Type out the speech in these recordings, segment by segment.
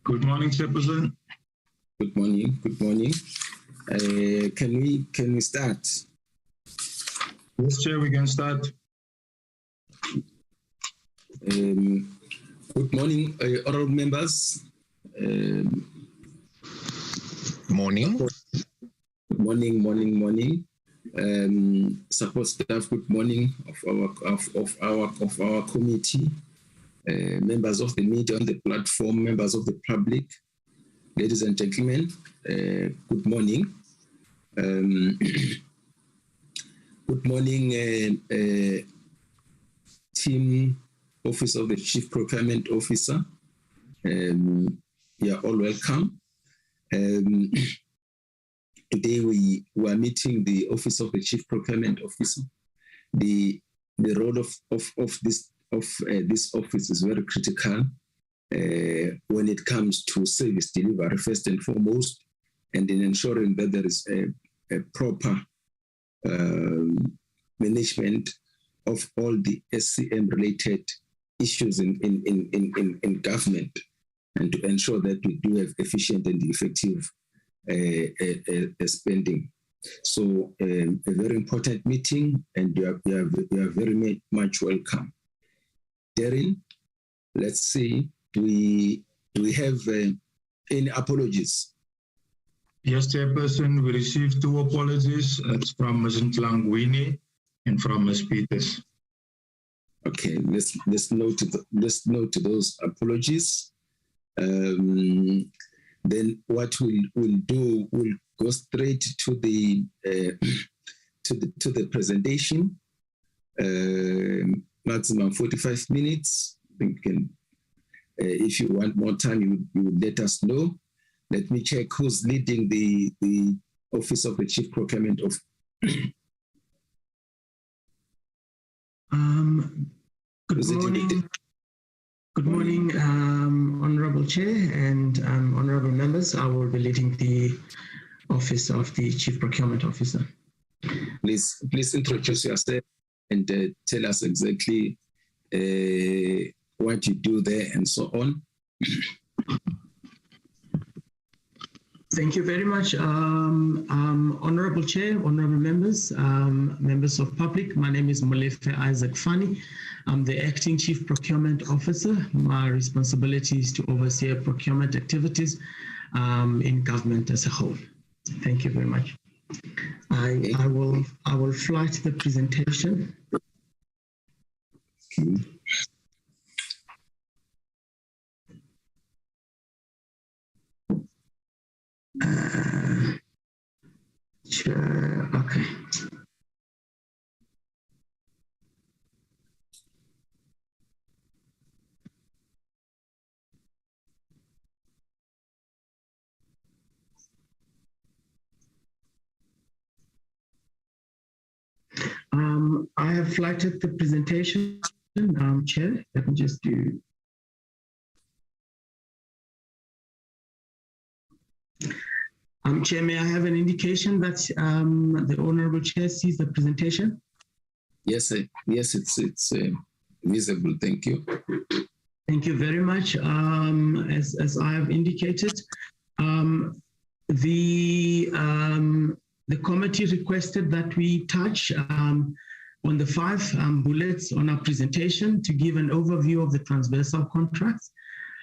Good morning, Chairperson. Good morning. Good morning. Can we start? Yes, Chair, we can start. Good morning, honorable members. Morning. Good morning. Support staff. Good morning of our committee. Members of the media on the platform, members of the public, ladies and gentlemen, good morning. Good morning, team Office of the Chief Procurement Officer. You are all welcome. Today we are meeting the Office of the Chief Procurement Officer. The role of this office is very critical when it comes to service delivery, first and foremost, and in ensuring that there is a proper management of all the SCM-related issues in government, and to ensure that we do have efficient and effective spending. So a very important meeting, and you are very much welcome. Darren, let's see, do we have any apologies? Yes, Chairperson, we received 2 apologies. It's from Ms. Ntlangwini and from Ms. Peters. Okay, let's note those apologies. Then what we'll do, we'll go straight to the presentation. Maximum 45 minutes. I think we can, if you want more time, you would let us know. Let me check who's leading the Office of the Chief Procurement of. Good morning, Honorable Chair and Honorable members. I will be leading the Office of the Chief Procurement Officer. Please introduce yourself and tell us exactly what you do there and so on. Thank you very much, Honorable Chair, Honorable members, members of public. My name is Molefe Isaac Fani. I'm the Acting Chief Procurement Officer. My responsibility is to oversee procurement activities in government as a whole. Thank you very much. I will fly to the presentation. Okay. Sure. Okay. I have flighted the presentation, Chair. Let me just do. Chair, may I have an indication that the Honorable Chair sees the presentation? Yes, it's visible. Thank you. Thank you very much. As I have indicated, the committee requested that we touch on the 5 bullets on our presentation to give an overview of the transversal contracts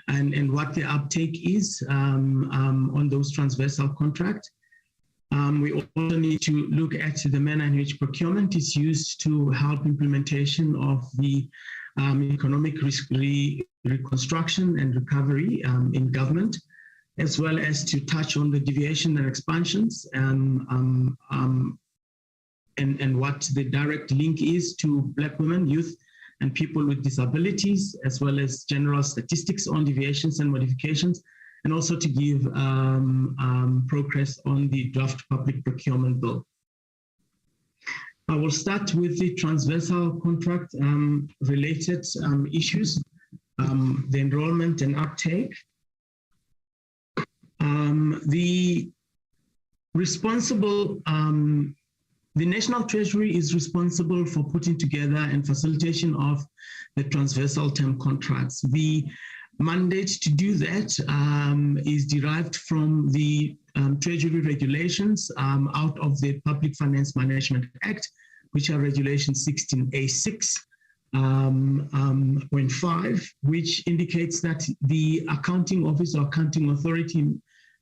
and what the uptake is on those transversal contracts. We also need to look at the manner in which procurement is used to help implementation of the economic reconstruction and recovery in government, as well as to touch on the deviation and expansions and what the direct link is to Black women, youth, and people with disabilities, as well as general statistics on deviations and modifications, and also to give progress on the draft public procurement bill. I will start with the transversal contract related issues, the enrollment and uptake. The National Treasury is responsible for putting together and facilitation of the transversal term contracts. The mandate to do that is derived from the Treasury regulations out of the Public Finance Management Act, which are Regulation 16A6.5, which indicates that the accounting office or accounting authority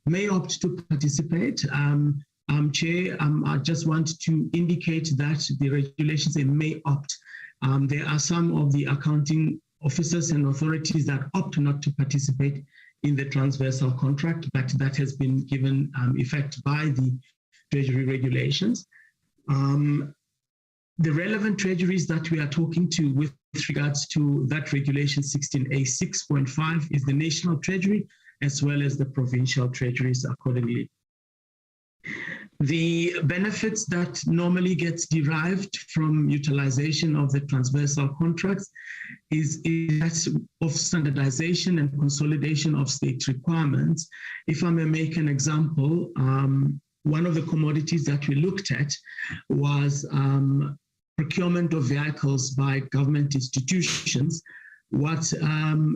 may opt to participate. Chair, I just want to indicate that the regulations say may opt. There are some of the accounting officers and authorities that opt not to participate in the transversal contract, but that has been given effect by the Treasury regulations. The relevant treasuries that we are talking to with regards to that regulation 16A6.5 is the National Treasury as well as the provincial treasuries accordingly. The benefits that normally gets derived from utilization of the transversal contracts is that of standardization and consolidation of state requirements. If I may make an example, one of the commodities that we looked at was procurement of vehicles by government institutions. What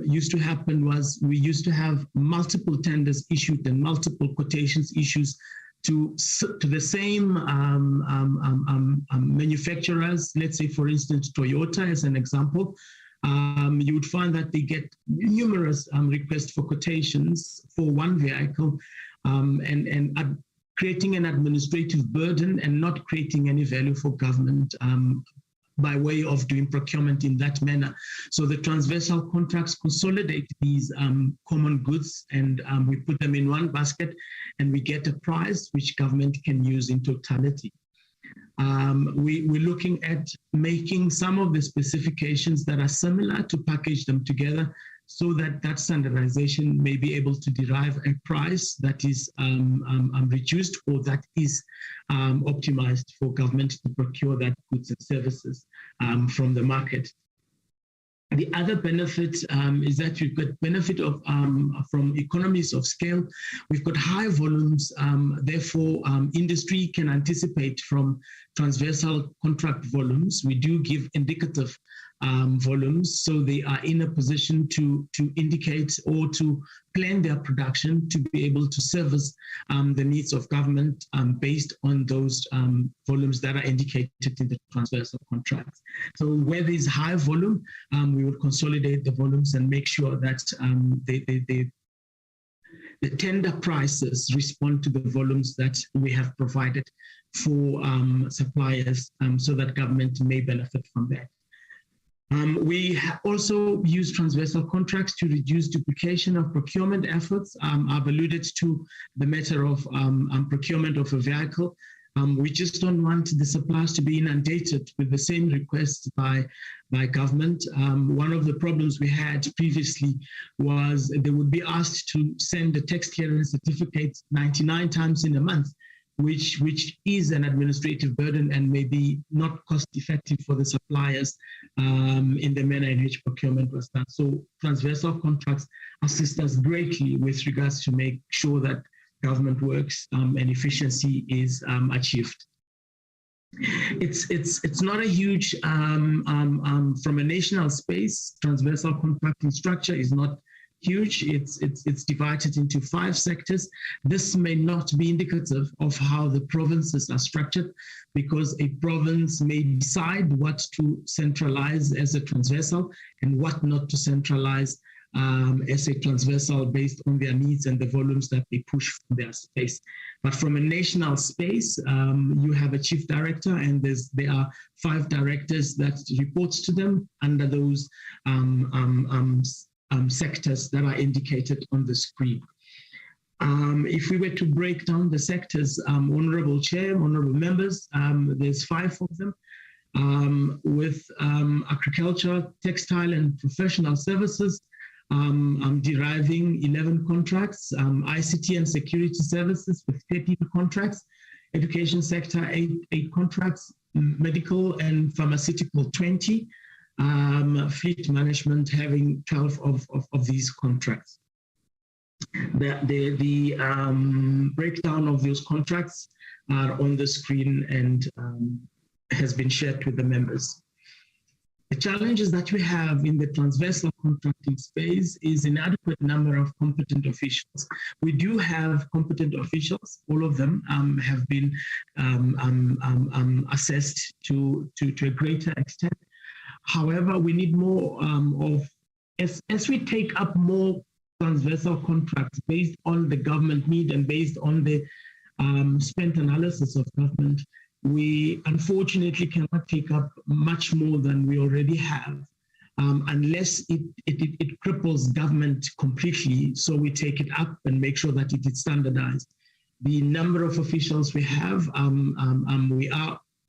used to happen was we used to have multiple tenders issued and multiple quotations issued to the same manufacturers. Let's say, for instance, Toyota as an example. You would find that they get numerous requests for quotations for one vehicle and creating an administrative burden and not creating any value for government by way of doing procurement in that manner. So the transversal contracts consolidate these common goods and we put them in one basket and we get a price which government can use in totality. We're looking at making some of the specifications that are similar to package them together so that that standardization may be able to derive a price that is reduced or that is optimized for government to procure that goods and services from the market. The other benefit is that we've got benefit of from economies of scale. We've got high volumes, therefore industry can anticipate from transversal contract volumes. We do give indicative volumes, so they are in a position to indicate or to plan their production to be able to service the needs of government based on those volumes that are indicated in the transversal contracts. So where there is high volume, we will consolidate the volumes and make sure that the tender prices respond to the volumes that we have provided for suppliers so that government may benefit from that. We also use transversal contracts to reduce duplication of procurement efforts. I've alluded to the matter of procurement of a vehicle. We just don't want the suppliers to be inundated with the same requests by government. One of the problems we had previously was they would be asked to send a text clearance certificate 99 times in a month, which is an administrative burden and may be not cost effective for the suppliers in the manner in which procurement was done. So transversal contracts assist us greatly with regards to make sure that government works and efficiency is achieved. It's not a huge, from a national space, transversal contracting structure is not huge. It's divided into 5 sectors. This may not be indicative of how the provinces are structured, because a province may decide what to centralize as a transversal and what not to centralize as a transversal based on their needs and the volumes that they push from their space. But from a national space, you have a chief director and there are 5 directors that reports to them under those sectors that are indicated on the screen. If we were to break down the sectors, Honorable Chair, Honorable Members, there's 5 of them, with agriculture, textile and professional services, deriving 11 contracts, ICT and security services with 13 contracts, education sector 8 contracts, medical and pharmaceutical 20, fleet management having 12 of these contracts. The breakdown of those contracts are on the screen and has been shared with the members. The challenges that we have in the transversal contracting space is inadequate number of competent officials. We do have competent officials. All of them have been assessed to a greater extent. However, we need more as we take up more transversal contracts based on the government need and based on the spent analysis of government, we unfortunately cannot take up much more than we already have unless it cripples government completely. So we take it up and make sure that it is standardized. The number of officials we have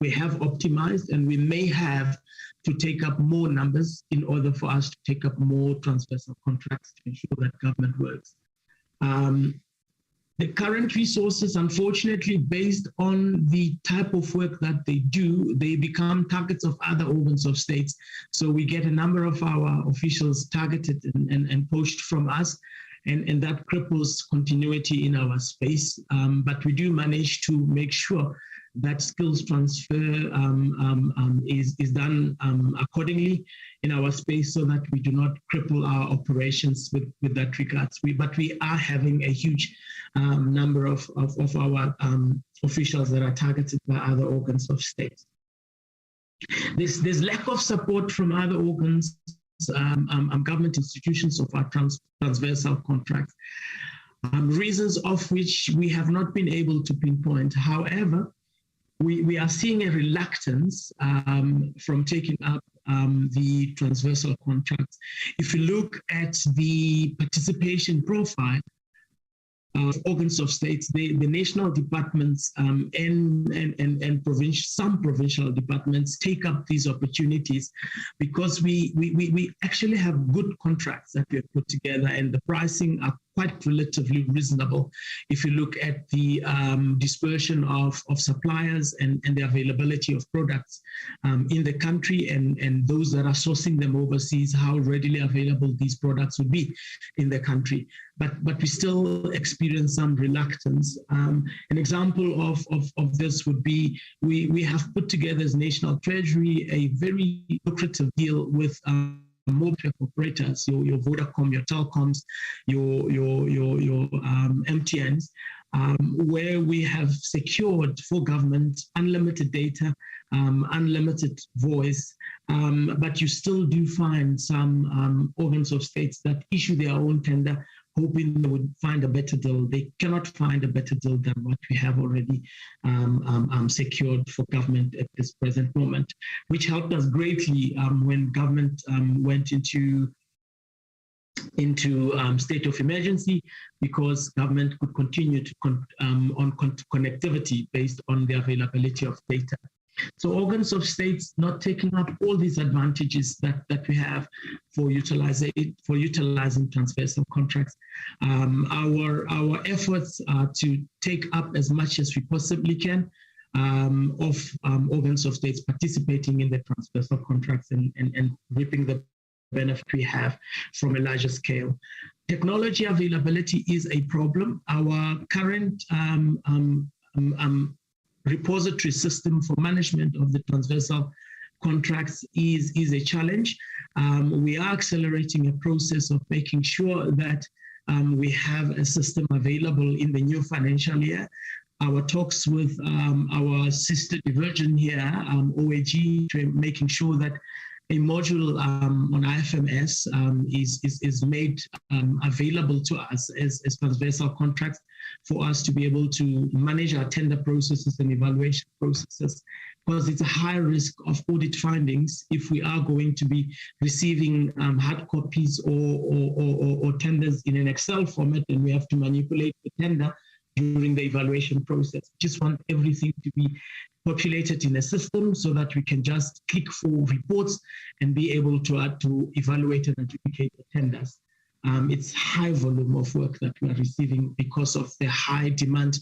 optimized, and we may have to take up more numbers in order for us to take up more transversal contracts to ensure that government works. The current resources, unfortunately, based on the type of work that they do, they become targets of other organs of states. So we get a number of our officials targeted and poached from us, and that cripples continuity in our space. But we do manage to make sure that skills transfer is done accordingly in our space so that we do not cripple our operations with that regards. But we are having a huge number of our officials that are targeted by other organs of state. There's lack of support from other organs, government institutions of our transversal contracts, reasons of which we have not been able to pinpoint. However, we are seeing a reluctance from taking up the transversal contracts. If you look at the participation profile of organs of states, the national departments and some provincial departments take up these opportunities because we actually have good contracts that we have put together, and the pricing are quite relatively reasonable if you look at the dispersion of suppliers and the availability of products in the country, and those that are sourcing them overseas, how readily available these products would be in the country. But we still experience some reluctance. An example of this would be we have put together as National Treasury a very lucrative deal with mobile operators, your Vodacom, your telecoms, your MTNs, where we have secured for government unlimited data, unlimited voice, but you still do find some organs of states that issue their own tender, hoping they would find a better deal. They cannot find a better deal than what we have already secured for government at this present moment, which helped us greatly when government went into state of emergency, because government could continue to on connectivity based on the availability of data. So organs of states not taking up all these advantages that we have for utilizing transversal contracts. Our efforts are to take up as much as we possibly can of organs of states participating in the transversal contracts and reaping the benefit we have from a larger scale. Technology availability is a problem. Our current repository system for management of the transversal contracts is a challenge. We are accelerating a process of making sure that we have a system available in the new financial year. Our talks with our sister diversion here, OAG, to making sure that a module on IFMS is made available to us as transversal contracts for us to be able to manage our tender processes and evaluation processes, because it's a high risk of audit findings if we are going to be receiving hard copies or tenders in an Excel format, and we have to manipulate the tender during the evaluation process. Just want everything to be populated in a system so that we can just click for reports and be able to evaluate and adjudicate the tenders. It's high volume of work that we are receiving because of the high demand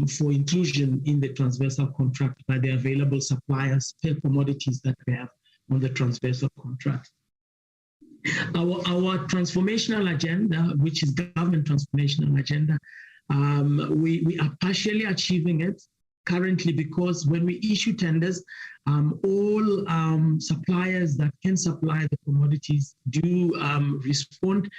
for inclusion in the transversal contract by the available suppliers per commodities that we have on the transversal contract. Our transformational agenda, which is government transformational agenda, we are partially achieving it. currently, because when we issue tenders, all suppliers that can supply the commodities do respond.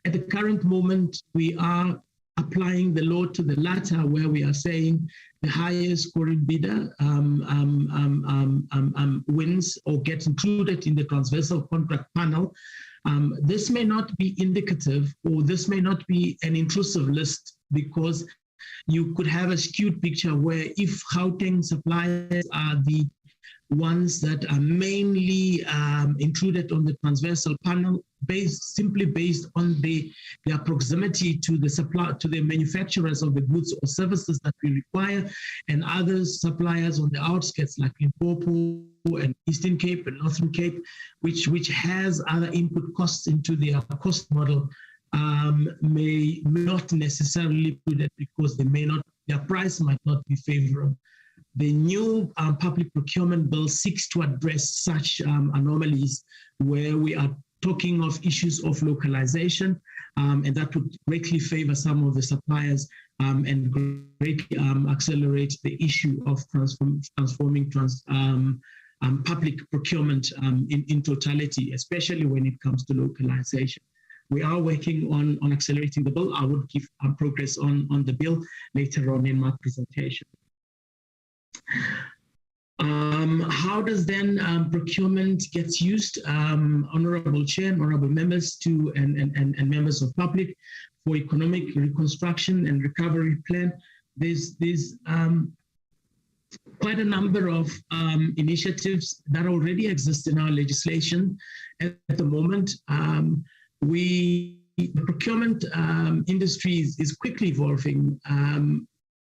At the current moment, we are applying the law to the latter, where we are saying the highest scoring bidder wins or gets included in the transversal contract panel. This may not be indicative, or this may not be an intrusive list, because you could have a skewed picture where if Gauteng suppliers are the ones that are mainly included on the transversal panel, simply based on their proximity to the manufacturers of the goods or services that we require, and other suppliers on the outskirts like Limpopo and Eastern Cape and Northern Cape, which has other input costs into their cost model, may not necessarily do that, because their price might not be favorable. The new public procurement bill seeks to address such anomalies, where we are talking of issues of localization, and that would greatly favor some of the suppliers and greatly accelerate the issue of transforming public procurement in totality, especially when it comes to localization. We are working on accelerating the bill. I will give progress on the bill later on in my presentation. How does then procurement gets used? Honorable Chair, honorable members and members of public, for economic reconstruction and recovery plan, there's quite a number of initiatives that already exist in our legislation at the moment. The procurement industry is quickly evolving.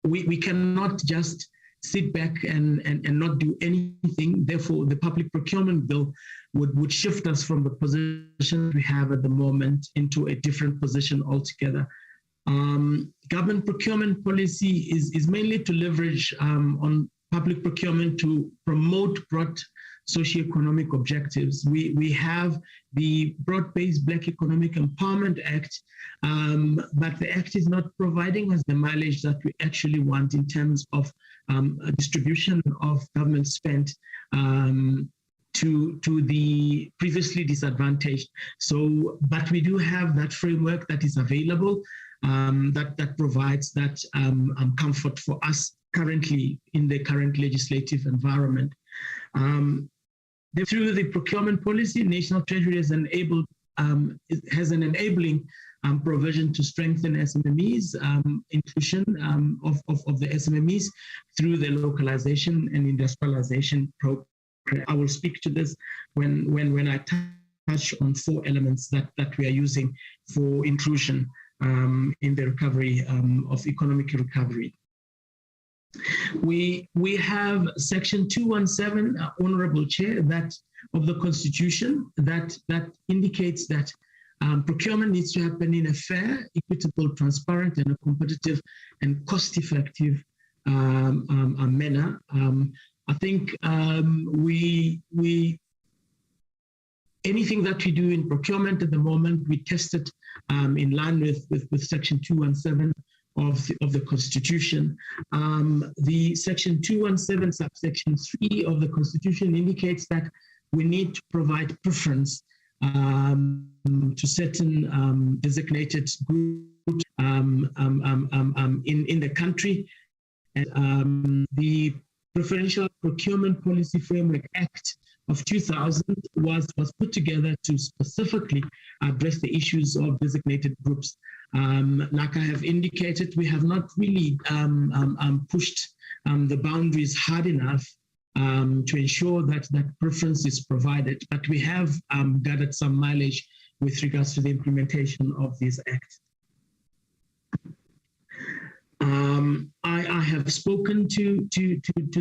We cannot just sit back and not do anything. Therefore, the public procurement bill would shift us from the position we have at the moment into a different position altogether. Government procurement policy is mainly to leverage on public procurement to promote broad socioeconomic objectives. We have the Broad-Based Black Economic Empowerment Act, but the Act is not providing us the mileage that we actually want in terms of distribution of government spend to the previously disadvantaged. So, but we do have that framework that is available that provides that comfort for us currently in the current legislative environment. Through the procurement policy, National Treasury has an enabling provision to strengthen SMMEs, inclusion of the SMMEs through the localization and industrialization program. I will speak to this when I touch on 4 elements that we are using for inclusion in the recovery of economic recovery. We have Section 217, Honorable Chair, that of the Constitution that indicates that procurement needs to happen in a fair, equitable, transparent, and a competitive and cost-effective manner. I think anything that we do in procurement at the moment, we test it in line with Section 217 of the Constitution. The Section 217 subsection 3 of the Constitution indicates that we need to provide preference to certain designated groups in the country. And the Preferential Procurement Policy Framework Act of 2000 was put together to specifically address the issues of designated groups. Like I have indicated, we have not really pushed the boundaries hard enough to ensure that preference is provided, but we have gathered some mileage with regards to the implementation of this act. I have spoken to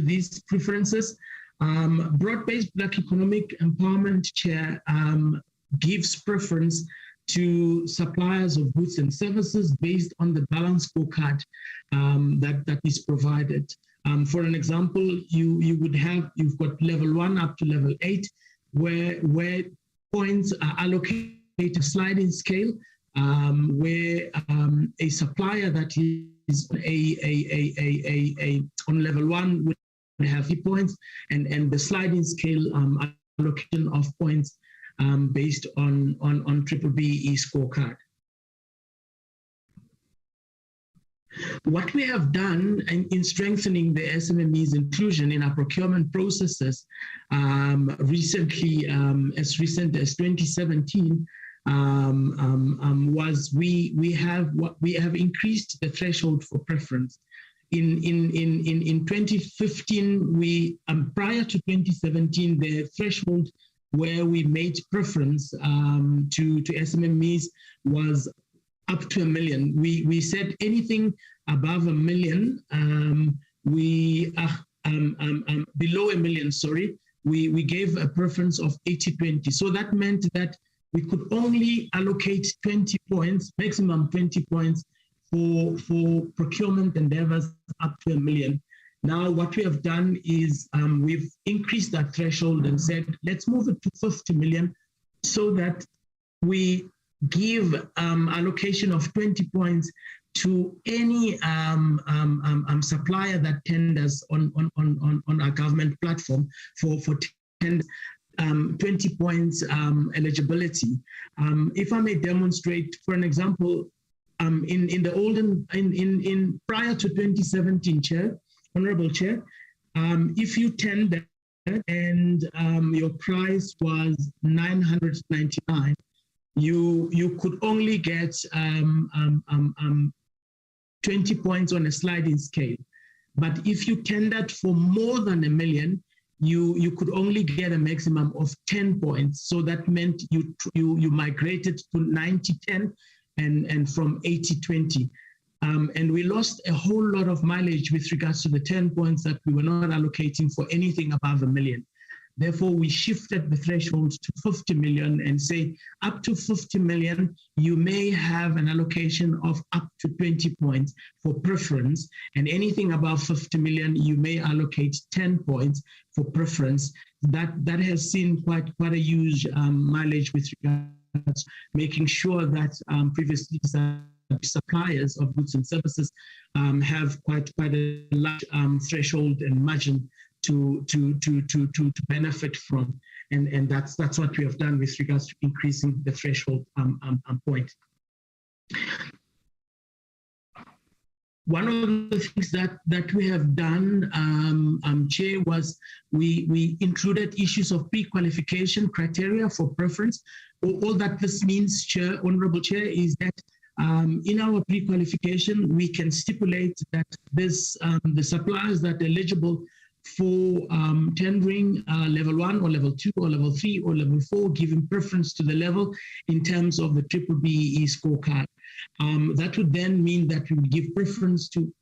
these preferences. Broad-Based Black Economic Empowerment Chair gives preference to suppliers of goods and services based on the balance scorecard that is provided. For an example, you've got level 1 up to level 8, where points are allocated a sliding scale where a supplier that is on level 1 would have 3 points, and the sliding scale allocation of points based on BBBE scorecard. What we have done in strengthening the SMME's inclusion in our procurement processes recently, as recent as 2017, was we have increased the threshold for preference. In 2015, we prior to 2017, the threshold where we made preference to SMMEs was up to $1 million. We said anything above $1 million, below $1 million, sorry, we gave a preference of 80-20. So that meant that we could only allocate 20 points, maximum 20 points for procurement endeavors up to $1 million. Now, what we have done is we've increased that threshold and said, let's move it to 50 million so that we give allocation of 20 points to any supplier that tenders on our government platform for 20 points eligibility. If I may demonstrate, for an example, in the olden, in prior to 2017, Chair, Honorable Chair, if you tender and your price was 999, you could only get 20 points on a sliding scale. But if you tendered for more than $1 million, you could only get a maximum of 10 points. So that meant you migrated to 90-10 and from 80-20. And we lost a whole lot of mileage with regards to the 10 points that we were not allocating for anything above $1 million. Therefore, we shifted the threshold to 50 million and say up to 50 million, you may have an allocation of up to 20 points for preference, and anything above 50 million, you may allocate 10 points for preference. That has seen quite a huge mileage with regards to making sure that previously suppliers of goods and services have quite a large threshold and margin to benefit from, and that's what we have done with regards to increasing the threshold point. One of the things that we have done, Chair, was we included issues of pre-qualification criteria for preference. All that this means, Chair, Honorable Chair, is that in our pre-qualification, we can stipulate that this the suppliers that are eligible for tendering level 1 or level 2 or level 3 or level 4, giving preference to the level in terms of the BBBE scorecard. That would then mean that we would give preference to,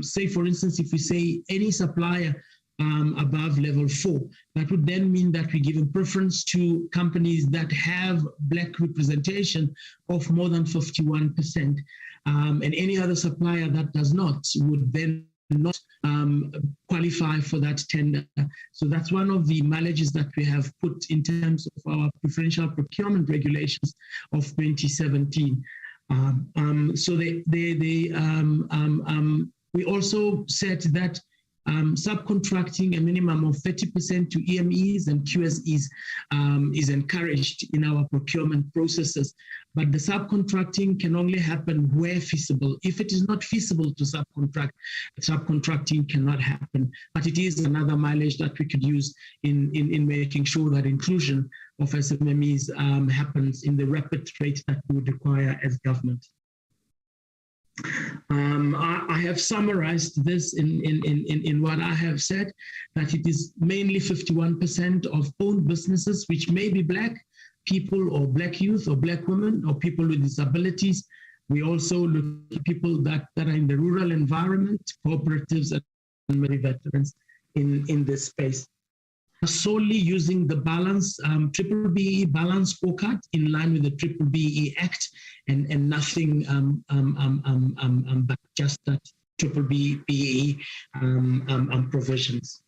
say, for instance, if we say any supplier above level 4, that would then mean that we give a preference to companies that have Black representation of more than 51%. And any other supplier that does not would then not qualify for that tender. So that's one of the mileages that we have put in terms of our preferential procurement regulations of 2017. We also said that subcontracting a minimum of 30% to EMEs and QSEs is encouraged in our procurement processes, but the subcontracting can only happen where feasible. If it is not feasible to subcontract, subcontracting cannot happen, but it is another mileage that we could use in making sure that inclusion of SMMEs happens in the rapid rate that we would require as government. I have summarized this in what I have said, that it is mainly 51% of owned businesses, which may be Black people or Black youth or Black women or people with disabilities. We also look at people that are in the rural environment, cooperatives, and many veterans in this space. Solely using the balance, BBBE balance scorecard in line with the BBBE Act, and nothing but just that BBBE provisions.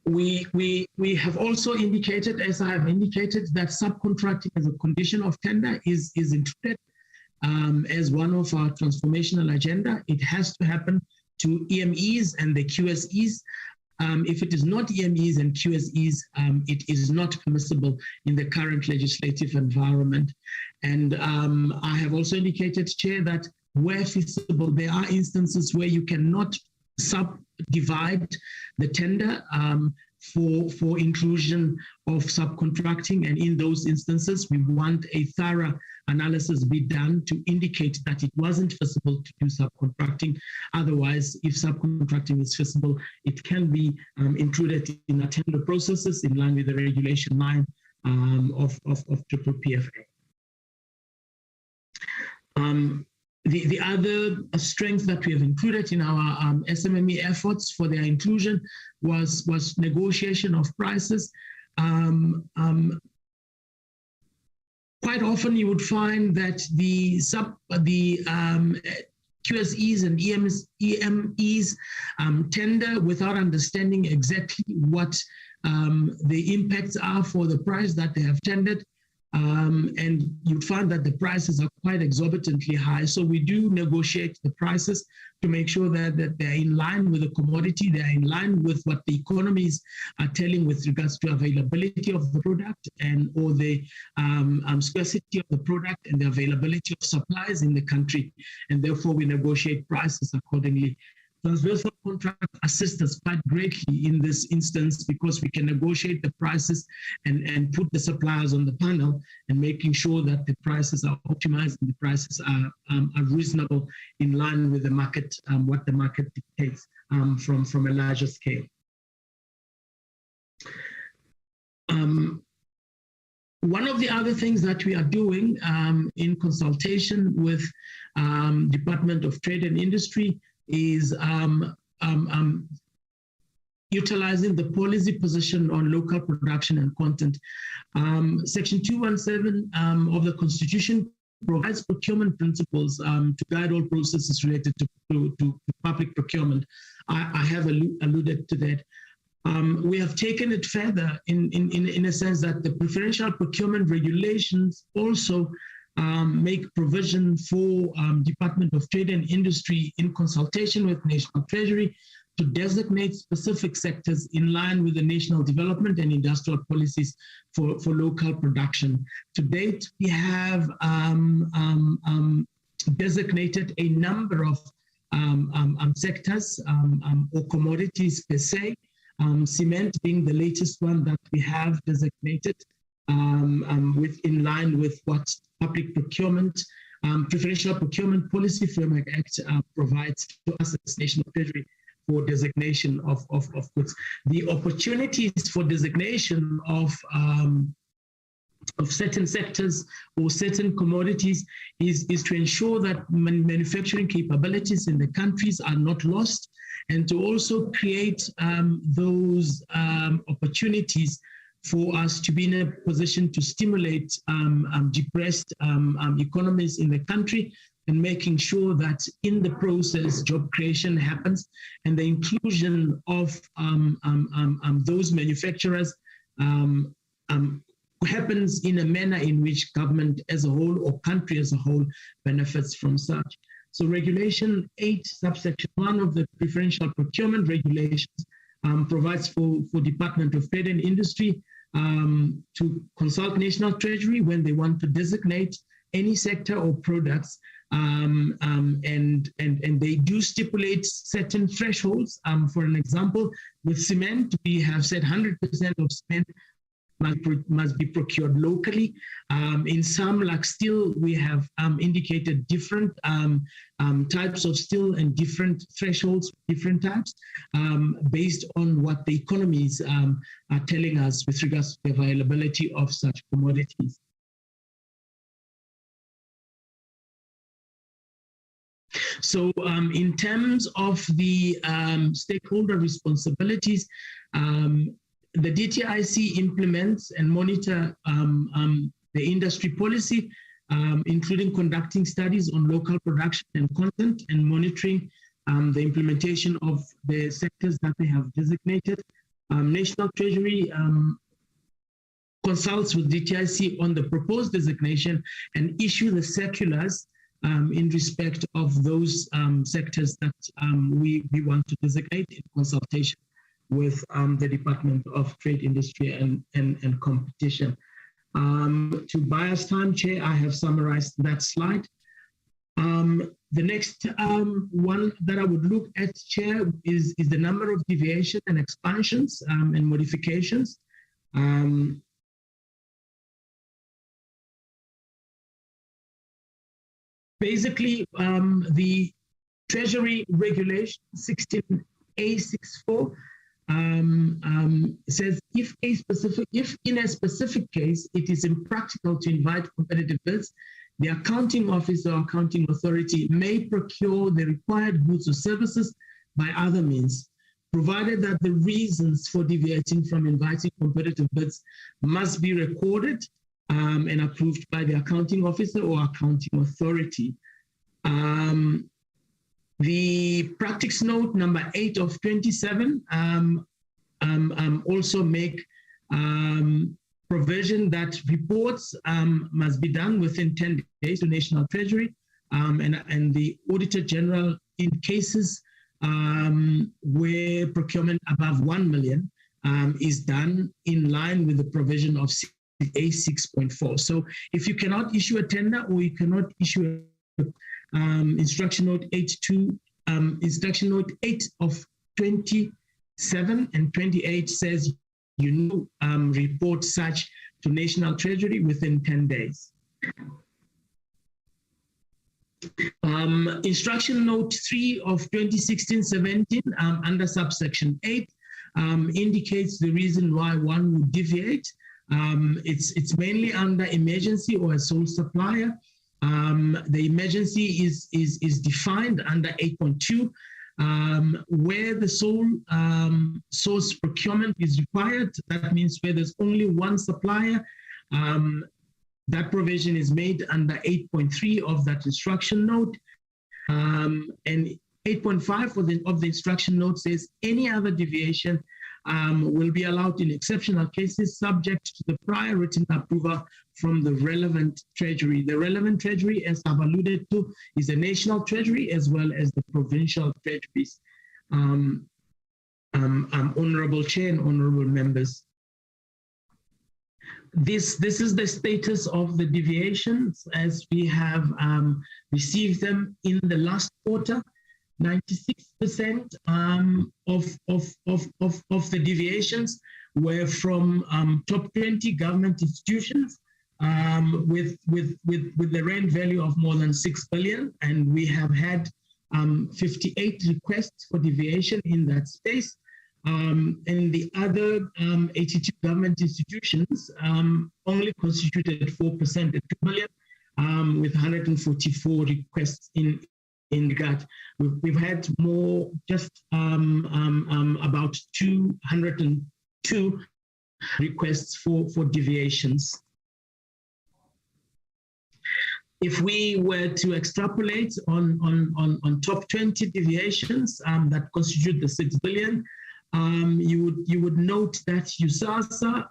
We have also indicated, as I have indicated, that subcontracting as a condition of tender is included as one of our transformational agenda. It has to happen to EMEs and the QSEs. If it is not EMEs and QSEs, it is not permissible in the current legislative environment. And I have also indicated, Chair, that where feasible, there are instances where you cannot subdivide the tender for inclusion of subcontracting. And in those instances, we want a thorough analysis be done to indicate that it wasn't feasible to do subcontracting. Otherwise, if subcontracting is feasible, it can be included in our tender processes in line with the Regulation 9 of PPPFA. The other strength that we have included in our SMME efforts for their inclusion was negotiation of prices. Quite often you would find that the QSEs and EMEs tender without understanding exactly what the impacts are for the price that they have tendered. And you'd find that the prices are quite exorbitantly high. So we do negotiate the prices to make sure that they're in line with the commodity, they're in line with what the economies are telling with regards to availability of the product and or the scarcity of the product and the availability of supplies in the country. And therefore we negotiate prices accordingly. Transversal contracts assist us quite greatly in this instance because we can negotiate the prices and put the suppliers on the panel and making sure that the prices are optimized and the prices are reasonable in line with the market, what the market dictates from a larger scale. One of the other things that we are doing in consultation with Department of Trade and Industry is utilizing the policy position on local production and content. Section 217 of the Constitution provides procurement principles to guide all processes related to public procurement. I have alluded to that. We have taken it further in a sense that the preferential procurement regulations also make provision for Department of Trade and Industry in consultation with National Treasury to designate specific sectors in line with the national development and industrial policies for local production. To date, we have designated a number of sectors or commodities per se, cement being the latest one that we have designated in line with what public procurement, Preferential Procurement Policy Framework Act provides to us as National Treasury for designation of goods. The opportunities for designation of certain sectors or certain commodities is to ensure that manufacturing capabilities in the countries are not lost, and to also create those opportunities for us to be in a position to stimulate depressed economies in the country, and making sure that in the process job creation happens and the inclusion of those manufacturers happens in a manner in which government as a whole or country as a whole benefits from such. So Regulation 8, subsection 1 of the Preferential Procurement Regulations provides for Department of Trade and Industry to consult National Treasury when they want to designate any sector or products, and they do stipulate certain thresholds. For an example, with cement, we have said 100% of cement must be procured locally. In some, like steel, we have indicated different types of steel and different thresholds, different types, based on what the economies are telling us with regards to the availability of such commodities. So in terms of the stakeholder responsibilities, the DTIC implements and monitor the industry policy, including conducting studies on local production and content and monitoring the implementation of the sectors that they have designated. National Treasury consults with DTIC on the proposed designation and issue the circulars in respect of those sectors that we want to designate in consultation with the Department of Trade, Industry and Competition. To buy us time, Chair, I have summarized that slide. The next one that I would look at, Chair, is the number of deviations and expansions and modifications. Basically, the Treasury Regulation 16A64 says if in a specific case it is impractical to invite competitive bids, the accounting officer or accounting authority may procure the required goods or services by other means, provided that the reasons for deviating from inviting competitive bids must be recorded and approved by the accounting officer or accounting authority. The practice note number 8 of 27 also make provision that reports must be done within 10 days to National Treasury and the Auditor General in cases where procurement above 1 million is done in line with the provision of A6.4. So if you cannot issue a tender or you cannot issue instruction note 8 of 27 and 28 says report such to National Treasury within 10 days. Instruction note 3 of 2016-17 under subsection 8 indicates the reason why one would deviate. It's mainly under emergency or a sole supplier. The emergency is defined under 8.2, where the sole source procurement is required. That means where there's only one supplier. That provision is made under 8.3 of that instruction note. And 8.5 of the instruction note says any other deviation will be allowed in exceptional cases subject to the prior written approval from the relevant Treasury. The relevant Treasury, as I've alluded to, is the National Treasury as well as the provincial treasuries. Honorable Chair and honorable members, this is the status of the deviations as we have received them in the last quarter. 96% of the deviations were from top 20 government institutions with the rand value of more than 6 billion, and we have had 58 requests for deviation in that space. And the other 82 government institutions only constituted 4% at 2 billion, with 144 requests in regard. We've had more, just about 202 requests for deviations. If we were to extrapolate on top 20 deviations that constitute the 6 billion, you would note that USASA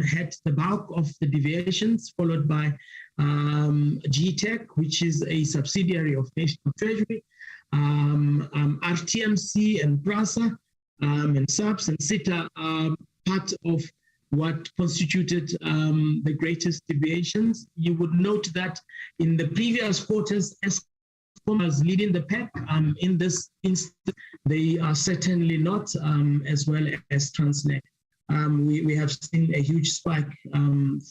had the bulk of the deviations, followed by GTEC, which is a subsidiary of National Treasury, RTMC and PRASA, and SAPS and SITA are part of what constituted the greatest deviations. You would note that in the previous quarters, Eskom was leading the pack. In this instance, they are certainly not, as well as Transnet. We have seen a huge spike from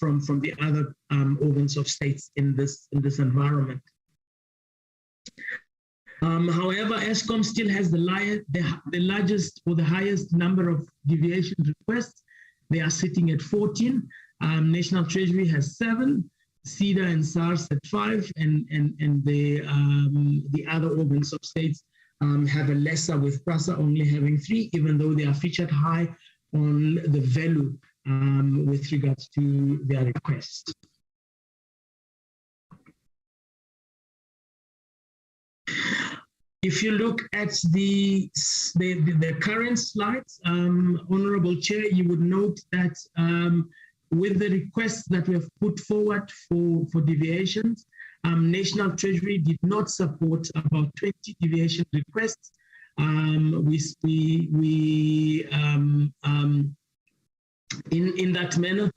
the other organs of states in this environment. However, Eskom still has the largest or the highest number of deviation requests. They are sitting at 14. National Treasury has 7, CEDA and SARS at 5, and the other organs of states have a lesser, with PRASA only having 3, even though they are featured high on the value with regards to their request. If you look at the current slides, Honorable Chair, you would note that with the requests that we have put forward for deviations, National Treasury did not support about 20 deviation requests. In that manner,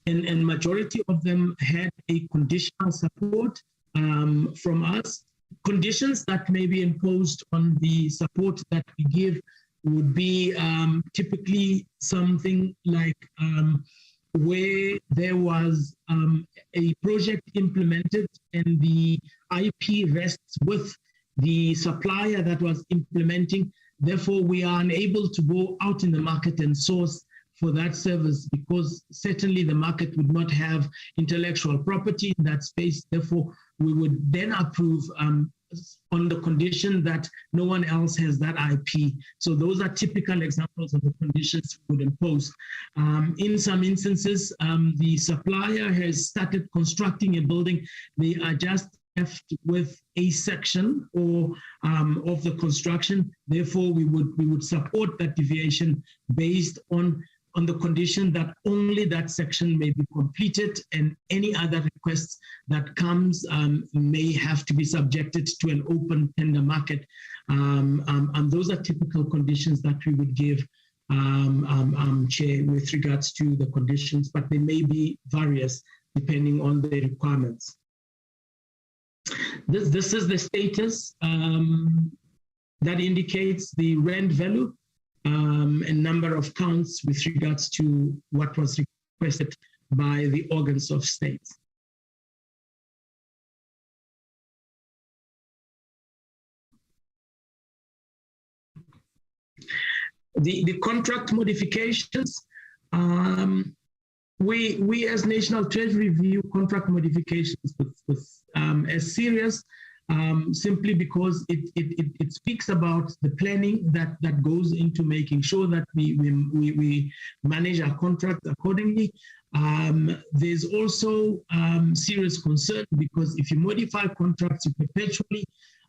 and majority of them had a conditional support from us. Conditions that may be imposed on the support that we give would be typically something like where there was a project implemented and the IP rests with the supplier that was implementing. Therefore, we are unable to go out in the market and source for that service because certainly the market would not have intellectual property in that space. Therefore, we would then approve on the condition that no one else has that IP. So those are typical examples of the conditions we would impose. In some instances, the supplier has started constructing a building. They are just left with a section or of the construction. Therefore, we would support that deviation based on the condition that only that section may be completed and any other requests that comes may have to be subjected to an open tender market. And those are typical conditions that we would give, Chair, with regards to the conditions, but they may be various depending on the requirements. This is the status that indicates the rent value and number of counts with regards to what was requested by the organs of state. The contract modifications, we as National Treasury view contract modifications as serious, simply because it speaks about the planning that goes into making sure that we manage our contract accordingly. There's also serious concern because if you modify contracts, you perpetually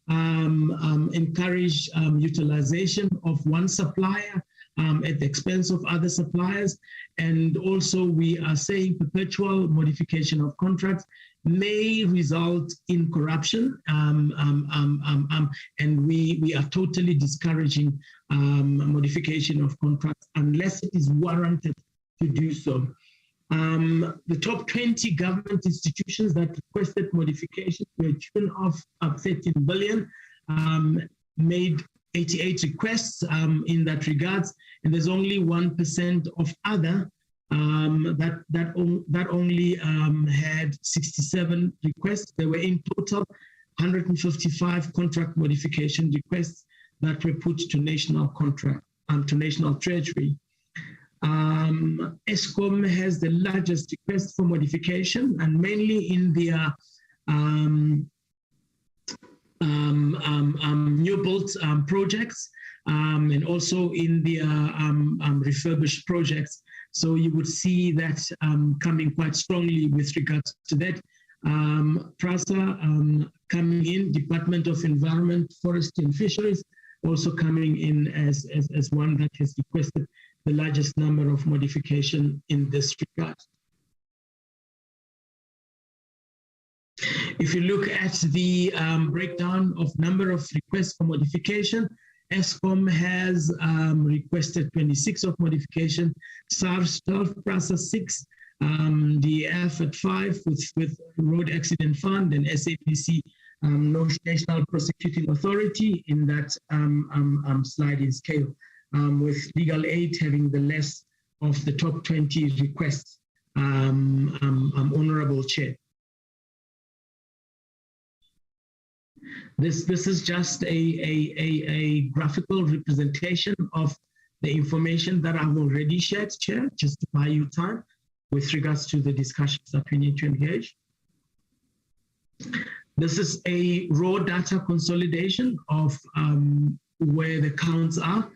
encourage utilization of one supplier at the expense of other suppliers. And also we are saying perpetual modification of contracts may result in corruption, and we are totally discouraging modification of contracts unless it is warranted to do so. The top 20 government institutions that requested modification to a tune of 13 billion made 88 requests in that regards, and there's only 1% of other that only had 67 requests. There were in total 155 contract modification requests that were put to National Treasury. Eskom has the largest request for modification, and mainly in their new built projects and also in their refurbished projects. So you would see that coming quite strongly with regards to that. PRASA coming in, Department of Environment, Forestry and Fisheries, also coming in as one that has requested the largest number of modification in this regard. If you look at the breakdown of number of requests for modification, Eskom has requested 26 of modification, SARS 12, PRASA 6, DF at 5 with Road Accident Fund, and SAPC, National Prosecuting Authority in that sliding scale, with legal aid having the less of the top 20 requests, Honorable Chair. This is just a graphical representation of the information that I've already shared, Chair, just to buy you time with regards to the discussions that we need to engage. This is a raw data consolidation of where the counts are,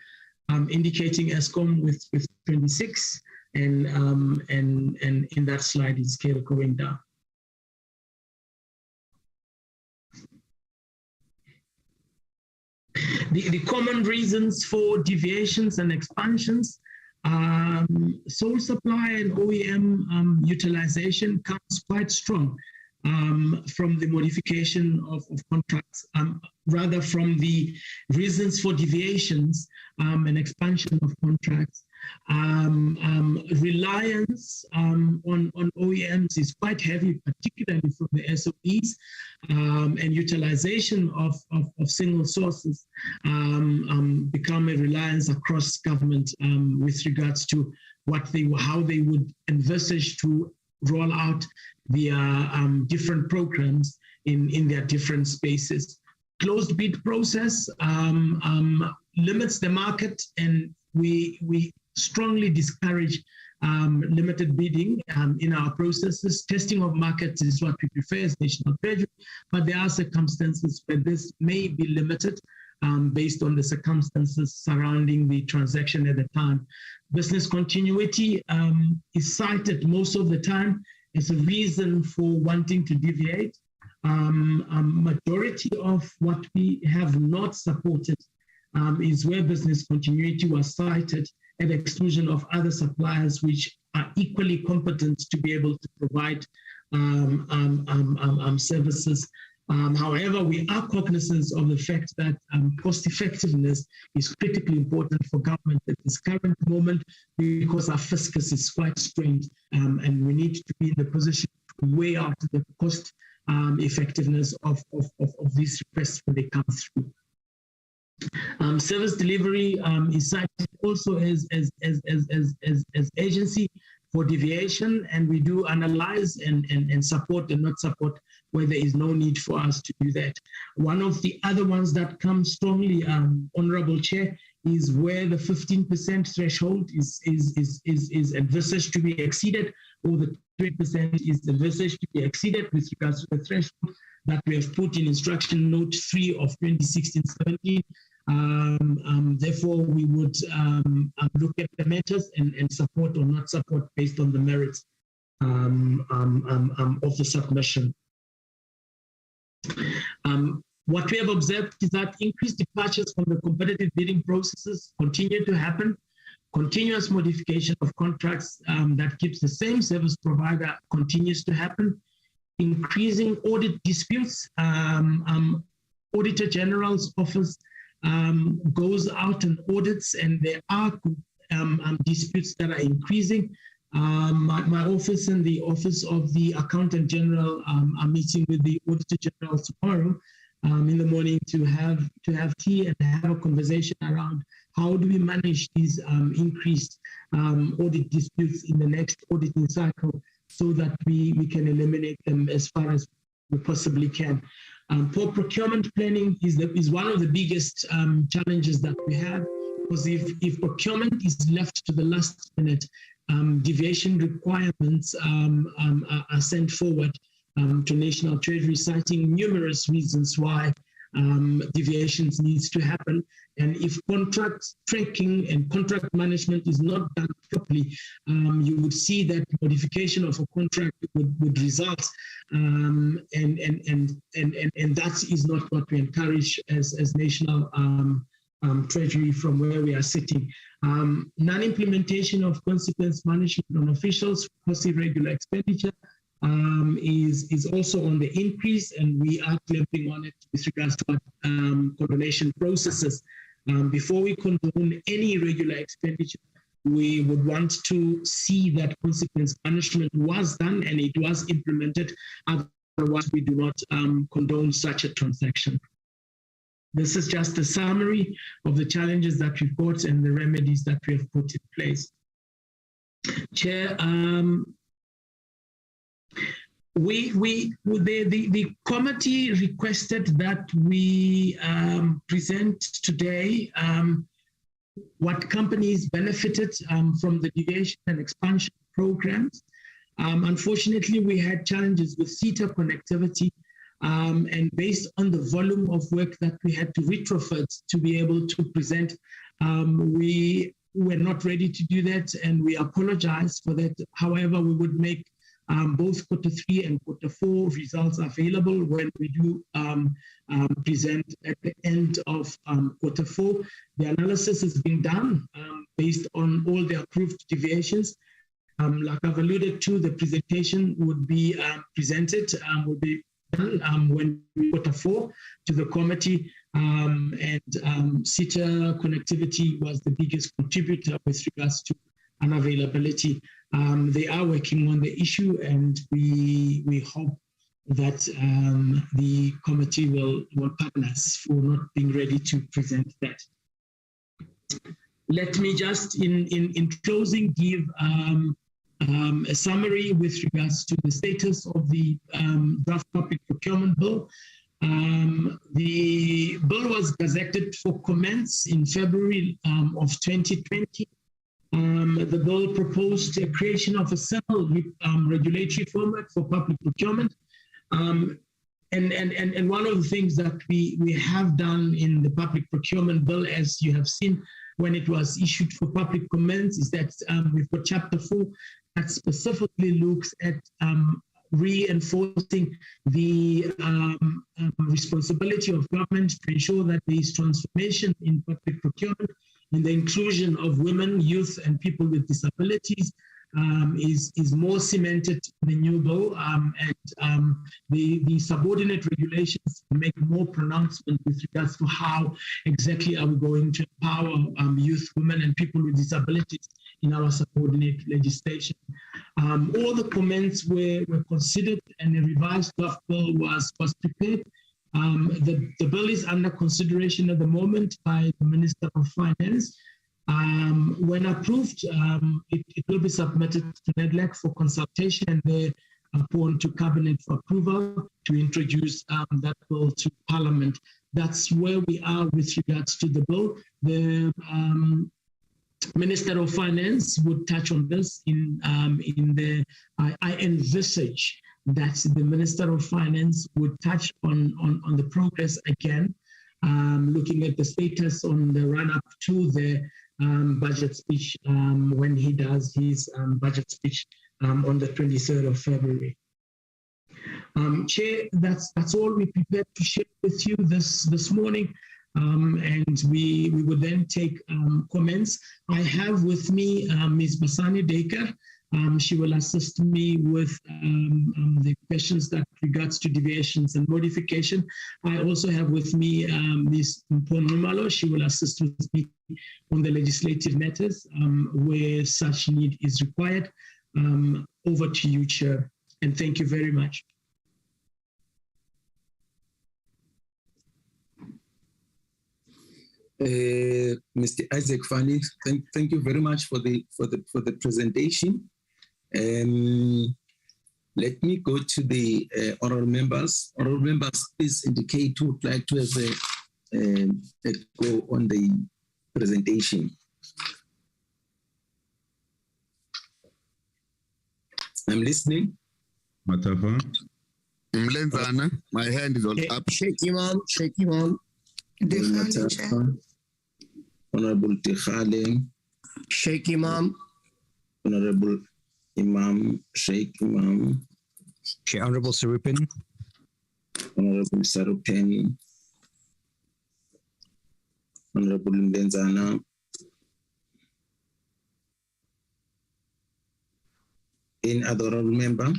indicating Eskom with 26 and in that sliding scale going down. The common reasons for deviations and expansions, sole supply and OEM utilization comes quite strong from the modification of contracts, rather from the reasons for deviations and expansion of contracts. Reliance on OEMs is quite heavy, particularly from the SOEs, and utilization of single sources become a reliance across government with regards to how they would envisage to roll out their different programs in their different spaces. Closed bid process limits the market, and we strongly discourage limited bidding in our processes. Testing of markets is what we prefer as National Treasury, but there are circumstances where this may be limited based on the circumstances surrounding the transaction at the time. Business continuity is cited most of the time as a reason for wanting to deviate. Majority of what we have not supported is where business continuity was cited at the exclusion of other suppliers which are equally competent to be able to provide services. However, we are cognizant of the fact that cost effectiveness is critically important for government at this current moment because our fiscus is quite strained, and we need to be in the position to weigh out the cost effectiveness of these requests when they come through. Service delivery is cited also as agency for deviation, and we do analyze and support and not support where there is no need for us to do that. One of the other ones that comes strongly, Honorable Chair, is where the 15% threshold is envisaged to be exceeded, or the 20% is envisaged to be exceeded with regards to the threshold that we have put in Instruction Note 3 of 2016-17. Therefore, we would look at the matters and support or not support based on the merits of the submission. What we have observed is that increased departures from the competitive bidding processes continue to happen. Continuous modification of contracts that keeps the same service provider continues to happen. Increasing audit disputes. Auditor General's office goes out and audits, and there are disputes that are increasing. My office and the office of the Accountant General are meeting with the Auditor General tomorrow in the morning to have tea and have a conversation around how do we manage these increased audit disputes in the next auditing cycle so that we can eliminate them as far as we possibly can. Poor procurement planning is one of the biggest challenges that we have, because if procurement is left to the last minute, deviation requirements are sent forward to National Treasury, citing numerous reasons why deviations needs to happen. And if contract tracking and contract management is not done properly, you would see that modification of a contract would result, and that is not what we encourage as National Treasury from where we are sitting. Non-implementation of consequence management on officials for irregular expenditure is also on the increase, and we are clamping on it with regards to condonation processes. Before we condone any irregular expenditure, we would want to see that consequence management was done and it was implemented. Otherwise, we do not condone such a transaction. This is just a summary of the challenges that we've got and the remedies that we have put in place. Chair, the committee requested that we present today what companies benefited from the deviation and expansion programs. Unfortunately, we had challenges with CETA connectivity, and based on the volume of work that we had to retrofit to be able to present, we were not ready to do that, and we apologize for that. However, we would make both quarter 3 and quarter 4 results are available when we do present at the end of quarter 4. The analysis is being done based on all the approved deviations. Like I've alluded to, the presentation would be presented, would be done when quarter 4 to the committee, and SETA connectivity was the biggest contributor with regards to unavailability. They are working on the issue, and we hope that the committee will pardon us for not being ready to present that. Let me just, in closing, give a summary with regards to the status of the draft public procurement bill. The bill was gazetted for comments in February of 2020. The bill proposed a creation of a single regulatory framework for public procurement. And one of the things that we have done in the public procurement bill, as you have seen when it was issued for public comments, is that we've got Chapter 4 that specifically looks at reinforcing the responsibility of government to ensure that there is transformation in public procurement, and the inclusion of women, youth, and people with disabilities is more cemented in the new bill, and the subordinate regulations make more pronouncement with regards to how exactly are we going to empower youth, women, and people with disabilities in our subordinate legislation. All the comments were considered, and a revised draft bill was prepared. The bill is under consideration at the moment by the Minister of Finance. When approved, it will be submitted to NEDLAC for consultation and thereupon to Cabinet for approval to introduce that bill to Parliament. That's where we are with regards to the bill. The Minister of Finance would touch on this I envisage that the Minister of Finance would touch on the progress again, looking at the status on the run-up to the budget speech when he does his budget speech on the 23rd of February. Chair, that's all we prepared to share with you this morning, and we will then take comments. I have with me Ms. Basani Dekar. She will assist me with the questions that regards to deviations and modification. I also have with me Ms. Mponumalo. She will assist with me on the legislative matters where such need is required. Over to you, Chair, and thank you very much. Mr. Isaac Fanny, thank you very much for the presentation. Let me go to the oral members. Oral members, please indicate who would like to have a go on the presentation. I'm listening. Matafa. Mlenzana, my hand is all up. Shake Imam. Honorable Tikhale. Sheikh Imam. Honorable Imam, Sheikh Imam. Honorable Sarupin. Honorable Sarupin. Honorable Ndenzana. Any other honorable member?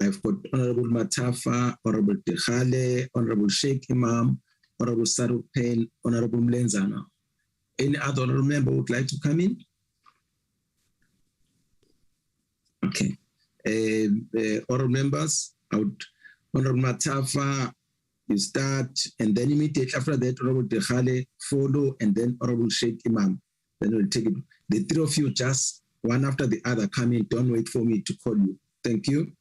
I've got Honorable Matafa, Honorable Tikhale, Honorable Sheikh Imam, Honorable Sarupin, Honorable Mlenzana. Any other honorable member would like to come in? Okay. Honorable members, Honorable Matafa, you start, and then immediately after that, Honorable Tikhale follow, and then Honorable Sheikh Imam. Then we'll take it. The three of you, just one after the other, come in. Don't wait for me to call you. Thank you.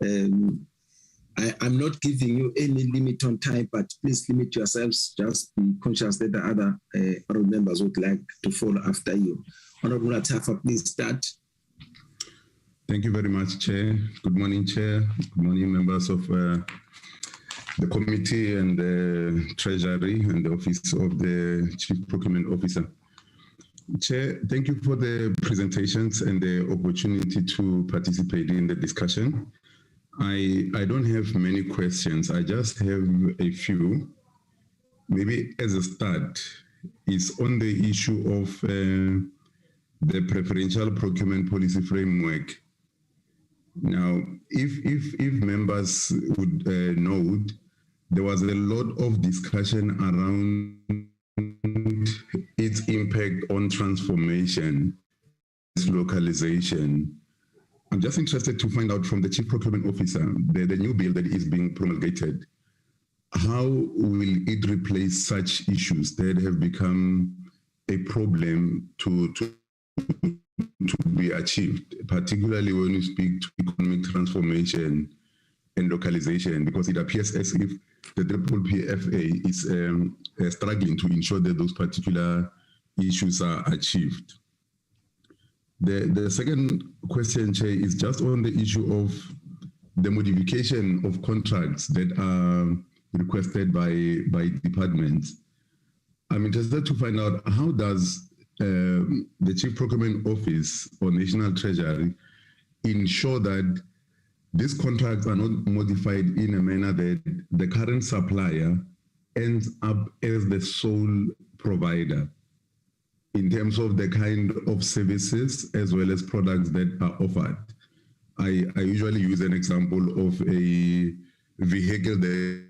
I'm not giving you any limit on time, but please limit yourselves. Just be conscious that the other honorable members would like to follow after you. Honorable Matafa, please start. Thank you very much, Chair. Good morning, Chair. Good morning, members of the committee and the Treasury and the Office of the Chief Procurement Officer. Chair, thank you for the presentations and the opportunity to participate in the discussion. I don't have many questions. I just have a few. Maybe as a start, it's on the issue of the preferential procurement policy framework. Now, if members would note, there was a lot of discussion around its impact on transformation, localization. I'm just interested to find out from the Chief Procurement Officer, the new bill that is being promulgated, how will it replace such issues that have become a problem to be achieved, particularly when you speak to economic transformation and localization, because it appears as if the PPFA is struggling to ensure that those particular issues are achieved. The second question, Chair, is just on the issue of the modification of contracts that are requested by departments. I'm interested to find out, how does the Chief Procurement Office or National Treasury ensure that these contracts are not modified in a manner that the current supplier ends up as the sole provider in terms of the kind of services as well as products that are offered? I usually use an example of a vehicle that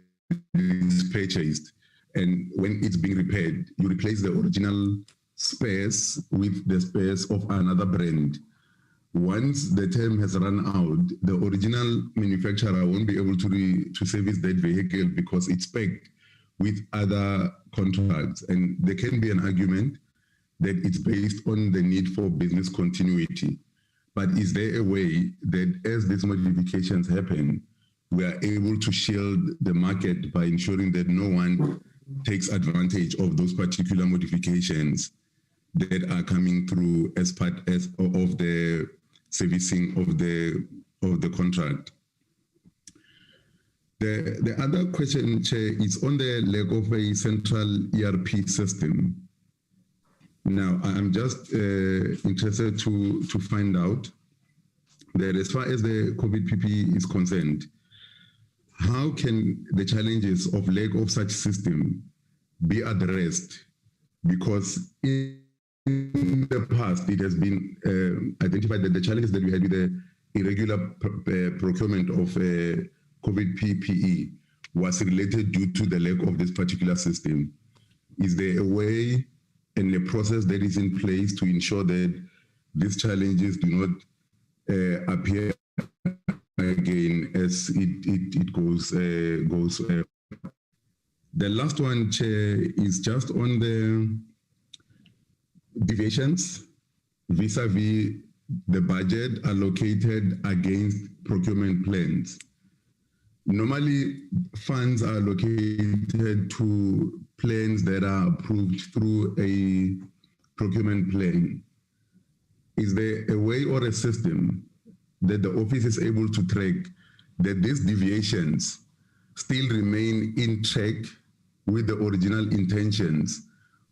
is purchased, and when it's being repaired, you replace the original spares with the spares of another brand. Once the term has run out, the original manufacturer won't be able to service that vehicle because it's spec'd with other contracts. And there can be an argument that it's based on the need for business continuity. But is there a way that as these modifications happen, we are able to shield the market by ensuring that no one takes advantage of those particular modifications that are coming through as part of the servicing of the contract? The other question, Chair, is on the lack of a central ERP system. Now, I'm just interested to find out that as far as the COVID PPE is concerned, how can the challenges of lack of such system be addressed? Because in the past, it has been identified that the challenges that we had with the irregular procurement of COVID PPE was related due to the lack of this particular system. Is there a way and a process that is in place to ensure that these challenges do not appear again as it goes? The last one, Chair, is just on the deviations vis-a-vis the budget allocated against procurement plans. Normally, funds are allocated to plans that are approved through a procurement plan. Is there a way or a system that the office is able to track that these deviations still remain in track with the original intentions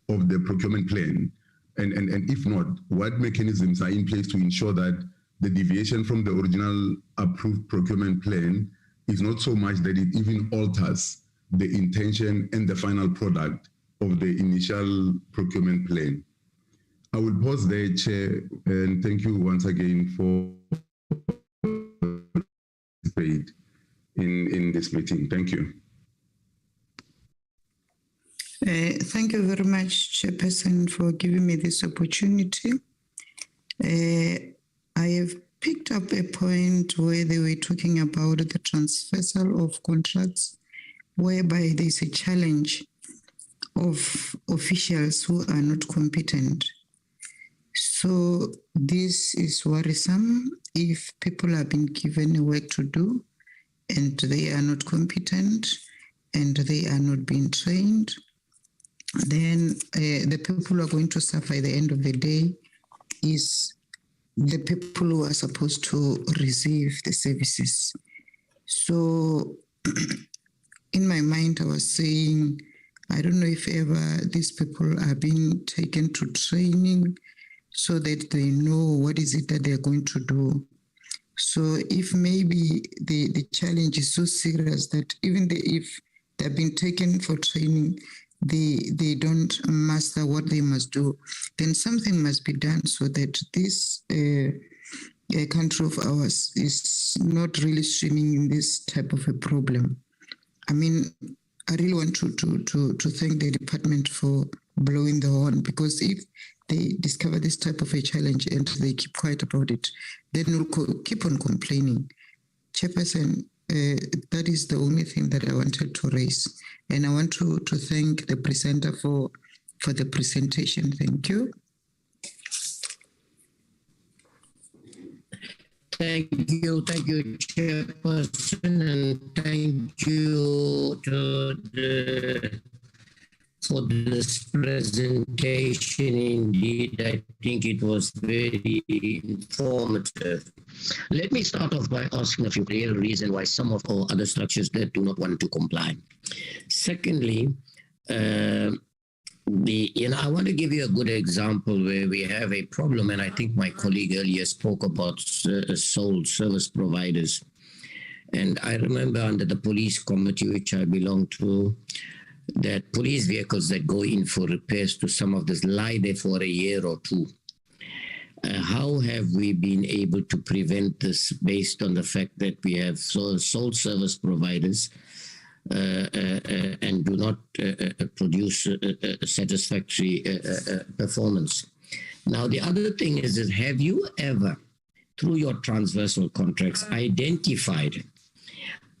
of the procurement plan? And if not, what mechanisms are in place to ensure that the deviation from the original approved procurement plan is not so much that it even alters the intention and the final product of the initial procurement plan? I will pause there, Chair, and thank you once again for participating in this meeting. Thank you. Thank you very much, Chairperson, for giving me this opportunity. I have picked up a point where they were talking about the transversal of contracts, whereby there's a challenge of officials who are not competent. So this is worrisome if people have been given a work to do and they are not competent and they are not being trained. Then the people who are going to suffer at the end of the day is the people who are supposed to receive the services. So in my mind, I was saying, I don't know if ever these people are being taken to training so that they know what is it that they're going to do. So if maybe the challenge is so serious that even if they've been taken for training, they don't master what they must do, then something must be done so that this country of ours is not really swimming in this type of a problem. I mean, I really want to thank the department for blowing the horn, because if they discover this type of a challenge and they keep quiet about it, then we'll keep on complaining. Chairperson, that is the only thing that I wanted to raise. And I want to thank the presenter for the presentation. Thank you. Thank you, Chairperson, and thank you for this presentation. Indeed, I think it was very informative. Let me start off by asking a few real reasons why some of our other structures that do not want to comply. Secondly, I want to give you a good example where we have a problem, and I think my colleague earlier spoke about sole service providers. And I remember under the police committee, which I belong to, that police vehicles that go in for repairs to some of this lie there for a year or two. How have we been able to prevent this based on the fact that we have sole service providers and do not produce satisfactory performance? Now, the other thing is that have you ever, through your transversal contracts, identified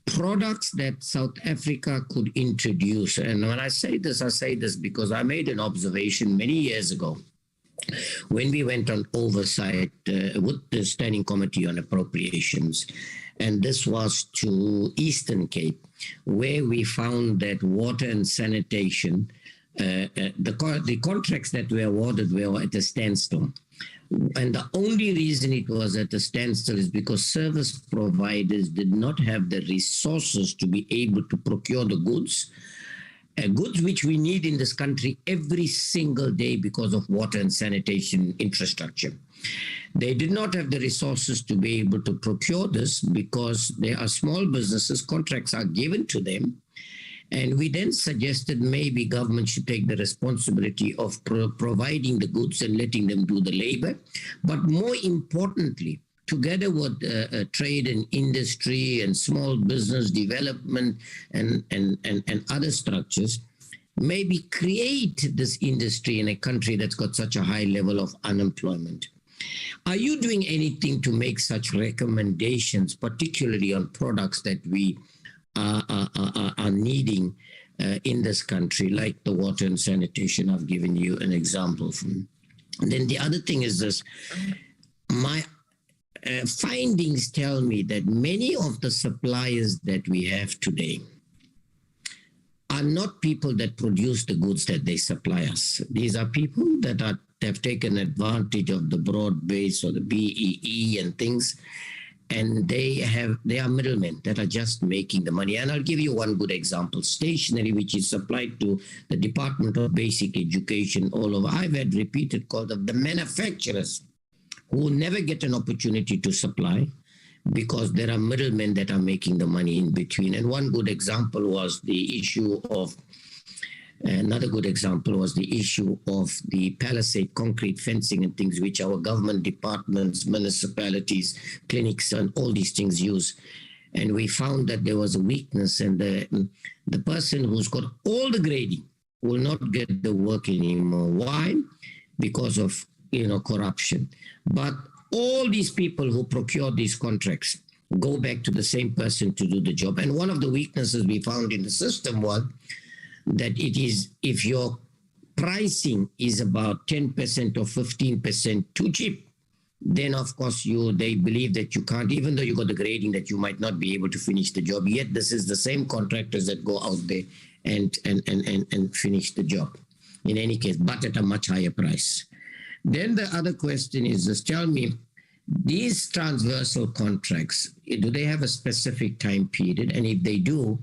products that South Africa could introduce? And when I say this because I made an observation many years ago when we went on oversight with the Standing Committee on Appropriations, and this was to Eastern Cape, where we found that water and sanitation, the contracts that were awarded were at a standstill. And the only reason it was at a standstill is because service providers did not have the resources to be able to procure the goods which we need in this country every single day because of water and sanitation infrastructure. They did not have the resources to be able to procure this because they are small businesses, contracts are given to them. And we then suggested maybe government should take the responsibility of providing the goods and letting them do the labor. But more importantly, together with trade and industry and small business development and other structures, maybe create this industry in a country that's got such a high level of unemployment. Are you doing anything to make such recommendations, particularly on products that we are needing in this country, like the water and sanitation? I've given you an example from. And then the other thing is this. My findings tell me that many of the suppliers that we have today are not people that produce the goods that they supply us. These are people that have taken advantage of the broad base or the BEE and things, and they are middlemen that are just making the money. And I'll give you one good example. Stationery, which is supplied to the Department of Basic Education all over. I've had repeated calls of the manufacturers who never get an opportunity to supply because there are middlemen that are making the money in between. And one good example was the issue of, another good example was the issue of the palisade concrete fencing and things which our government departments, municipalities, clinics, and all these things use. And we found that there was a weakness, and the person who's got all the grading will not get the work anymore. Why? Because of corruption. But all these people who procure these contracts go back to the same person to do the job. And one of the weaknesses we found in the system was that it is, if your pricing is about 10% or 15% too cheap, then of course they believe that you can't, even though you got the grading, that you might not be able to finish the job. Yet this is the same contractors that go out there and finish the job in any case, but at a much higher price. Then the other question is this: tell me, these transversal contracts, do they have a specific time period? And if they do,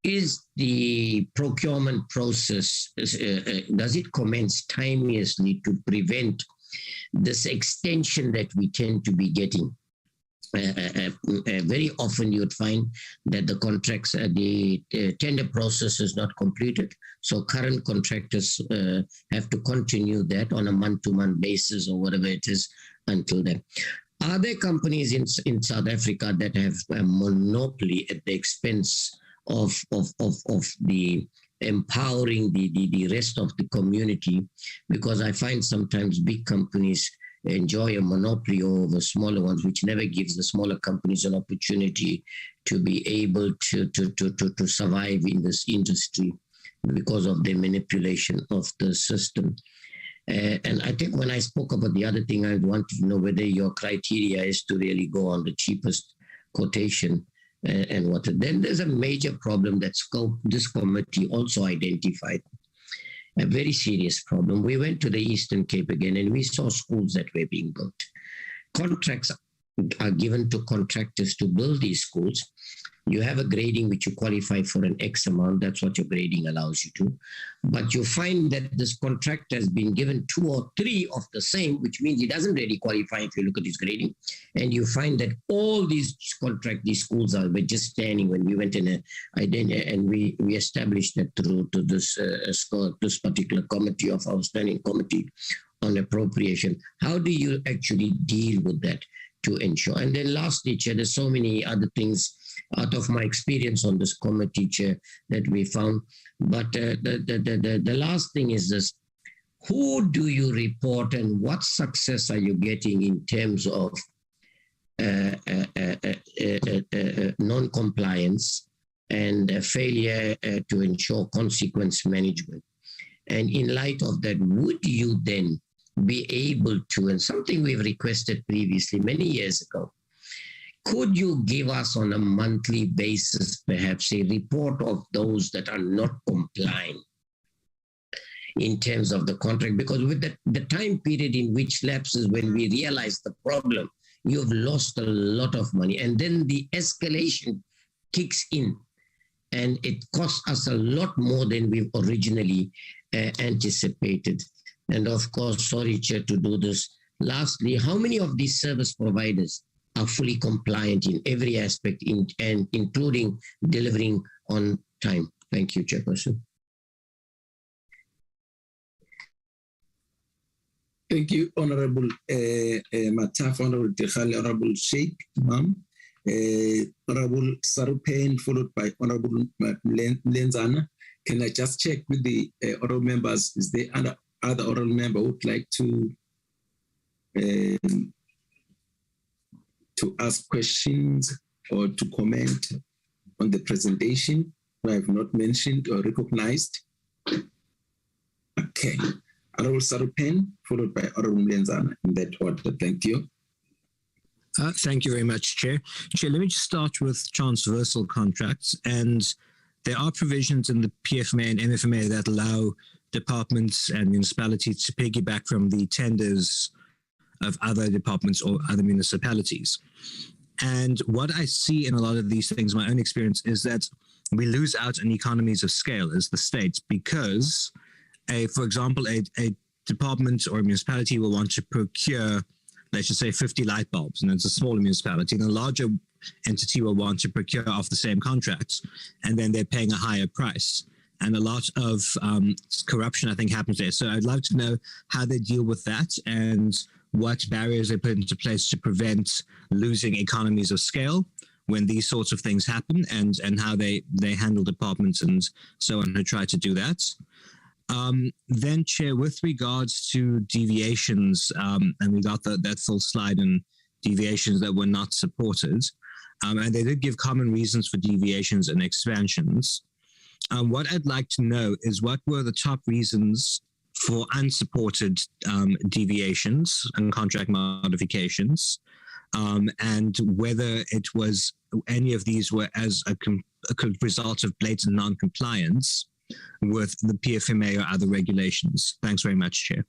is the procurement process, does it commence timeously to prevent this extension that we tend to be getting? Very often you'd find that the contracts, the tender process is not completed. So current contractors have to continue that on a month-to-month basis or whatever it is until then. Are there companies in South Africa that have a monopoly at the expense of the empowering the rest of the community? Because I find sometimes big companies enjoy a monopoly over smaller ones, which never gives the smaller companies an opportunity to be able to survive in this industry because of the manipulation of the system. And I think when I spoke about the other thing, I wanted to know whether your criteria is to really go on the cheapest quotation and what. Then there's a major problem that this committee also identified. A very serious problem. We went to the Eastern Cape again and we saw schools that were being built. Contracts are given to contractors to build these schools. You have a grading which you qualify for an X amount. That's what your grading allows you to. But you find that this contractor has been given 2 or 3 of the same, which means he doesn't really qualify if you look at his grading. And you find that all these these schools were just standing when we went in and we established that through to this particular committee of our standing committee on appropriation. How do you actually deal with that to ensure? And then lastly, Chair, there's so many other things out of my experience on this committee, Chair, that we found. But the last thing is this: who do you report and what success are you getting in terms of non-compliance and failure to ensure consequence management? And in light of that, would you then be able to, and something we've requested previously many years ago, could you give us on a monthly basis perhaps a report of those that are not complying in terms of the contract? Because with the time period in which lapses when we realize the problem, you've lost a lot of money. And then the escalation kicks in and it costs us a lot more than we've originally anticipated. And of course, sorry, Chair, to do this. Lastly, how many of these service providers are fully compliant in every aspect, and including delivering on time? Thank you, Chairperson. Thank you, Honorable Mataf, Honorable Tekhale, Honorable Sheikh, Ma'am. Honorable Sarupen, followed by Honorable Lenzana. Can I just check with the honorable members? Is there other honorable member who would like to ask questions or to comment on the presentation who I have not mentioned or recognized? Okay. Honorable Sarupen, followed by Honorable Lenzana, in that order. Thank you. Thank you very much, Chair. Chair, let me just start with transversal contracts. And there are provisions in the PFMA and MFMA that allow departments and municipalities to piggyback from the tenders of other departments or other municipalities. And what I see in a lot of these things, my own experience, is that we lose out on economies of scale as the state, because for example, a department or a municipality will want to procure, let's just say 50 light bulbs, and it's a smaller municipality, and a larger entity will want to procure off the same contracts, and then they're paying a higher price. And a lot of corruption, I think, happens there. So I'd love to know how they deal with that and what barriers they put into place to prevent losing economies of scale when these sorts of things happen, and how they handle departments and so on who try to do that. Then, Chair, with regards to deviations, and we got that full slide on deviations that were not supported, and they did give common reasons for deviations and expansions. What I'd like to know is what were the top reasons for unsupported deviations and contract modifications, and whether it was any of these were as a result of blatant non-compliance with the PFMA or other regulations. Thanks very much, Chair.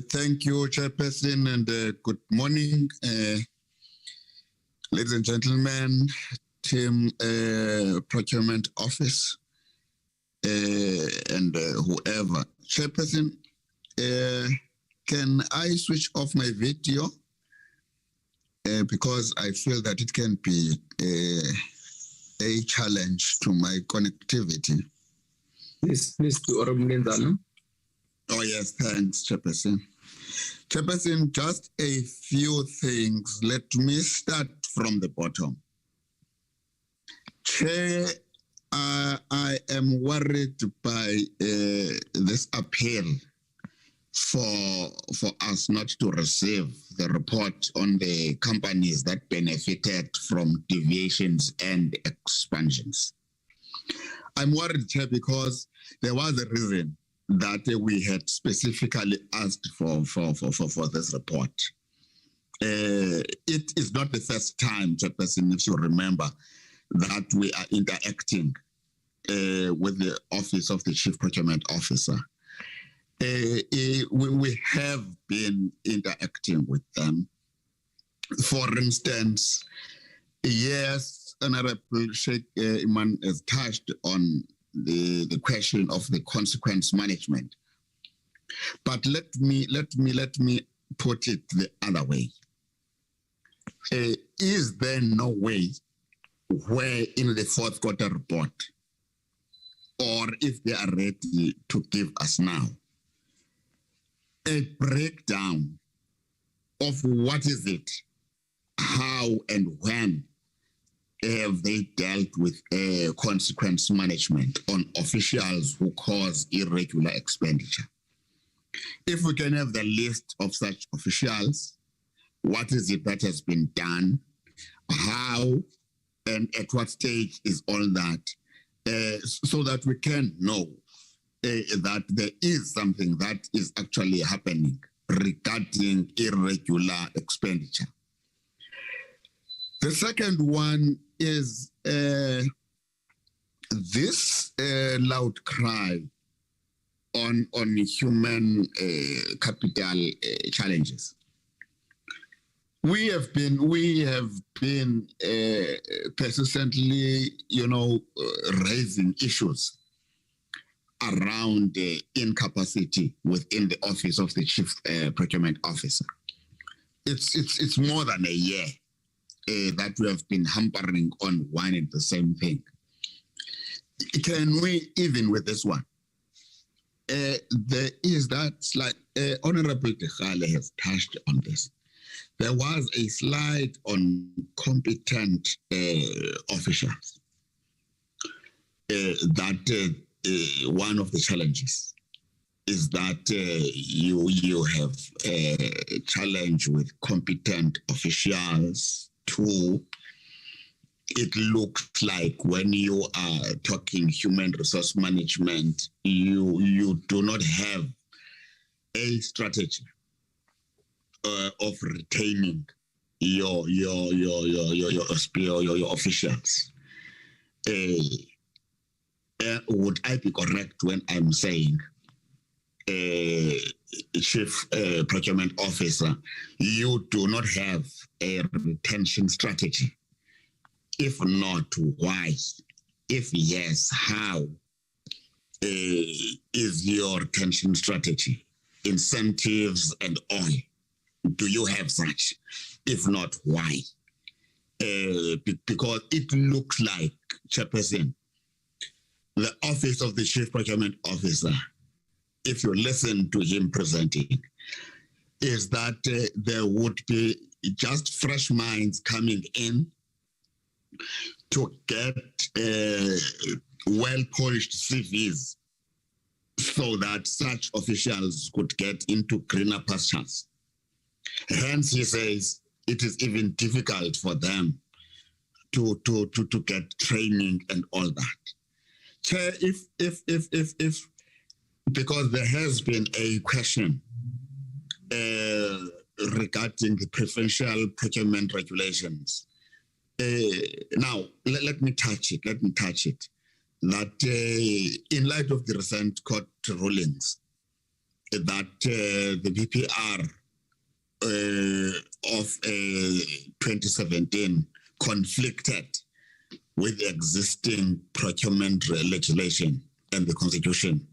Thank you, Chairperson, and good morning, ladies and gentlemen, Team Procurement Office, and whoever. Chairperson, can I switch off my video? Because I feel that it can be a challenge to my connectivity. Please do, Oromlenzana. Oh, yes, thanks, Chairperson. Chairperson, just a few things. Let me start from the bottom. Chair, I am worried by this appeal for us not to receive the report on the companies that benefited from deviations and expansions. I'm worried, Chair, because there was a reason that we had specifically asked for this report. It is not the first time, Chairperson, if you remember, that we are interacting with the Office of the Chief Procurement Officer. We have been interacting with them. For instance, yes, Honorable Sheikh Iman has touched on the question of the consequence management. But let me put it the other way. Is there no way where in the fourth quarter report, or if they are ready to give us now, a breakdown of what is it, how and when have they dealt with consequence management on officials who cause irregular expenditure? If we can have the list of such officials, what is it that has been done, how and at what stage is all that, so that we can know that there is something that is actually happening regarding irregular expenditure. The second one is this loud cry on human capital challenges. We have been persistently, raising issues around incapacity within the Office of the Chief Procurement Officer. It's more than a year that we have been hampering on one and the same thing. Can we, even with this one, there is that Honorable Tekhale has touched on this. There was a slide on competent officials that one of the challenges is that you have a challenge with competent officials. Two, it looks like when you are talking human resource management, you do not have a strategy of retaining your officials. Would I be correct when I'm saying, Chief Procurement Officer, you do not have a retention strategy? If not, why? If yes, how is your retention strategy? Incentives and all. Do you have such? If not, why? Because it looks like, Chairperson, the Office of the Chief Procurement Officer, if you listen to him presenting, is that there would be just fresh minds coming in to get well-polished CVs so that such officials could get into greener pastures. Hence, he says it is even difficult for them to get training and all that. Chair, if because there has been a question regarding the preferential procurement regulations. Now, let me touch it. That in light of the recent court rulings, that the PPR of 2017 conflicted with the existing procurement legislation and the Constitution.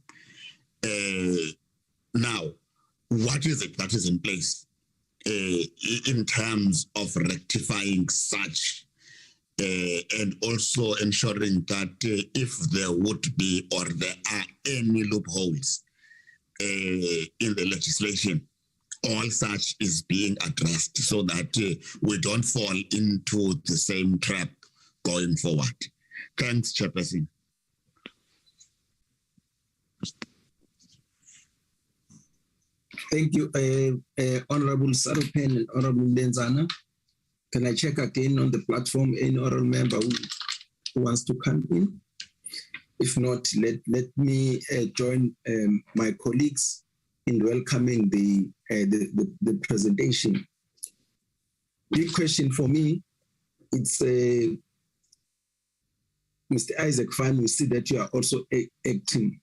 Now, what is it that is in place in terms of rectifying such and also ensuring that if there would be or there are any loopholes in the legislation, all such is being addressed so that we don't fall into the same trap going forward. Thanks, Chairperson. Thank you, Honorable Sarupen and Honorable Lenzana. Can I check again on the platform any honorable member who wants to come in? If not, let me join my colleagues in welcoming the presentation. Big question for me, it's Mr. Isaac Fan, we see that you are also acting.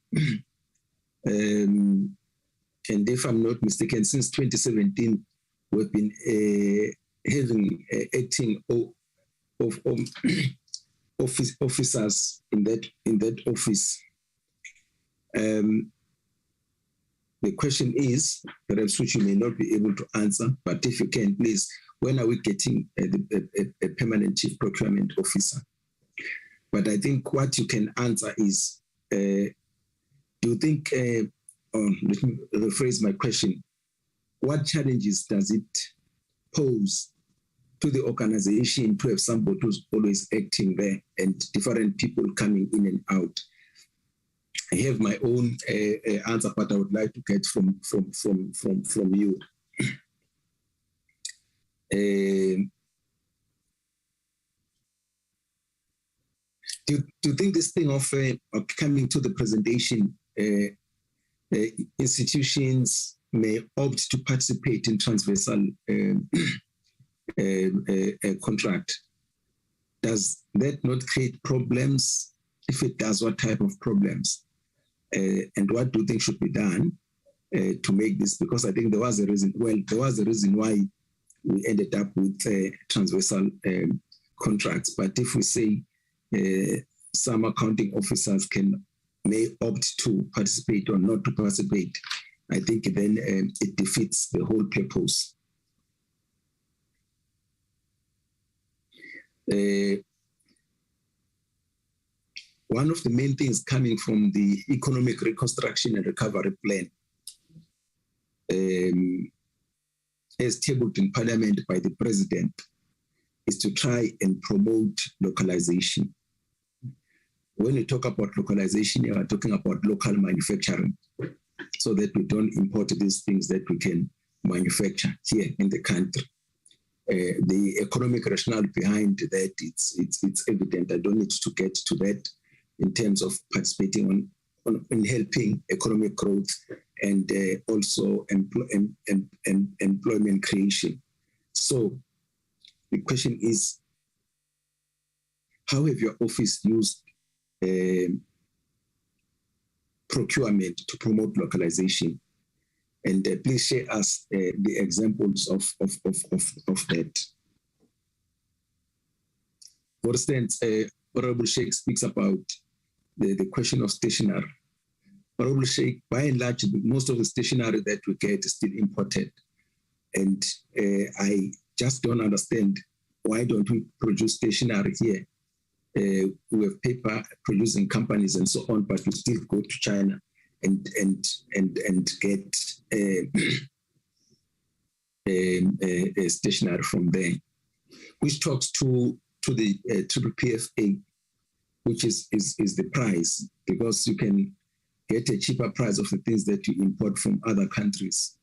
And if I'm not mistaken, since 2017, we've been having acting officers in that office. The question is, perhaps which you may not be able to answer, but if you can, please, when are we getting a permanent Chief Procurement Officer? But I think what you can answer is, do you think, let me rephrase my question, what challenges does it pose to the organization to have somebody who's always acting there and different people coming in and out? I have my own answer, but I would like to get from you. Do you think this thing of coming to the presentation, institutions may opt to participate in transversal contract? Does that not create problems? If it does, what type of problems? And what do you think should be done to make this? Because I think there was a reason. Well, there was a reason why we ended up with transversal contracts. But if we say some accounting officers may opt to participate or not to participate, I think then it defeats the whole purpose. One of the main things coming from the Economic Reconstruction and Recovery Plan, as tabled in Parliament by the President, is to try and promote localization. When we talk about localization, we are talking about local manufacturing, so that we don't import these things that we can manufacture here in the country. The economic rationale behind that, it's evident. I don't need to get to that in terms of participating in helping economic growth and also employment creation. So the question is, how have your office used procurement to promote localization? And please share us the examples of that. For instance, Honorable Sheikh speaks about the question of stationery. Honorable Sheikh, by and large, most of the stationery that we get is still imported. And I just don't understand, why don't we produce stationery here? We have paper producing companies and so on, but we still go to China and get stationery from there, which talks to the PPFA, which is the price, because you can get a cheaper price of the things that you import from other countries.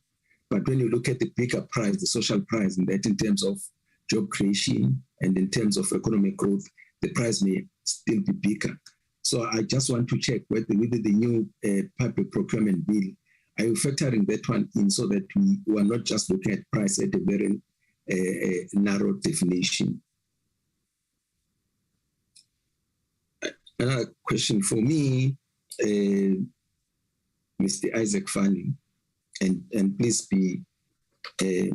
But when you look at the bigger price, the social price, and that in terms of job creation and in terms of economic growth, the price may still be bigger. So I just want to check whether the new public procurement bill, are you factoring that one in so that we are not just looking at price at a very narrow definition? Another question for me, Mr. Isaac Fanning. and please be be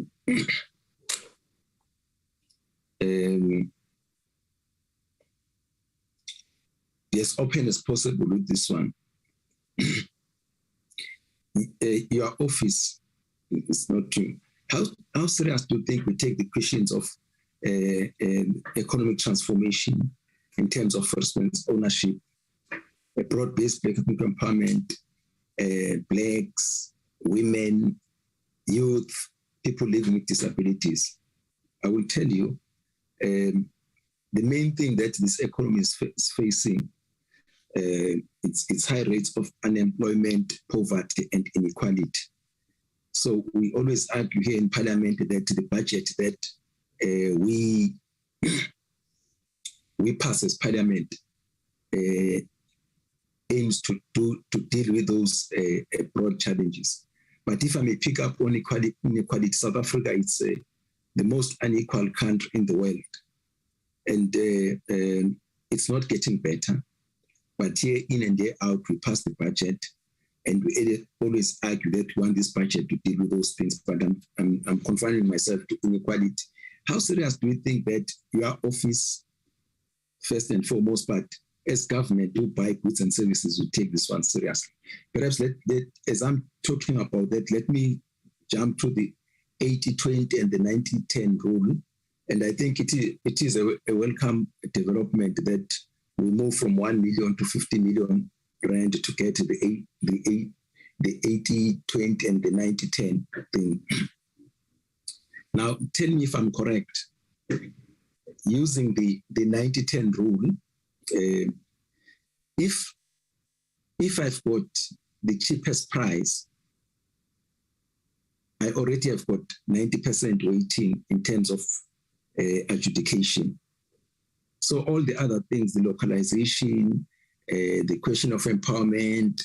as open as possible with this one. Your office is not true. How serious do you think we take the questions of economic transformation in terms of, for instance, ownership, a broad-based black empowerment, blacks, women, youth, people living with disabilities? I will tell you, the main thing that this economy is facing, it's high rates of unemployment, poverty, and inequality. So we always argue here in Parliament that the budget that we pass as Parliament aims to deal with those broad challenges. But if I may pick up on inequality, South Africa is the most unequal country in the world, and it's not getting better. But year in and year out, we pass the budget, and we always argue that we want this budget to deal with those things. But I'm confining myself to inequality. How serious do you think that your office, first and foremost, but as government do buy goods and services, will take this one seriously? Perhaps as I'm talking about that, let me jump to the 80-20 and the 90-10 rule. And I think it is a welcome development that we move from 1 million to 50 million rand to get the 80-20 and the 90-10 thing. Now, tell me if I'm correct. Using the 90-10 rule, if I've got the cheapest price, I already have got 90% weighting in terms of adjudication. So all the other things, the localization, the question of empowerment,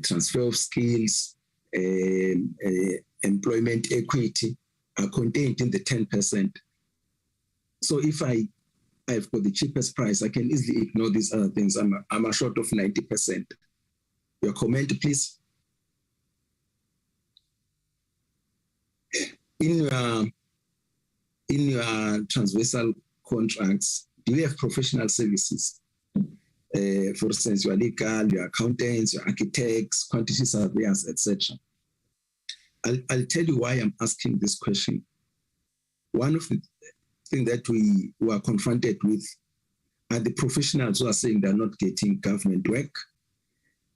transfer of skills, employment equity are contained in the 10%. So if I've got the cheapest price, I can easily ignore these other things. I'm a short of 90%. Your comment, please. In your transversal contracts, do you have professional services? For instance, your legal, your accountants, your architects, quantity surveyors, etc. I'll tell you why I'm asking this question. One of the things that we were confronted with are the professionals who are saying they're not getting government work,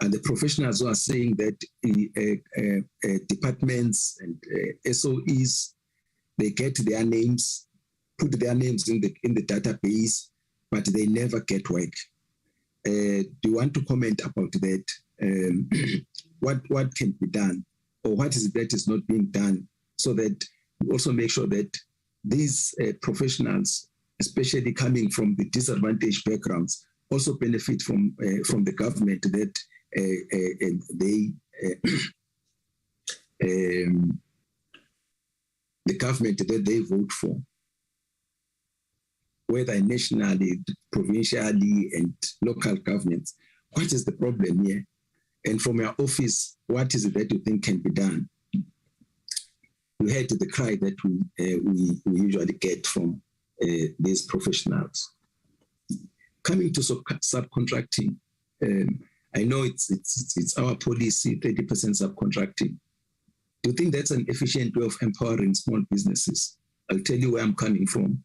and the professionals who are saying that departments and SOEs, they get their names, put their names in the database, but they never get work. Do you want to comment about that? What can be done, or what is it that is not being done, so that we also make sure that these professionals, especially coming from the disadvantaged backgrounds, also benefit from the government that the government that they vote for, whether nationally, provincially, and local governments. What is the problem here? And from your office, what is it that you think can be done? We heard the cry that we usually get from these professionals. Coming to subcontracting, I know it's our policy, 30% subcontracting. Do you think that's an efficient way of empowering small businesses? I'll tell you where I'm coming from.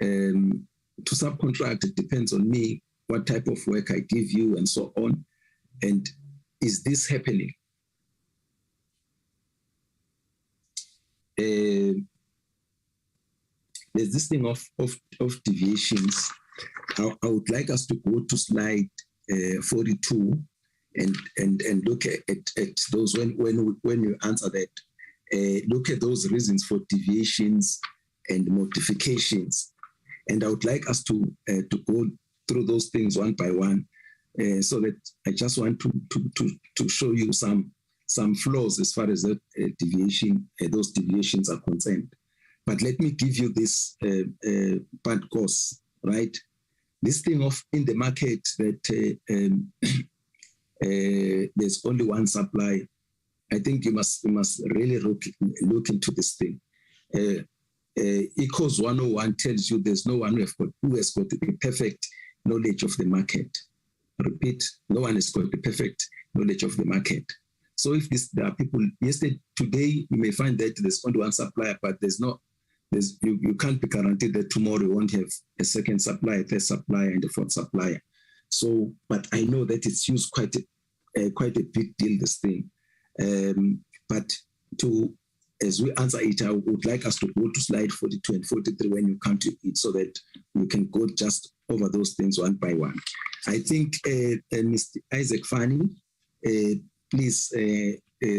To subcontract, it depends on me, what type of work I give you, and so on. And is this happening? There's this thing of deviations. I would like us to go to slide 42 and look at those when you answer that. Look at those reasons for deviations and modifications. And I would like us to go through those things one by one, so that I just want to show you some flaws as far as that those deviations are concerned. But let me give you this bad course, right? This thing of in the market that there's only one supply, I think you must really look into this thing. ECOS 101 tells you there's no one who has got the perfect knowledge of the market. Repeat, no one has got the perfect knowledge of the market. So if there are people, today you may find that there's only one supplier, but you can't be guaranteed that tomorrow you won't have a second supplier, third supplier, and a fourth supplier. So, but I know that it's used quite a big deal, this thing. But as we answer it, I would like us to go to slide 42 and 43 when you come to it, so that we can go just over those things one by one. I think Mr. Isaac Fanny, please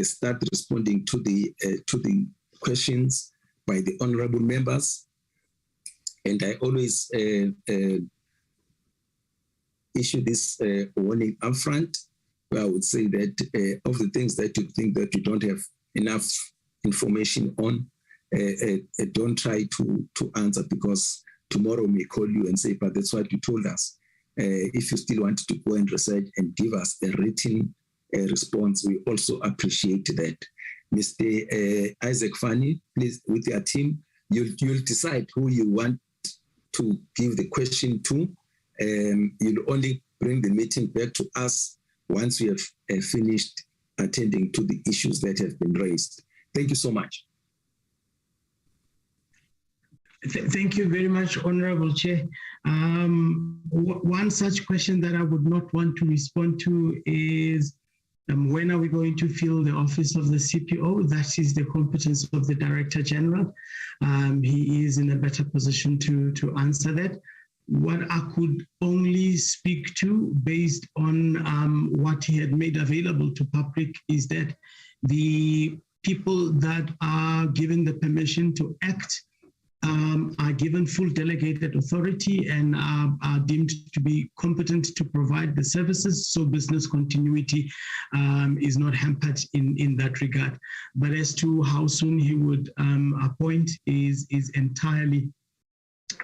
start responding to the questions by the honorable members. And I always issue this warning upfront, where I would say that of the things that you think that you don't have enough information on, don't try to answer, because tomorrow we may call you and say, but that's what you told us. If you still want to go and research and give us a written response, we also appreciate that. Mr. Isaac Fanny, please, with your team, you'll decide who you want to give the question to. You'll only bring the meeting back to us once we have finished attending to the issues that have been raised. Thank you so much. Thank you very much, Honorable Chair. One such question that I would not want to respond to is, when are we going to fill the office of the CPO? That is the competence of the Director General. He is in a better position to answer that. What I could only speak to, based on what he had made available to public, is that the people that are given the permission to act are given full delegated authority and are deemed to be competent to provide the services, so business continuity is not hampered in that regard. But as to how soon he would appoint is entirely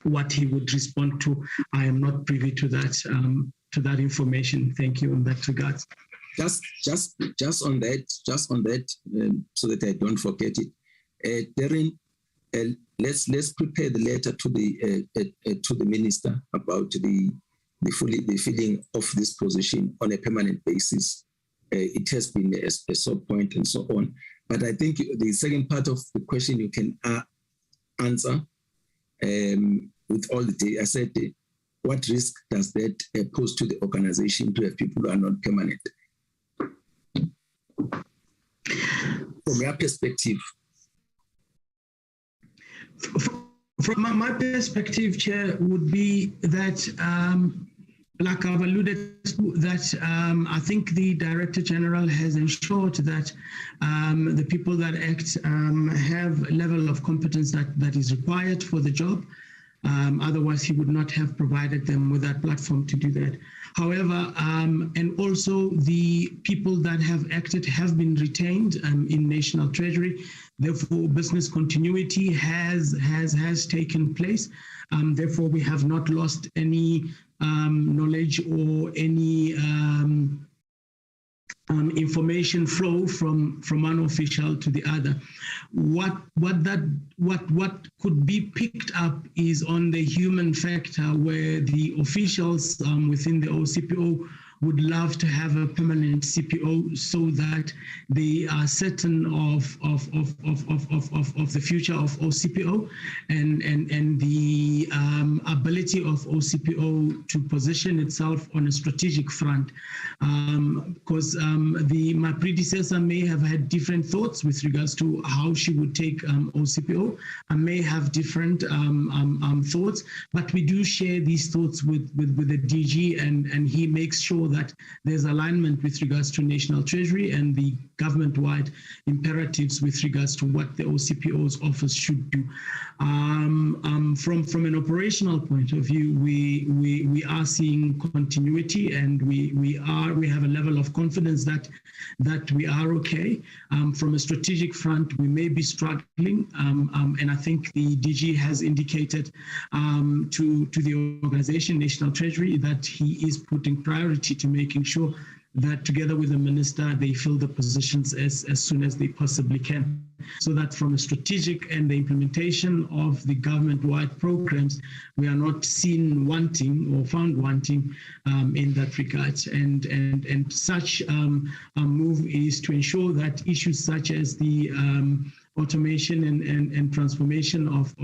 what he would respond to. I am not privy to that information. Thank you in that regard. Just on that, so that I don't forget it, Darren, let's prepare the letter to the minister about the filling of this position on a permanent basis. It has been a sore point and so on. But I think the second part of the question you can answer with all the data. I said, what risk does that pose to the organization to have people who are not permanent? From your perspective. From my perspective, Chair, would be that, like I've alluded to, that I think the Director General has ensured that the people that act have a level of competence that is required for the job. Otherwise, he would not have provided them with that platform to do that. However, and also the people that have acted have been retained in National Treasury. Therefore, business continuity has taken place. Therefore, we have not lost any knowledge or any information flow from one official to the other. What could be picked up is on the human factor, where the officials within the OCPO would love to have a permanent CPO so that they are certain of the future of OCPO and the ability of OCPO to position itself on a strategic front. Because my predecessor may have had different thoughts with regards to how she would take OCPO. I may have different thoughts, but we do share these thoughts with the DG, and he makes sure that there's alignment with regards to National Treasury and the government-wide imperatives with regards to what the OCPO's office should do. From an operational point of view, we are seeing continuity, and we have a level of confidence that we are okay. From a strategic front, we may be struggling, and I think the DG has indicated to the organization, National Treasury, that he is putting priority to making sure that together with the minister, they fill the positions as soon as they possibly can, so that from a strategic and the implementation of the government-wide programs, we are not seen wanting or found wanting in that regard. And such a move is to ensure that issues such as the automation and transformation of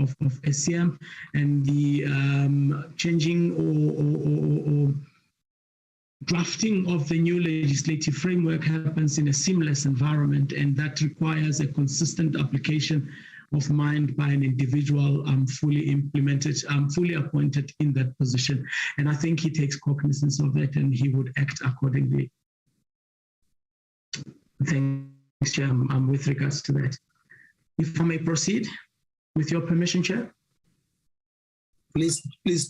SCM and the changing or drafting of the new legislative framework happens in a seamless environment, and that requires a consistent application of mind by an individual fully implemented, fully appointed in that position. And I think he takes cognizance of that and he would act accordingly. Thanks, Chair, with regards to that. If I may proceed with your permission, Chair. Please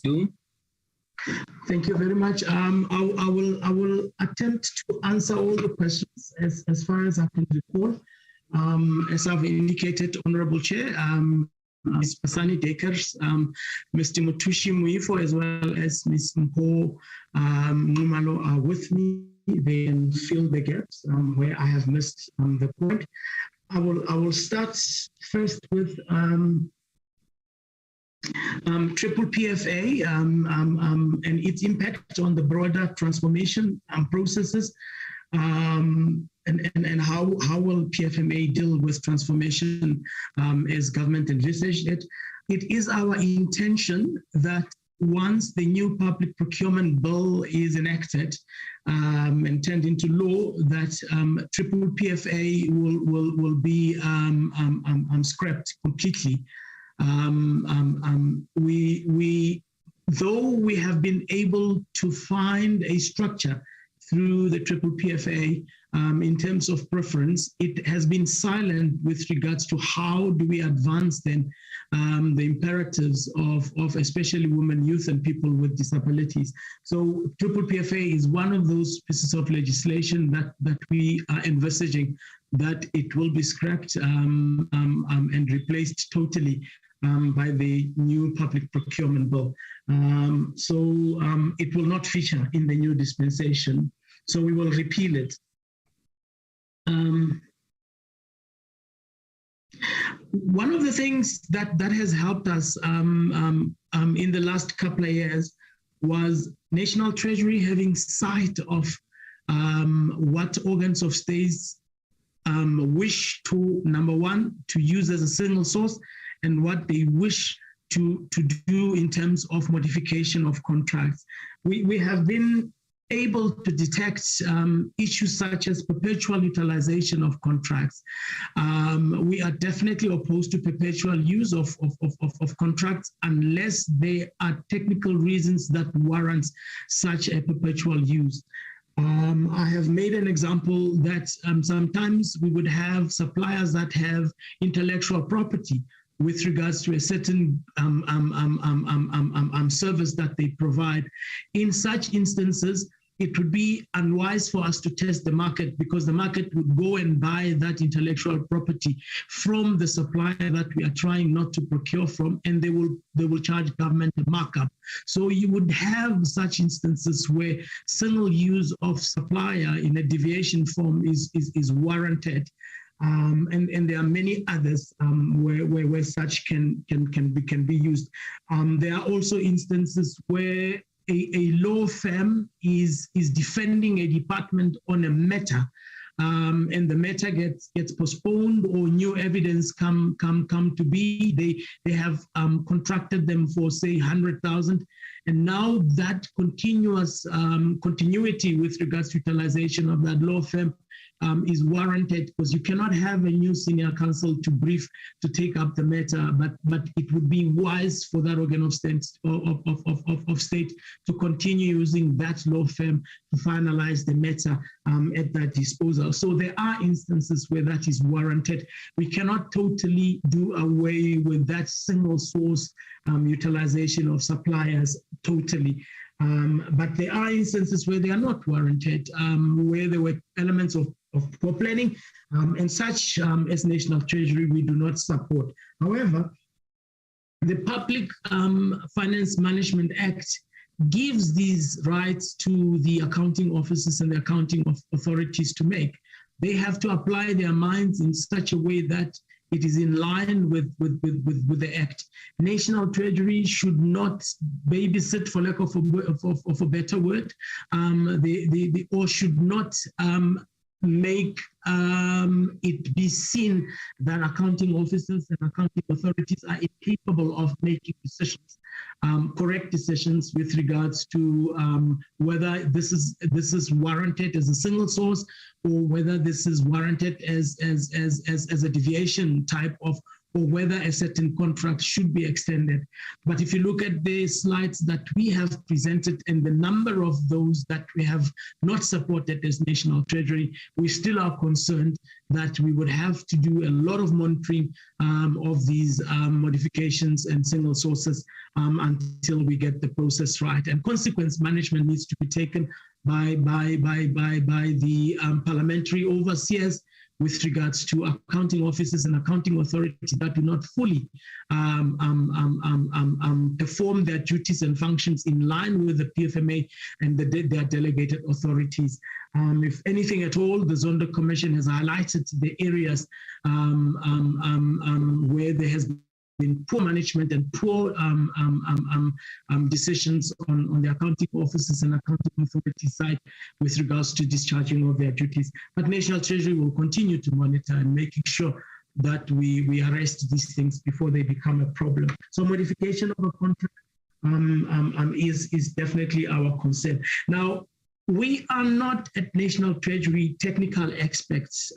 do. Thank you very much. I will attempt to answer all the questions as far as I can recall. As I've indicated, Honorable Chair, Ms. Pasani Dekers, Mr. Mutushi Muifo, as well as Ms. Mpo Numalo are with me. They can fill the gaps where I have missed the point. I will start first with triple PFA and its impact on the broader transformation processes, and how will PFMA deal with transformation as government envisaged it. It is our intention that once the new public procurement bill is enacted and turned into law, that triple PFA will be scrapped completely. Though we have been able to find a structure through the triple PFA in terms of preference, it has been silent with regards to how do we advance then the imperatives of especially women, youth, and people with disabilities. So triple PFA is one of those pieces of legislation that we are envisaging that it will be scrapped and replaced totally by the new public procurement bill. So it will not feature in the new dispensation. So we will repeal it. One of the things that has helped us in the last couple of years was National Treasury having sight of what organs of states wish to, number one, to use as a single source, and what they wish to do in terms of modification of contracts. We have been able to detect issues such as perpetual utilization of contracts. We are definitely opposed to perpetual use of contracts unless there are technical reasons that warrant such a perpetual use. I have made an example that sometimes we would have suppliers that have intellectual property with regards to a certain service that they provide. In such instances, it would be unwise for us to test the market, because the market would go and buy that intellectual property from the supplier that we are trying not to procure from, and they will charge government a markup. So you would have such instances where single use of supplier in a deviation form is warranted. And there are many others where such can be used. There are also instances where a law firm is defending a department on a matter, and the matter gets postponed, or new evidence come to be. They have contracted them for, say, 100,000, and now that continuous continuity with regards to utilization of that law firm is warranted, because you cannot have a new senior counsel to brief to take up the matter, but it would be wise for that organ of state to continue using that law firm to finalize the matter at that disposal. So there are instances where that is warranted. We cannot totally do away with that single source utilization of suppliers totally. But there are instances where they are not warranted, where there were elements of poor planning, and such as National Treasury we do not support. However, the Public Finance Management Act gives these rights to the accounting officers and the accounting authorities to make. They have to apply their minds in such a way that it is in line with the Act. National Treasury should not babysit, for lack of a better word, or should not make it be seen that accounting officers and accounting authorities are incapable of making decisions, correct decisions with regards to whether this is warranted as a single source or whether this is warranted as a deviation type of, or whether a certain contract should be extended. But if you look at the slides that we have presented and the number of those that we have not supported as National Treasury, we still are concerned that we would have to do a lot of monitoring of these modifications and single sources until we get the process right. And consequence management needs to be taken by the parliamentary overseers with regards to accounting officers and accounting authorities that do not fully perform their duties and functions in line with the PFMA and their delegated authorities. If anything at all, the Zondo Commission has highlighted the areas where there has been poor management and poor decisions on the accounting officers and accounting authority side with regards to discharging of their duties. But National Treasury will continue to monitor and making sure that we arrest these things before they become a problem. So modification of a contract is definitely our concern. Now, we are not at National Treasury technical experts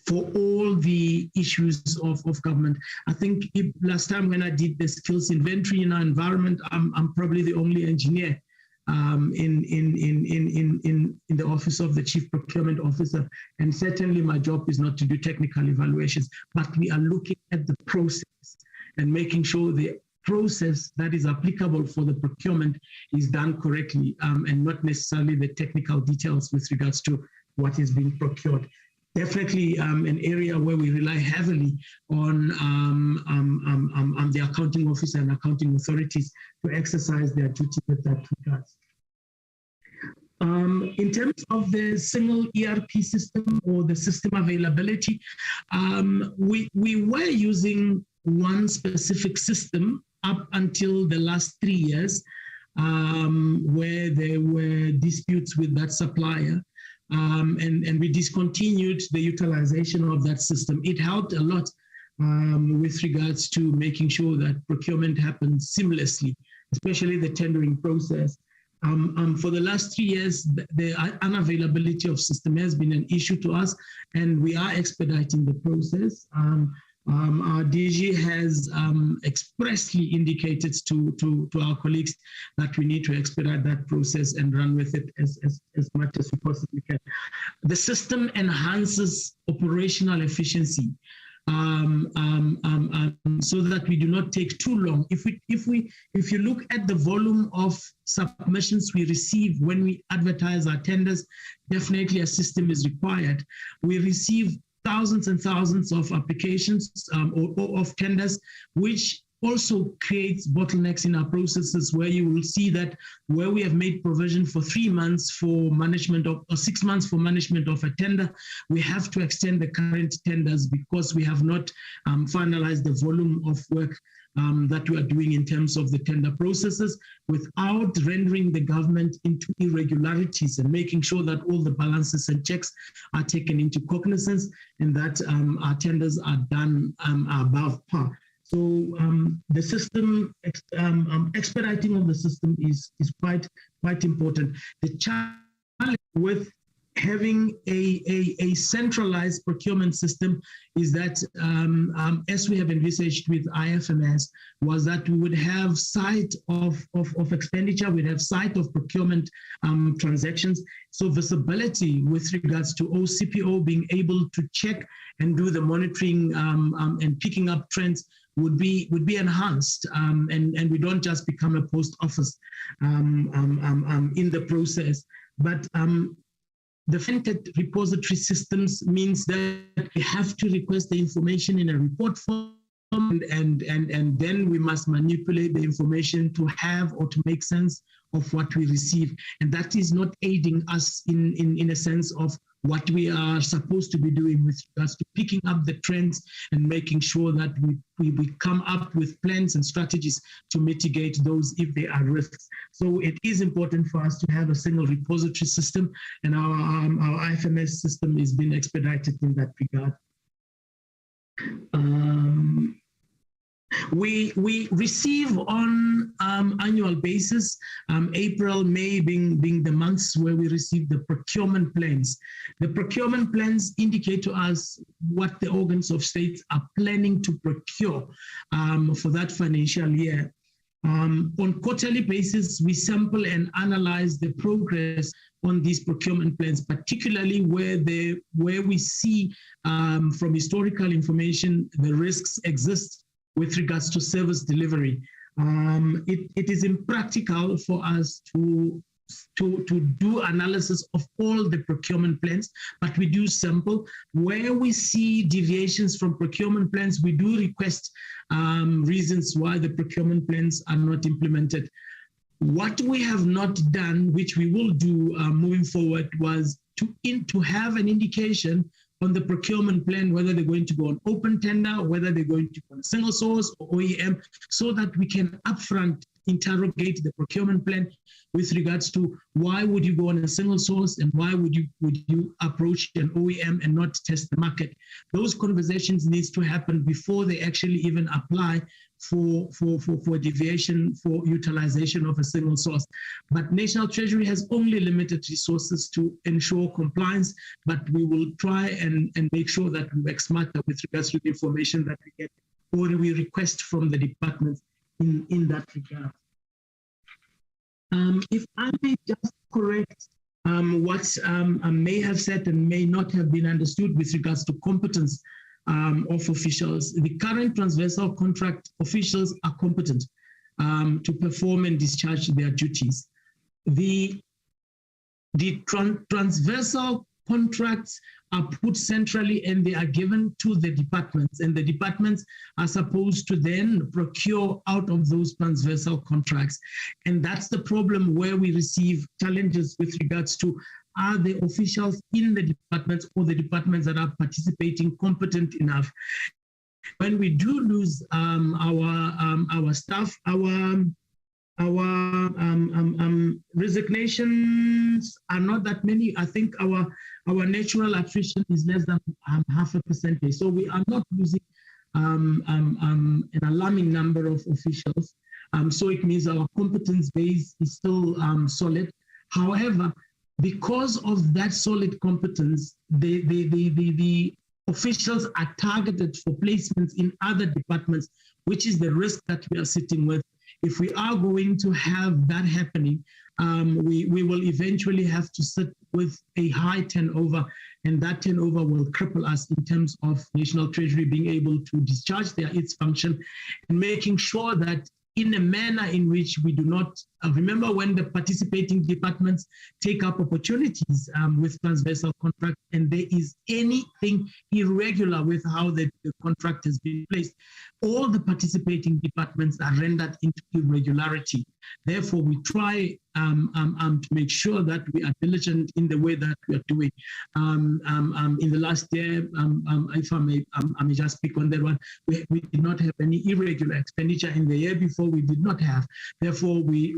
for all the issues of government. I think last time when I did the skills inventory in our environment, I'm probably the only engineer in the office of the Chief Procurement Officer. And certainly my job is not to do technical evaluations, but we are looking at the process and making sure the process that is applicable for the procurement is done correctly and not necessarily the technical details with regards to what is being procured. Definitely an area where we rely heavily on the accounting officer and accounting authorities to exercise their duty with that regards. In terms of the single ERP system or the system availability, we were using one specific system up until the last 3 years, where there were disputes with that supplier. And we discontinued the utilization of that system. It helped a lot with regards to making sure that procurement happens seamlessly, especially the tendering process. For the last 3 years, the unavailability of system has been an issue to us, and we are expediting the process. Our DG has expressly indicated to our colleagues that we need to expedite that process and run with it as much as we possibly can. The system enhances operational efficiency so that we do not take too long. If you look at the volume of submissions we receive when we advertise our tenders, definitely a system is required. We receive thousands and thousands of applications or of tenders, which also creates bottlenecks in our processes, where you will see that where we have made provision for 3 months for management of, or 6 months for management of a tender, we have to extend the current tenders because we have not finalized the volume of work that we are doing in terms of the tender processes, without rendering the government into irregularities and making sure that all the balances and checks are taken into cognizance and that our tenders are done above par. So the system, expediting of the system is quite important. The challenge with having a centralized procurement system is that, as we have envisaged with IFMS, was that we would have sight of expenditure, we'd have sight of procurement transactions. So visibility with regards to OCPO being able to check and do the monitoring and picking up trends would be enhanced, and we don't just become a post office in the process. But the front-end repository systems means that we have to request the information in a report form, and then we must manipulate the information to have or to make sense of what we receive. And that is not aiding us in a sense of what we are supposed to be doing with regards to picking up the trends and making sure that we come up with plans and strategies to mitigate those if they are risks. So it is important for us to have a single repository system, and our IFMS system is being expedited in that regard. We receive on annual basis, April, May being the months where we receive the procurement plans. The procurement plans indicate to us what the organs of state are planning to procure for that financial year. On quarterly basis, we sample and analyze the progress on these procurement plans, particularly where we see from historical information the risks exist with regards to service delivery. It is impractical for us to do analysis of all the procurement plans, but we do sample. Where we see deviations from procurement plans, we do request reasons why the procurement plans are not implemented. What we have not done, which we will do moving forward, was to have an indication on the procurement plan, whether they're going to go on open tender, whether they're going to go on single source or OEM, so that we can upfront interrogate the procurement plan with regards to why would you go on a single source and why would you approach an OEM and not test the market. Those conversations needs to happen before they actually even apply for deviation for utilization of a single source. But National Treasury has only limited resources to ensure compliance, but we will try and make sure that we work smarter with regards to the information that we get or we request from the departments in that regard. If I may just correct what I may have said and may not have been understood with regards to competence of officials. The current transversal contract officials are competent to perform and discharge their duties. The transversal contracts are put centrally and they are given to the departments, and the departments are supposed to then procure out of those transversal contracts. And that's the problem where we receive challenges with regards to, are the officials in the departments or the departments that are participating competent enough? When we do lose our staff, our resignations are not that many. I think our natural attrition is less than 0.5%. So we are not losing an alarming number of officials. So it means our competence base is still solid. However, because of that solid competence, the officials are targeted for placements in other departments, which is the risk that we are sitting with. If we are going to have that happening, we will eventually have to sit with a high turnover, and that turnover will cripple us in terms of National Treasury being able to discharge its function and making sure that in a manner in which we do not, remember when the participating departments take up opportunities with transversal contract and there is anything irregular with how the contract has been placed, all the participating departments are rendered into irregularity. Therefore, we try to make sure that we are diligent in the way that we are doing. In the last year, if I may just speak on that one, we did not have any irregular expenditure. In the year before, we did not have. Therefore, we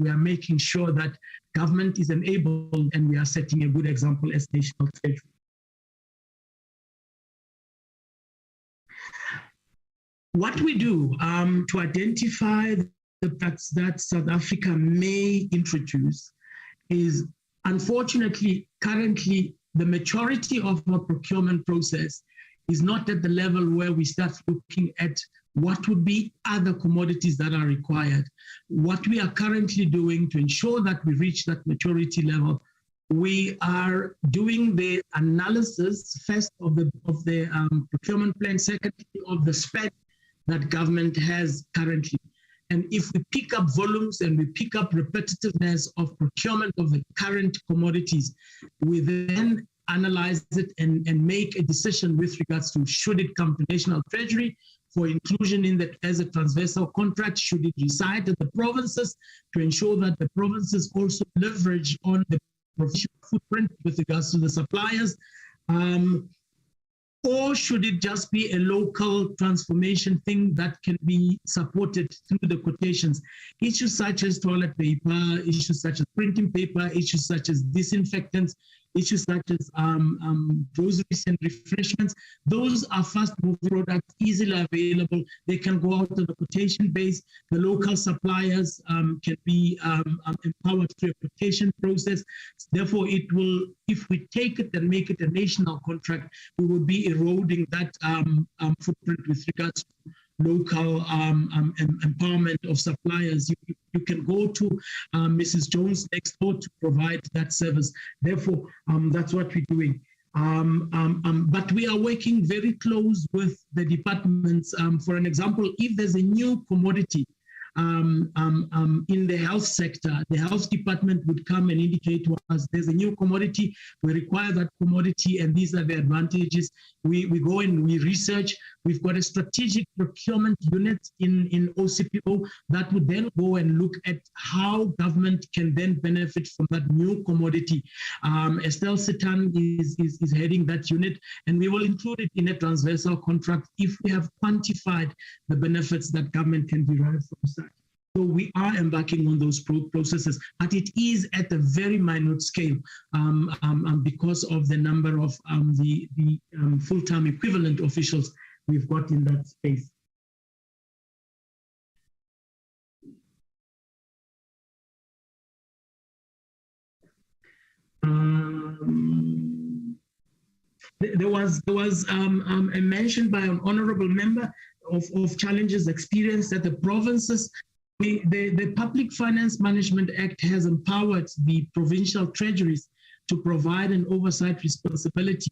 are making sure that government is enabled and we are setting a good example as National Treasury. What we do to identify that South Africa may introduce is, unfortunately, currently, the majority of our procurement process is not at the level where we start looking at what would be other commodities that are required. What we are currently doing to ensure that we reach that maturity level, we are doing the analysis first of the procurement plan, secondly of the spend that government has currently. And if we pick up volumes and we pick up repetitiveness of procurement of the current commodities, we then analyze it and make a decision with regards to should it come to National Treasury for inclusion in that as a transversal contract should it reside at the provinces, to ensure that the provinces also leverage on the provincial footprint with regards to the suppliers. Or should it just be a local transformation thing that can be supported through the quotations? Issues such as toilet paper, issues such as printing paper, issues such as disinfectants, issues such as groceries and refreshments, those are fast-moving products, easily available. They can go out on a quotation base. The local suppliers can be empowered through a quotation process. Therefore, it will, if we take it and make it a national contract, we will be eroding that footprint with regards to local empowerment of suppliers. You can go to Mrs. Jones next door to provide that service. Therefore, that's what we're doing. But we are working very close with the departments. For an example, if there's a new commodity in the health sector, the health department would come and indicate to us there's a new commodity, we require that commodity, and these are the advantages. We go and we research. We've got a strategic procurement unit in OCPO that would then go and look at how government can then benefit from that new commodity. Estelle Sitan is heading that unit, and we will include it in a transversal contract if we have quantified the benefits that government can derive from such. So we are embarking on those processes, but it is at a very minute scale because of the number of the full-time equivalent officials we've got in that space. There was a mention by an honorable member of challenges experienced at the provinces. The Public Finance Management Act has empowered the provincial treasuries to provide an oversight responsibility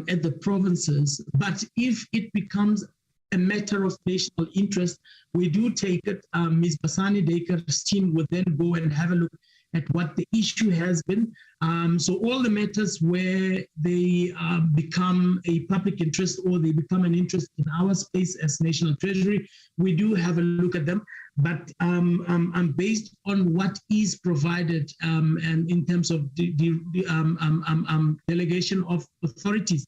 at the provinces. But if it becomes a matter of national interest, we do take it. Ms. Basani Daker's team would then go and have a look at what the issue has been. So all the matters where they become a public interest or they become an interest in our space as National Treasury, we do have a look at them. But based on what is provided and in terms of the delegation of authorities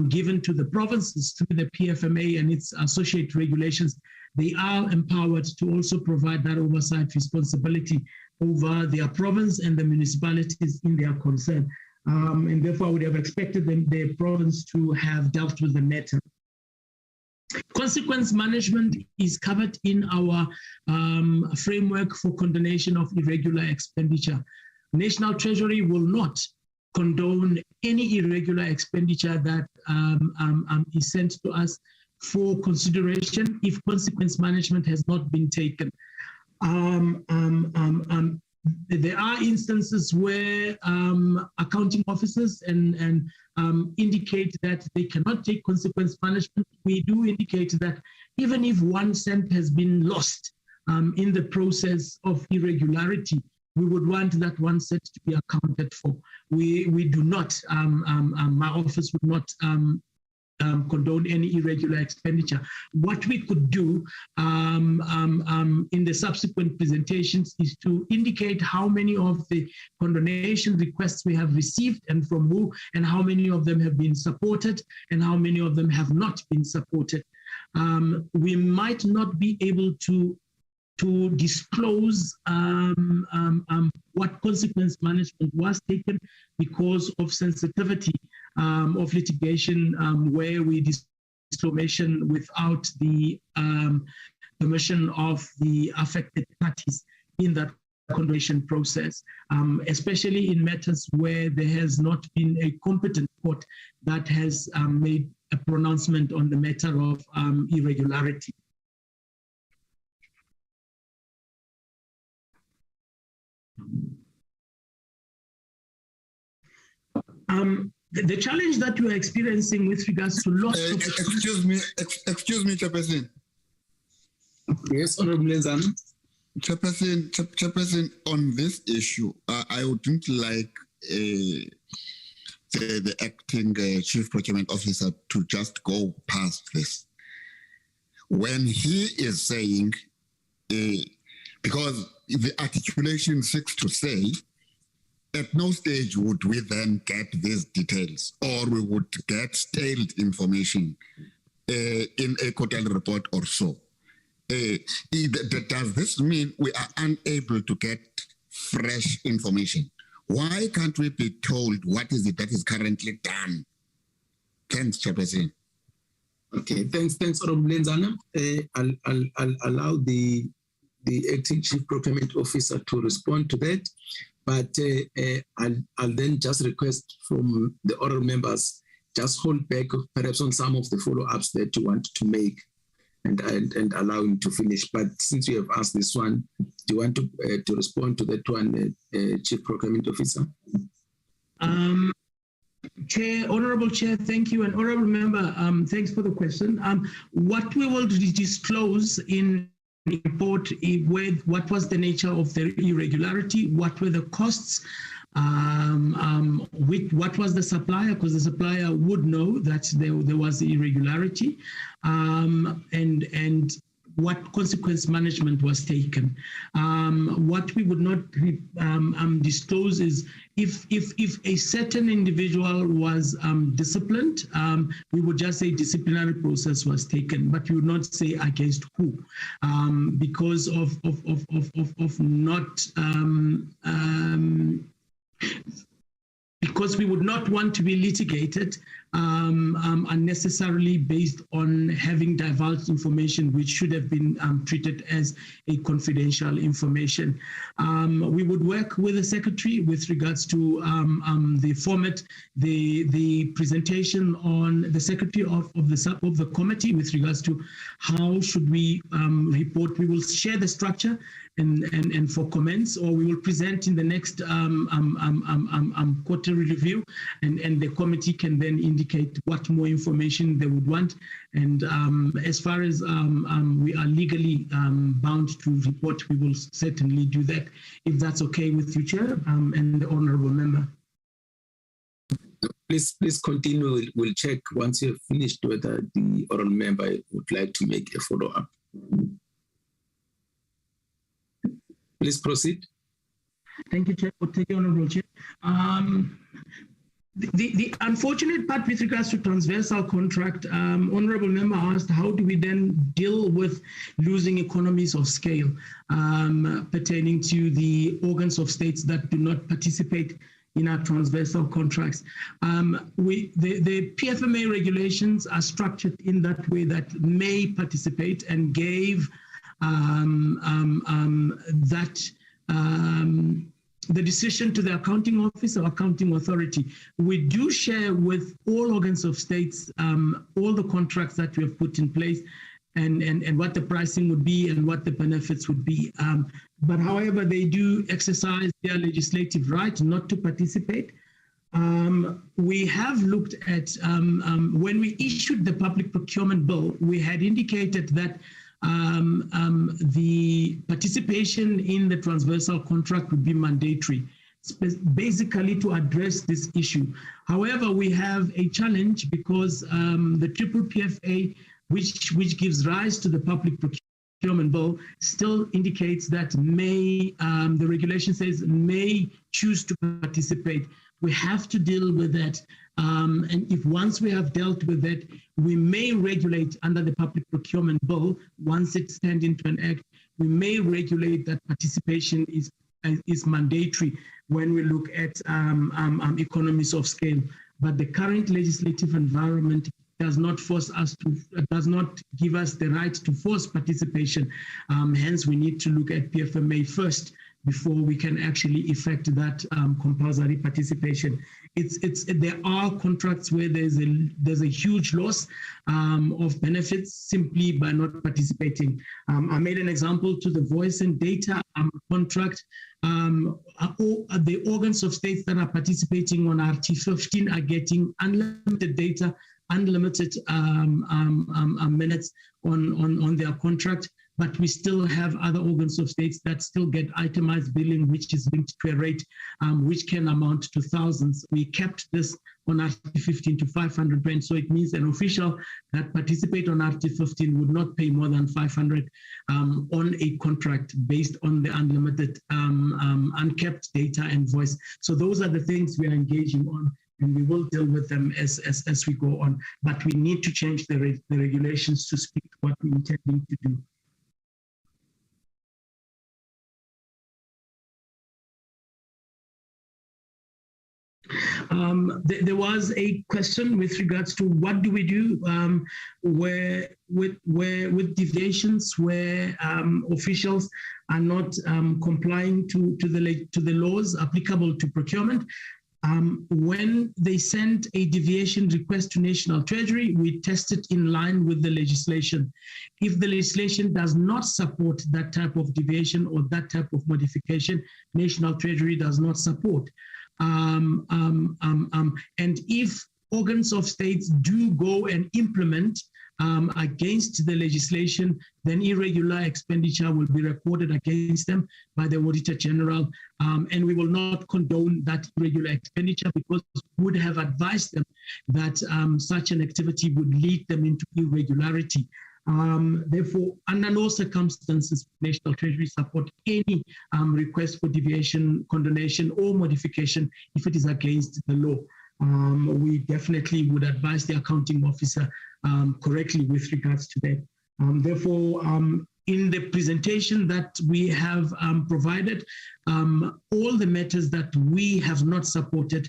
given to the provinces through the PFMA and its associate regulations, they are empowered to also provide that oversight responsibility over their province and the municipalities in their concern. And therefore, I would have expected the province to have dealt with the matter. Consequence management is covered in our framework for condonation of irregular expenditure. National Treasury will not condone any irregular expenditure that is sent to us for consideration if consequence management has not been taken. There are instances where accounting officers and indicate that they cannot take consequence management. We do indicate that even if 1 cent has been lost in the process of irregularity, we would want that 1 cent to be accounted for. We do not, my office would not condone any irregular expenditure. What we could do in the subsequent presentations is to indicate how many of the condonation requests we have received and from who, and how many of them have been supported and how many of them have not been supported. We might not be able to disclose what consequence management was taken because of sensitivity of litigation where we disclosure without the permission of the affected parties in that condonation process, especially in matters where there has not been a competent court that has made a pronouncement on the matter of irregularity. The challenge that you are experiencing with regards to loss of... Excuse me, Chairperson. Yes, Honorable Lenzano. Chairperson, on this issue, I wouldn't like the acting Chief Procurement Officer to just go past this. when he is saying, because the articulation seeks to say, at no stage would we then get these details, or we would get stale information in a quarterly report or so. Does this mean we are unable to get fresh information? Why can't we be told what is it that is currently done? Thanks, Chairperson. Okay, thanks, Honorable Lenzana. I'll allow the acting Chief Procurement Officer to respond to that, but I'll then just request from the other members, just hold back perhaps on some of the follow-ups that you want to make, and allow him to finish. But since you have asked this one, do you want to respond to that one, Chief Procurement Officer? Chair, Honorable Chair, thank you. And Honorable Member, thanks for the question. What we will disclose in the report with what was the nature of the irregularity, what were the costs, what was the supplier, because the supplier would know that there was irregularity, and what consequence management was taken. What we would not disclose is if a certain individual was disciplined, we would just say disciplinary process was taken, but we would not say against who, because of not. Because we would not want to be litigated unnecessarily based on having divulged information which should have been treated as a confidential information. We would work with the Secretary with regards to the format, the presentation on the Secretary of the committee with regards to how should we report. We will share the structure and for comments, or we will present in the next quarterly review, and the committee can then indicate what more information they would want. And as far as we are legally bound to report, we will certainly do that, if that's okay with you, Chair, and the Honourable Member. Please continue. We'll check once you have finished whether the oral member would like to make a follow-up. Please proceed. Thank you, Chair. Thank you, Honourable Chair. The unfortunate part with regards to transversal contract, Honourable Member asked, how do we then deal with losing economies of scale pertaining to the organs of states that do not participate in our transversal contracts? The PFMA regulations are structured in that way that may participate, and gave the decision to the accounting office or accounting authority. We do share with all organs of states all the contracts that we have put in place, and what the pricing would be and what the benefits would be. But however, they do exercise their legislative right not to participate. We have looked at, when we issued the public procurement bill, we had indicated that the participation in the transversal contract would be mandatory, basically to address this issue. However, we have a challenge because the triple PFA, which gives rise to the public procurement bill, still indicates that the regulation says may choose to participate. We have to deal with that. And if once we have dealt with that, we may regulate under the public procurement bill, once it's turned into an act, we may regulate that participation is mandatory when we look at economies of scale. But the current legislative environment does not force us to, does not give us the right to force participation. Hence, we need to look at PFMA first before we can actually effect that compulsory participation. There are contracts where there's a huge loss of benefits simply by not participating. I made an example to the voice and data contract. The organs of states that are participating on RT15 are getting unlimited data, unlimited minutes on their contract. but we still have other organs of states that still get itemized billing, which is linked to a rate which can amount to thousands. We kept this on RT 15 to 500 rand, so it means an official that participate on RT 15 would not pay more than 500 on a contract based on the unlimited unkept data and voice. So those are the things we are engaging on, and we will deal with them as we go on. But we need to change the regulations to speak to what we're intending to do. There was a question with regards to what do we do where with deviations where officials are not complying to the laws applicable to procurement. When they send a deviation request to National Treasury, we test it in line with the legislation. If the legislation does not support that type of deviation or that type of modification, National Treasury does not support. And if organs of states do go and implement against the legislation, then irregular expenditure will be recorded against them by the Auditor General, and we will not condone that irregular expenditure because we would have advised them that such an activity would lead them into irregularity. Therefore, under no circumstances, National Treasury support any request for deviation, condonation, or modification if it is against the law. We definitely would advise the accounting officer correctly with regards to that. Therefore, in the presentation that we have provided, all the matters that we have not supported,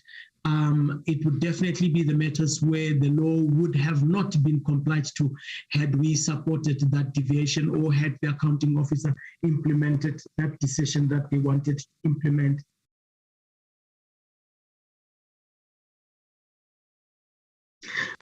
it would definitely be the matters where the law would have not been complied to had we supported that deviation or had the accounting officer implemented that decision that they wanted to implement.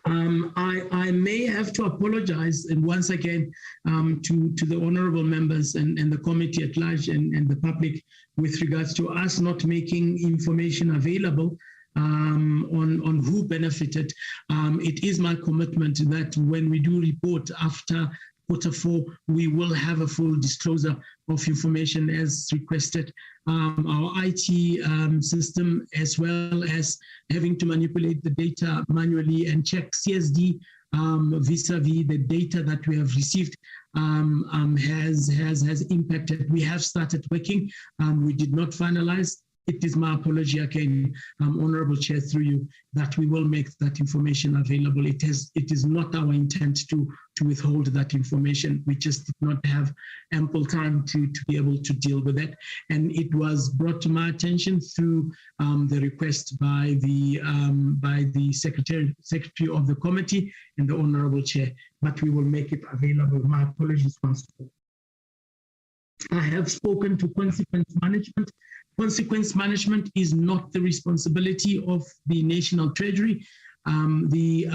I may have to apologize, and once again, to the honorable members and the committee at large and the public with regards to us not making information available on who benefited. It is my commitment that when we do report after Q4, we will have a full disclosure of information as requested. Our IT system, as well as having to manipulate the data manually and check CSD vis-a-vis the data that we have received, has impacted. We have started working. We did not finalize. It is my apology again, Honorable Chair, through you, that we will make that information available. It is not our intent to withhold that information. We just did not have ample time to be able to deal with it. And it was brought to my attention through the request by the Secretary of the committee and the Honorable Chair, but we will make it available. My apologies once more. I have spoken to consequence management. Consequence management is not the responsibility of the National Treasury. The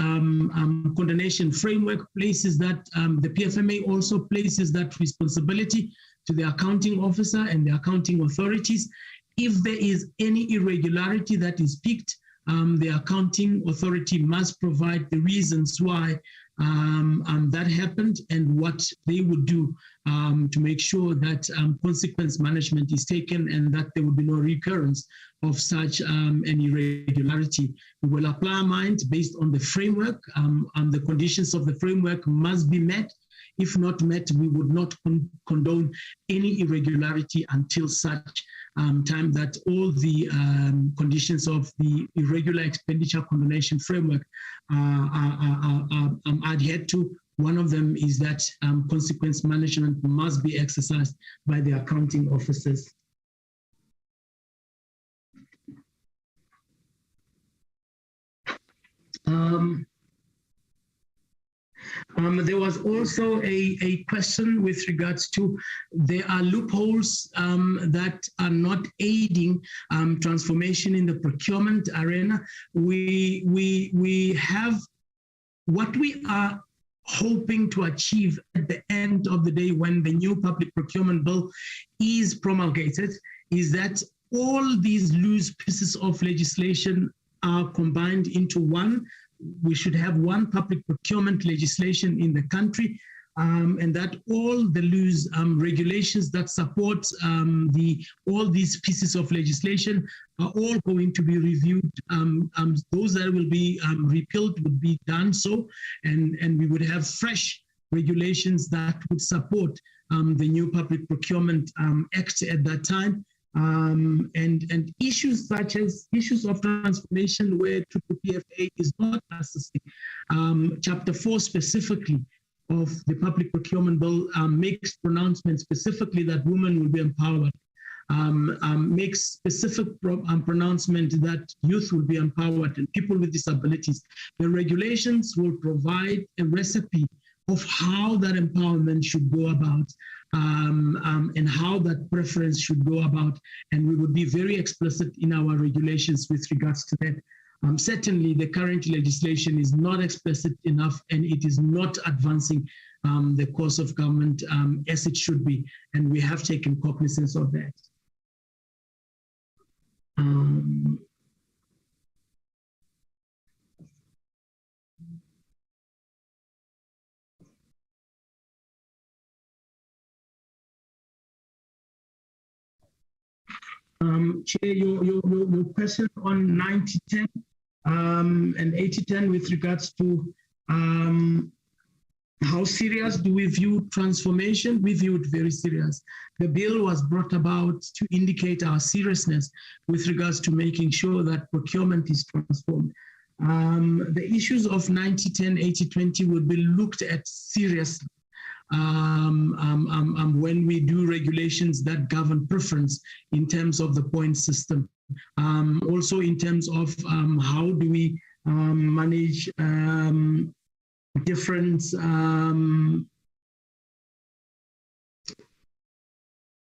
condonation framework places that, the PFMA also places that responsibility to the accounting officer and the accounting authorities. If there is any irregularity that is picked, the accounting authority must provide the reasons why that happened and what they would do to make sure that consequence management is taken and that there will be no recurrence of such an irregularity. We will apply our mind based on the framework, and the conditions of the framework must be met. If not met, we would not condone any irregularity until such time that all the conditions of the irregular expenditure condonation framework are adhered to. One of them is that consequence management must be exercised by the accounting officers. There was also a question with regards to there are loopholes that are not aiding transformation in the procurement arena. We have what we are hoping to achieve at the end of the day when the new public procurement bill is promulgated is that all these loose pieces of legislation are combined into one. We should have one public procurement legislation in the country and that all the loose regulations that support all these pieces of legislation are all going to be reviewed. Those that will be repealed would be done so, and we would have fresh regulations that would support the new Public Procurement Act at that time. And issues such as issues of transformation where PPPFA is not assisting. Chapter 4 specifically of the Public Procurement Bill makes pronouncements specifically that women will be empowered, makes specific pronouncement that youth will be empowered and people with disabilities. The regulations will provide a recipe of how that empowerment should go about, and how that preference should go about. And we would be very explicit in our regulations with regards to that. Certainly, the current legislation is not explicit enough, and it is not advancing the course of government as it should be. And we have taken cognizance of that. Chair, your question on 90-10 and 80-10 with regards to how serious do we view transformation? We view it very serious. The bill was brought about to indicate our seriousness with regards to making sure that procurement is transformed. The issues of 90-10, 80-20 would be looked at seriously when we do regulations that govern preference in terms of the point system. Also in terms of how do we manage different,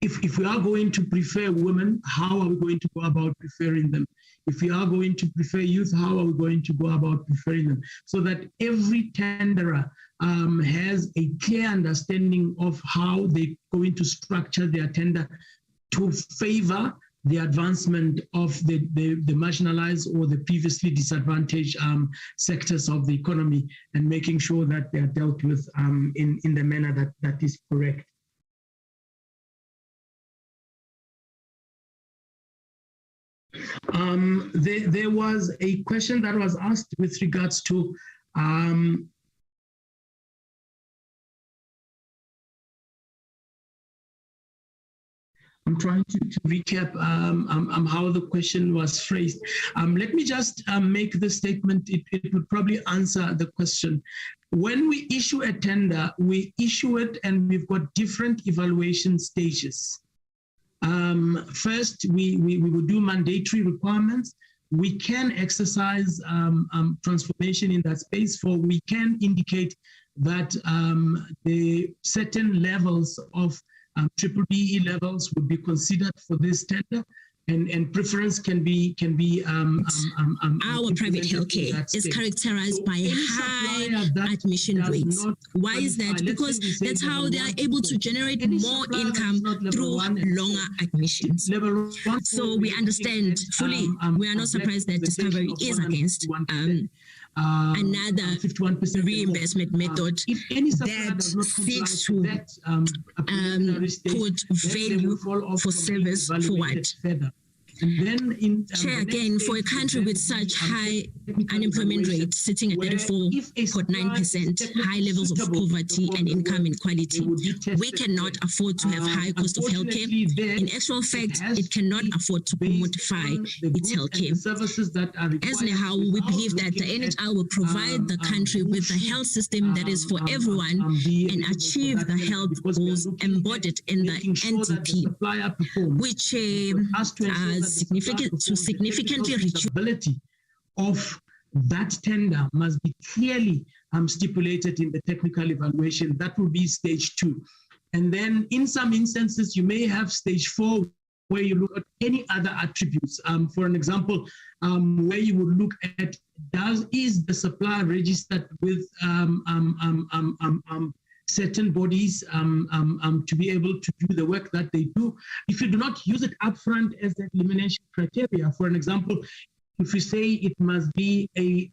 if we are going to prefer women, how are we going to go about preferring them? If we are going to prefer youth, how are we going to go about preferring them? So that every tenderer has a clear understanding of how they're going to structure their tender to favor the advancement of the marginalized or the previously disadvantaged sectors of the economy, and making sure that they are dealt with in the manner that is correct. There was a question that was asked with regards to I'm trying to recap how the question was phrased. Let me just make the statement. It would probably answer the question. When we issue a tender, we issue it and we've got different evaluation stages. First, we will do mandatory requirements. We can exercise transformation in that space, for we can indicate that the certain levels of triple BE levels would be considered for this tender, and preference can be our private healthcare is characterized by high admission rates. Why is that? Because that's how they are able to generate more income through longer admissions. So we understand fully. We are not surprised that Discovery is against another reimbursement method that seeks to put value for service forward. And then Chair, again, for a country with such high unemployment rate sitting at 34.9%, high levels of poverty and income inequality, we cannot afford to have high cost of healthcare. In actual fact, it cannot afford to commodify its healthcare. As NEHAW, we believe that the NHI will provide the country with a health system that is for everyone and achieve the health goals embodied in the NDP, which significantly reduce of that tender must be clearly stipulated in the technical evaluation. That will be stage 2. And then in some instances, you may have stage 4, where you look at any other attributes. For an example, where you would look at, is the supplier registered with certain bodies to be able to do the work that they do. If you do not use it upfront as the elimination criteria, for an example, if you say it must be a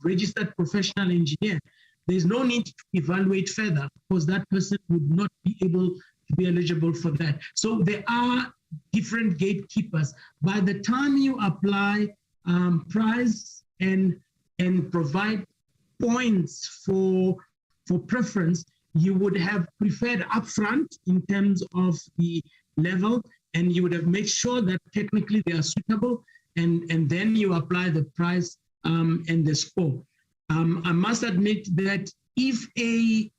registered professional engineer, there's no need to evaluate further because that person would not be able to be eligible for that. So there are different gatekeepers. By the time you apply price and provide points for preference, you would have preferred upfront in terms of the level, and you would have made sure that technically they are suitable, and then you apply the price and the score. I must admit that if if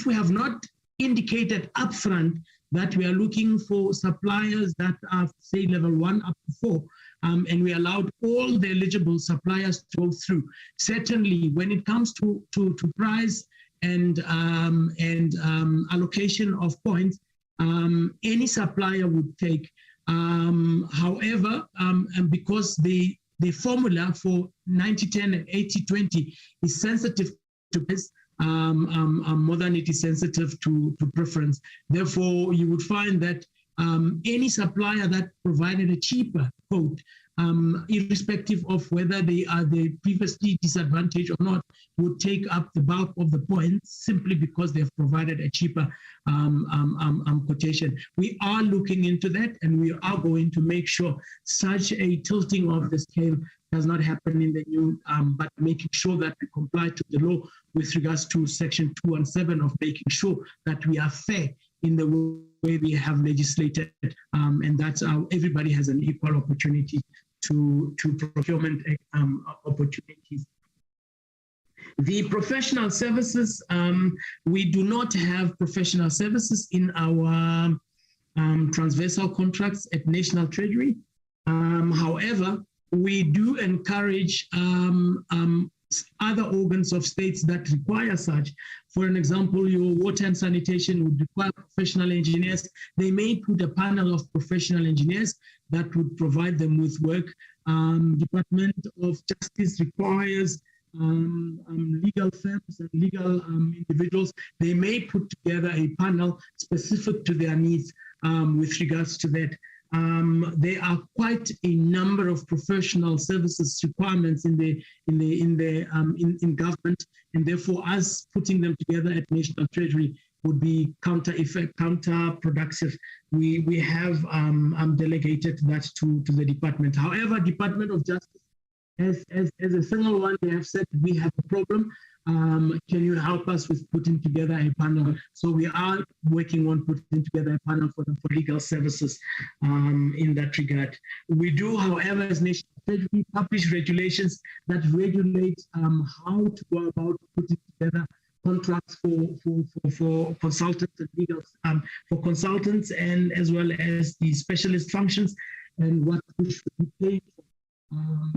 we have not indicated upfront that we are looking for suppliers that are, say, level 1 up to 4, and we allowed all the eligible suppliers to go through. Certainly, when it comes to price and allocation of points, any supplier would take. However, and because the formula for 90-10 and 80-20 is sensitive to this, more than it is sensitive to preference. Therefore, you would find that any supplier that provided a cheaper quote, irrespective of whether they are the previously disadvantaged or not, would take up the bulk of the points simply because they've provided a cheaper quotation. We are looking into that, and we are going to make sure such a tilting of the scale does not happen in the new, but making sure that we comply to the law with regards to Section 217 of making sure that we are fair in the way we have legislated, and that's how everybody has an equal opportunity to procurement opportunities. The professional services, we do not have professional services in our transversal contracts at National Treasury. However, we do encourage other organs of states that require such. For an example, your water and sanitation would require professional engineers. They may put a panel of professional engineers that would provide them with work. Department of Justice requires legal firms and legal individuals. They may put together a panel specific to their needs with regards to that. There are quite a number of professional services requirements in government, and therefore, us putting them together at National Treasury would be counterproductive. We have delegated that to the department. However, Department of Justice, as a single one, they have said we have a problem. Can you help us with putting together a panel? So we are working on putting together a panel for legal services in that regard. We do, however, as National Treasury, publish regulations that regulate how to go about putting together contracts for consultants and legal, for consultants, and as well as the specialist functions, and what we should be paying for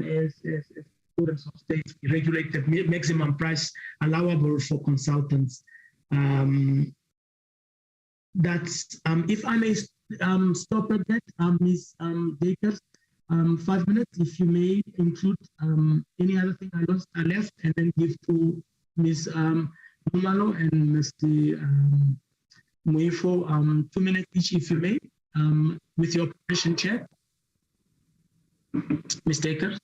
as orders of states. We regulate the maximum price allowable for consultants. That's if I may stop at that, Ms. Dakers, 5 minutes, if you may include any other thing I left, and then give to Ms. Numalo and Mr. Muefo 2 minutes each, if you may, with your permission, Chair. Ms. Dakers.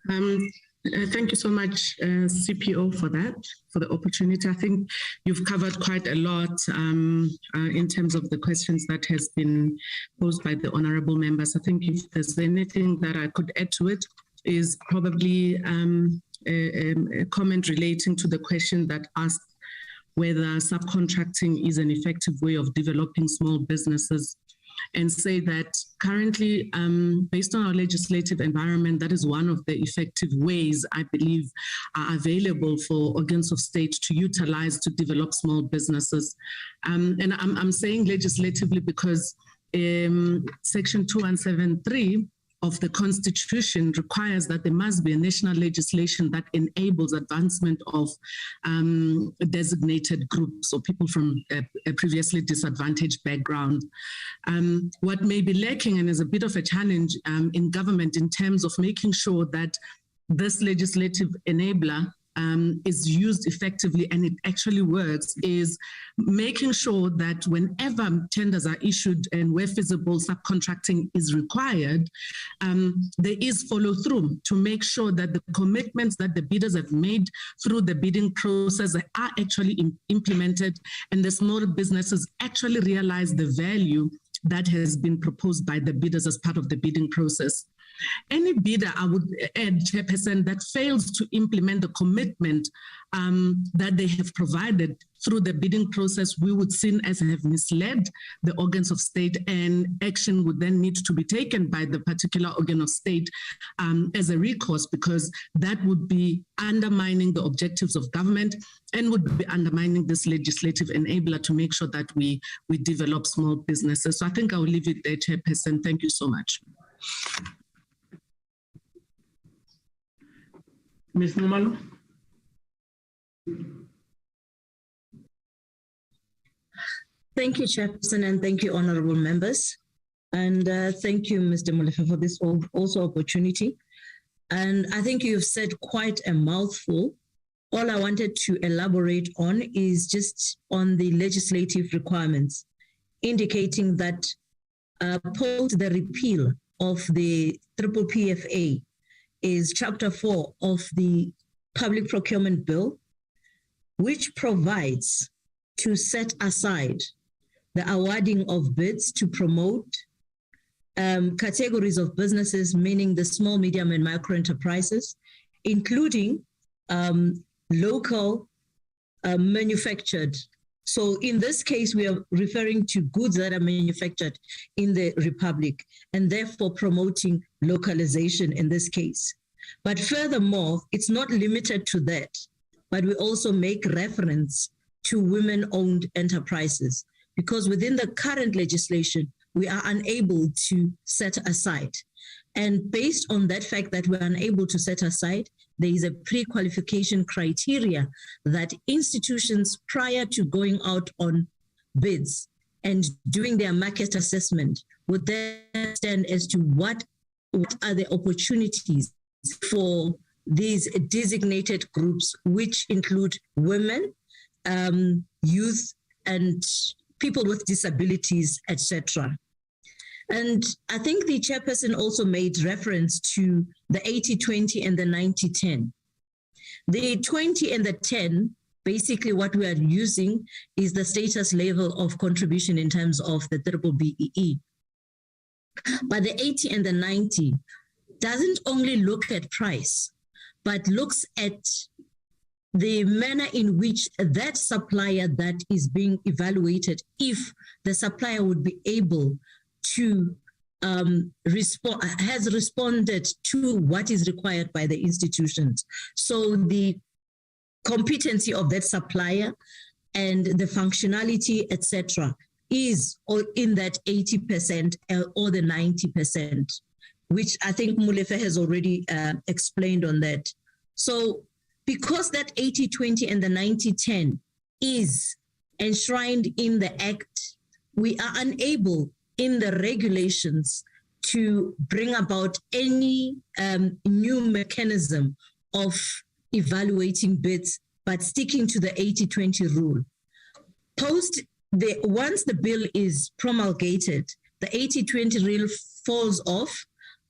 Thank you so much, CPO, for the opportunity. I think you've covered quite a lot in terms of the questions that has been posed by the honorable members. I think if there's anything that I could add to it is probably a comment relating to the question that asked whether subcontracting is an effective way of developing small businesses, and say that currently, based on our legislative environment, that is one of the effective ways I believe are available for organs of state to utilize to develop small businesses. And I'm saying legislatively because Section 2173 of the Constitution requires that there must be a national legislation that enables advancement of designated groups or people from a previously disadvantaged background. What may be lacking, and is a bit of a challenge in government in terms of making sure that this legislative enabler is used effectively and it actually works is making sure that whenever tenders are issued and where feasible subcontracting is required, there is follow through to make sure that the commitments that the bidders have made through the bidding process are actually implemented and the small businesses actually realize the value that has been proposed by the bidders as part of the bidding process. Any bidder, I would add, Chairperson, that fails to implement the commitment that they have provided through the bidding process, we would see as have misled the organs of state, and action would then need to be taken by the particular organ of state as a recourse, because that would be undermining the objectives of government and would be undermining this legislative enabler to make sure that we develop small businesses. So I think I will leave it there, Chairperson. Thank you so much. Ms. Nomalo. Thank you, Chairperson, and thank you, honorable members. And thank you, Mr. Molefe, for this also opportunity. And I think you've said quite a mouthful. All I wanted to elaborate on is just on the legislative requirements, indicating that post the repeal of the PPPFA is Chapter 4 of the Public Procurement Bill, which provides to set aside the awarding of bids to promote categories of businesses, meaning the small, medium, and micro enterprises, including local manufactured. So in this case, we are referring to goods that are manufactured in the Republic and therefore promoting localization in this case. But furthermore, it's not limited to that, but we also make reference to women-owned enterprises, because within the current legislation, we are unable to set aside. And based on that fact that we're unable to set aside, there is a pre-qualification criteria that institutions prior to going out on bids and doing their market assessment would then stand as to what are the opportunities for these designated groups, which include women, youth, and people with disabilities, etc. And I think the chairperson also made reference to the 80-20 and the 90-10. The 20 and the 10, basically what we are using is the status level of contribution in terms of the BBBEE. But the 80 and the 90 doesn't only look at price, but looks at the manner in which that supplier that is being evaluated, if the supplier would be able to has responded to what is required by the institutions. So the competency of that supplier and the functionality, etc., is in that 80% or the 90%, which I think Molefe has already explained on that. So because that 80-20 and the 90-10 is enshrined in the Act, we are unable in the regulations to bring about any new mechanism of evaluating bids, but sticking to the 80-20 rule. Once the bill is promulgated, the 80-20 rule falls off,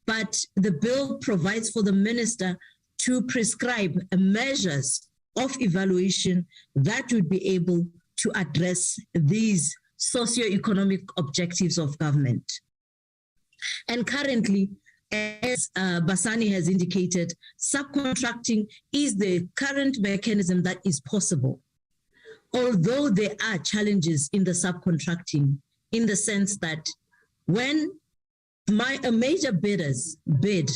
but the bill provides for the minister to prescribe measures of evaluation that would be able to address these socioeconomic objectives of government. And currently, as Basani has indicated, subcontracting is the current mechanism that is possible. Although there are challenges in the subcontracting, in the sense that when major bidders bid,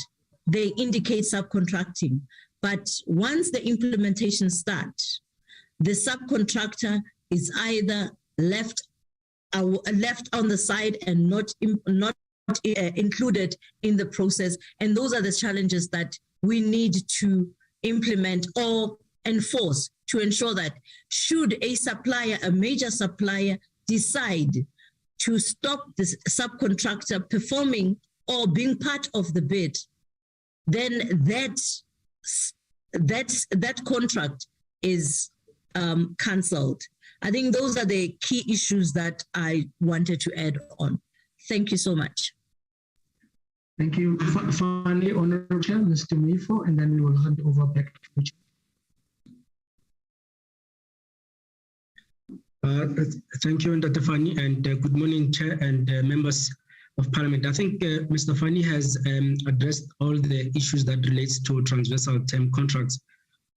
they indicate subcontracting, but once the implementation starts, the subcontractor is either left on the side and not included in the process. And those are the challenges that we need to implement or enforce to ensure that should a major supplier decide to stop the subcontractor performing or being part of the bid, then that that contract is cancelled. I think those are the key issues that I wanted to add on. Thank you so much. Thank you. Finally, Honorable Chair, Mr. Mifo, and then we will hand over back to the Chair. Thank you, Dr. Fani, and good morning, Chair and members of Parliament. I think Mr. Fani has addressed all the issues that relates to transversal term contracts.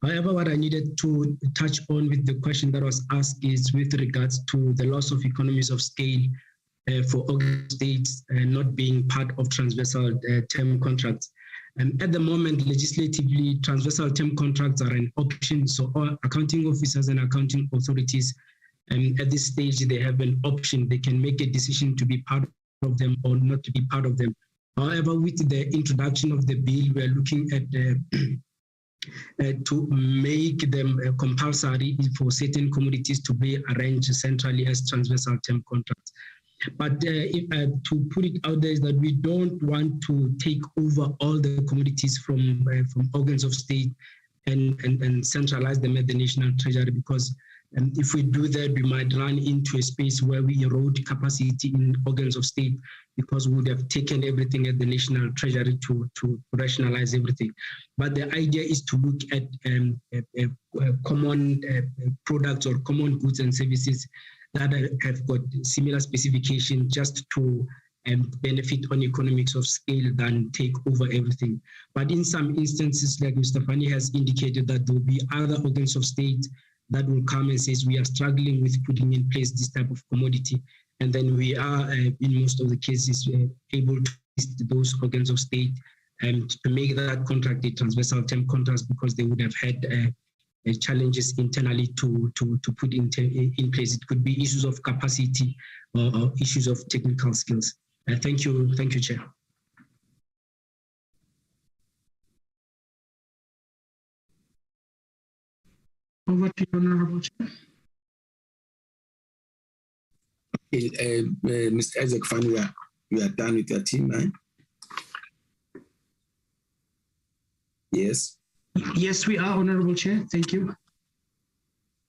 However, what I needed to touch on with the question that was asked is with regards to the loss of economies of scale for organ states not being part of transversal term contracts. At the moment, legislatively, transversal term contracts are an option. So all accounting officers and accounting authorities at this stage, they have an option. They can make a decision to be part of them or not to be part of them. However, with the introduction of the bill, we are looking at to make them compulsory for certain commodities to be arranged centrally as transversal term contracts. But to put it out there is that we don't want to take over all the commodities from organs of state and centralize them at the National Treasury, because if we do that, we might run into a space where we erode capacity in organs of state, because we would have taken everything at the National Treasury to rationalize everything. But the idea is to look at common products or common goods and services that have got similar specification, just to benefit on economics of scale than take over everything. But in some instances, like Mr. Fani has indicated, that there will be other organs of state that will come and says we are struggling with putting in place this type of commodity. And then we are, in most of the cases, able to list those organs of state and to make that contract a transversal term contracts, because they would have had challenges internally to put in place. It could be issues of capacity or issues of technical skills. Thank you, Chair. Over to you, Honorable Chair. Mr. Isaac Fan, we are done with your team, right? Yes. Yes, we are, Honorable Chair. Thank you.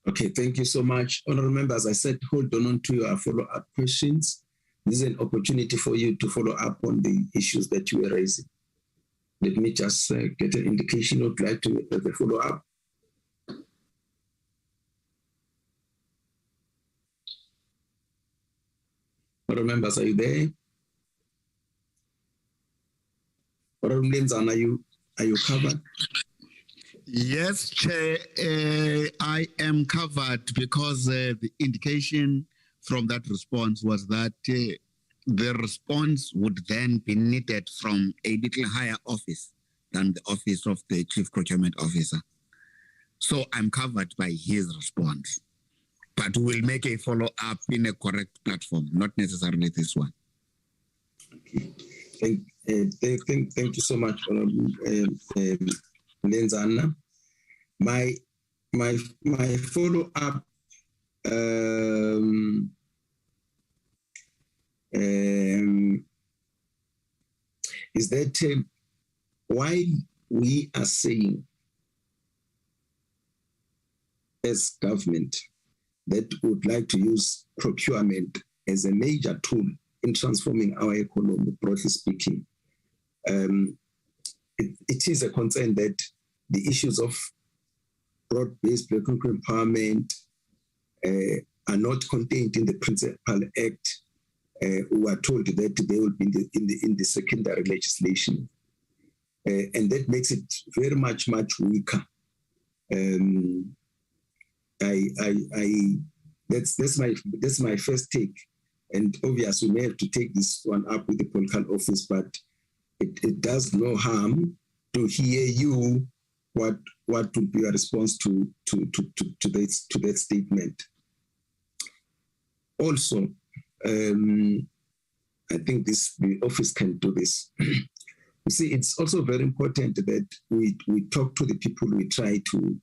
Okay, thank you so much. Honorable members, I said hold on to your follow-up questions. This is an opportunity for you to follow up on the issues that you were raising. Let me just get an indication of like to the follow-up. Honorable members, are you there? Honorable Lenzan, are you covered? Yes, Chair, I am covered, because the indication from that response was that the response would then be needed from a little higher office than the office of the Chief Procurement Officer. So I'm covered by his response, but we'll make a follow-up in a correct platform, not necessarily this one. Okay. Thank you so much, Lenzana. My follow-up is that while we are saying as government that we would like to use procurement as a major tool in transforming our economy, broadly speaking, it is a concern that the issues of broad-based economic empowerment are not contained in the Principal Act. We are told that they will be in the secondary legislation, and that makes it very much weaker. That's my first take, and obviously we may have to take this one up with the political office, but it does no harm to hear you what would be your response to that statement. Also, I think the office can do this. You see, it's also very important that we talk to the people we try to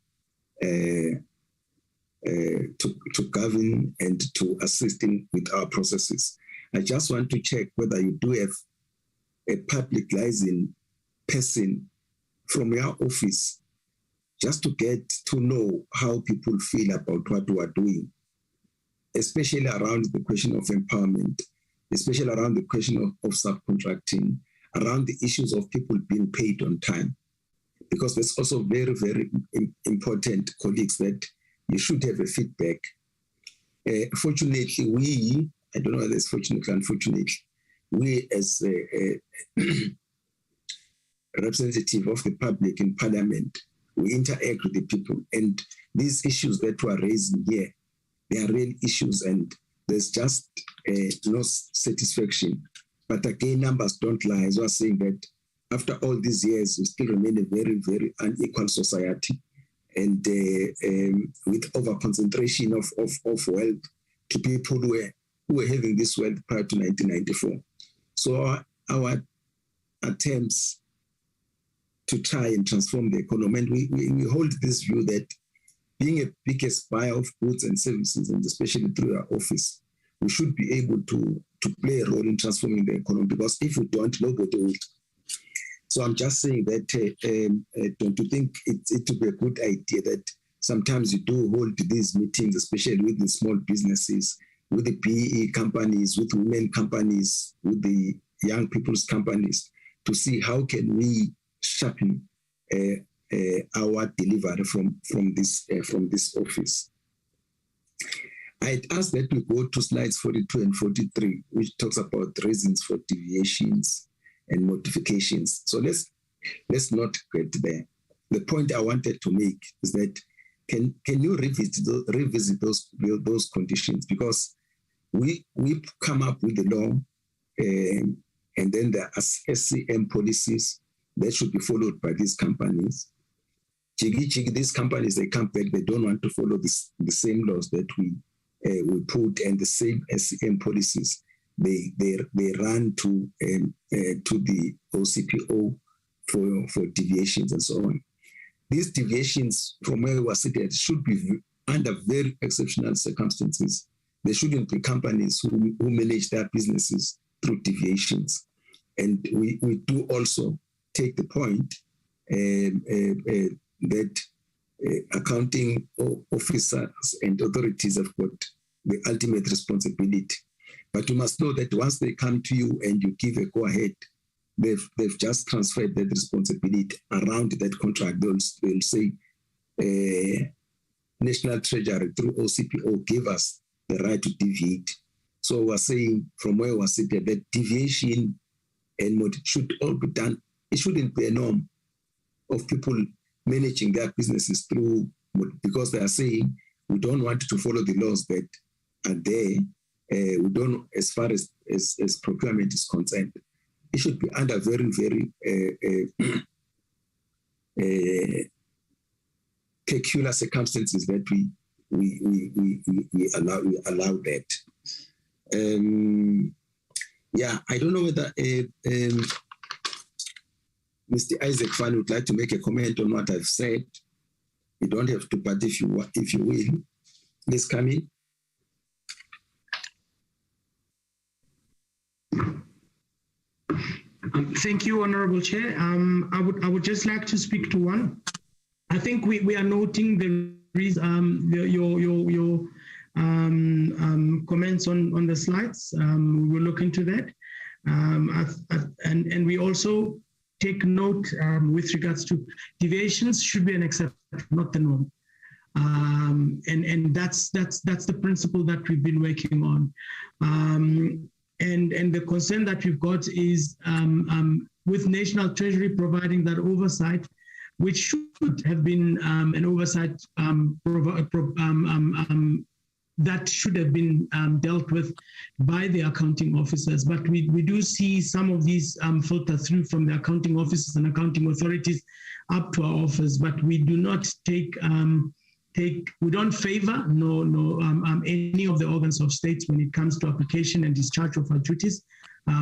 govern and to assist with our processes. I just want to check whether you do have a public liaison person from your office, just to get to know how people feel about what we are doing, especially around the question of empowerment, especially around the question of subcontracting, around the issues of people being paid on time. Because that's also very, very important, colleagues, that you should have a feedback. Fortunately, I don't know whether it's fortunately or unfortunately, we as a representative of the public in Parliament, we interact with the people. And these issues that we are raising here, they are real issues, and there's just no satisfaction. But again, numbers don't lie. As I was saying, that after all these years, we still remain a very, very unequal society, and with over-concentration of wealth to people who were having this wealth prior to 1994. So our attempts to try and transform the economy, and we hold this view that being a biggest buyer of goods and services, and especially through our office, we should be able to play a role in transforming the economy, because if we don't, nobody will. So I'm just saying that don't you think it would be a good idea that sometimes you do hold these meetings, especially with the small businesses, with the PE companies, with women companies, with the young people's companies, to see how can we sharpen our delivery from this office. I'd ask that we go to slides 42 and 43, which talks about reasons for deviations and modifications. So let's not get there. The point I wanted to make is that can you revisit those conditions, because we come up with the law, and then there are SCM policies that should be followed by these companies. These companies, they come back, they don't want to follow the same laws that we put, and the same SCM policies. They run to the OCPO for deviations and so on. These deviations from where we are sitting should be under very exceptional circumstances. There shouldn't be companies who manage their businesses through deviations. And we do also take the point that accounting officers and authorities have got the ultimate responsibility. But you must know that once they come to you and you give a go-ahead, they've just transferred that responsibility around that contract. They'll say, National Treasury through OCPO gave us the right to deviate. So we're saying from where we're sitting that deviation and what should all be done. It shouldn't be a norm of people managing their businesses through, because they are saying we don't want to follow the laws that are there. We don't, as far as procurement is concerned, it should be under very, very peculiar circumstances that we allow that. Yeah, I don't know whether Mr. Isaac Fan would like to make a comment on what I've said. You don't have to, but if you will, please come in. Thank you, Honorable Chair. I would just like to speak to one. I think we are noting your comments on the slides. We will look into that, and we also take note with regards to deviations should be an exception, not the norm. And that's the principle that we've been working on. And the concern that we've got is with National Treasury providing that oversight, which should have been an oversight that should have been dealt with by the accounting officers. But we do see some of these filter through from the accounting officers and accounting authorities up to our office, but we do not we don't favor any of the organs of states when it comes to application and discharge of our duties.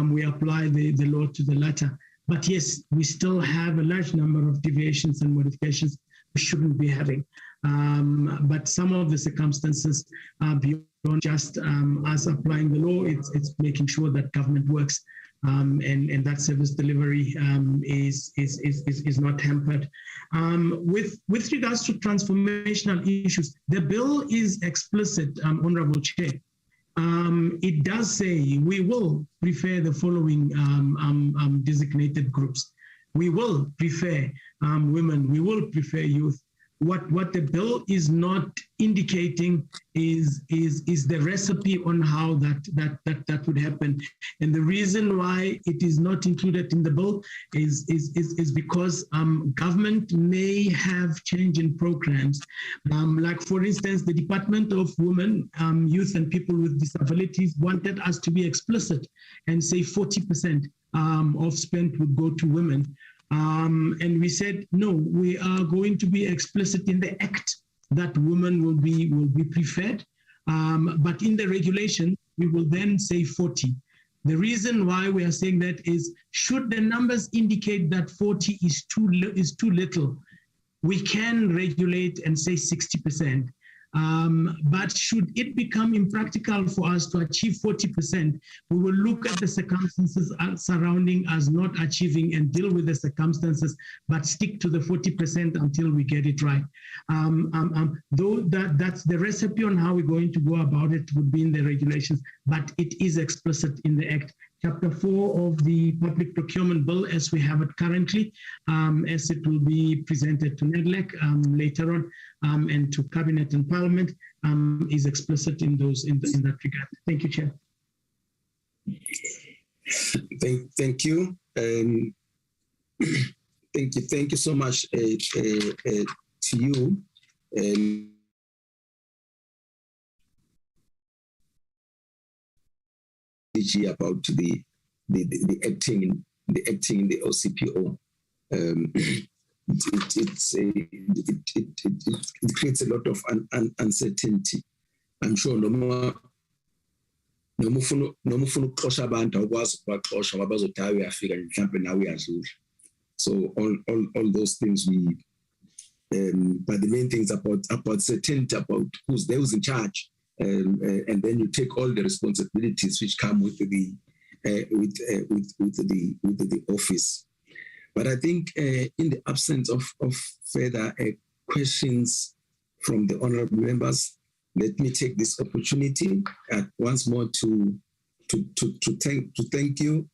We apply the law to the latter. But yes, we still have a large number of deviations and modifications we shouldn't be having. But some of the circumstances are beyond just us applying the law. It's making sure that government works and that service delivery is not hampered. With regards to transformational issues, the bill is explicit, Honorable Chair. It does say we will prefer the following designated groups. We will prefer women, we will prefer youth. What the bill is not indicating is the recipe on how that would happen. And the reason why it is not included in the bill is because government may have change in programs. Like for instance, the Department of Women, Youth and People with Disabilities wanted us to be explicit and say 40% of spend would go to women. And we said, no, we are going to be explicit in the act that women will be preferred. But in the regulation, we will then say 40. The reason why we are saying that is, should the numbers indicate that 40 is too little, we can regulate and say 60%. But should it become impractical for us to achieve 40%, we will look at the circumstances surrounding us not achieving and deal with the circumstances, but stick to the 40% until we get it right. Though that's the recipe on how we're going to go about it would be in the regulations, but it is explicit in the Act. Chapter 4 of the Public Procurement Bill, as we have it currently, as it will be presented to NEDLAC later on, and to Cabinet and Parliament, is explicit in that regard. Thank you, Chair. Thank you. Thank you so much to you. About the acting in the OCPO. It creates a lot of uncertainty. I'm sure no more ukuxosha abantu awukwazi ukubaxosha bazothi hayi uyafika mhlawumbe nawe uyadlula. So all those things but the main things about certainty, about who's in charge. And then you take all the responsibilities which come with the office. But I think in the absence of further questions from the honourable members, let me take this opportunity once more to thank you,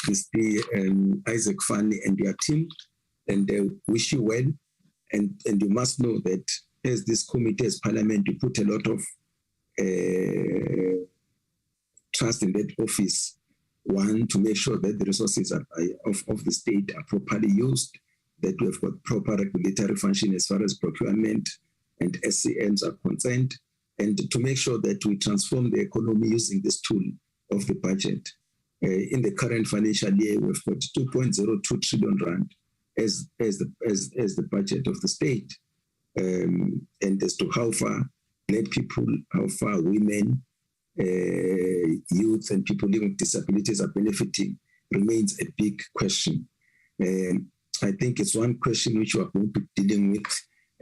Mr. Isaac Fanny and your team, and wish you well. And you must know that as this committee, as Parliament, you put a lot of trust in that office. One, to make sure that the resources of the state are properly used, that we have got proper regulatory function as far as procurement and SCMs are concerned, and to make sure that we transform the economy using this tool of the budget. In the current financial year, we've got 2.02 trillion rand as the budget of the state. And as to how far Black people, how far women, youth and people living with disabilities are benefiting remains a big question. I think it's one question which we are going to be dealing with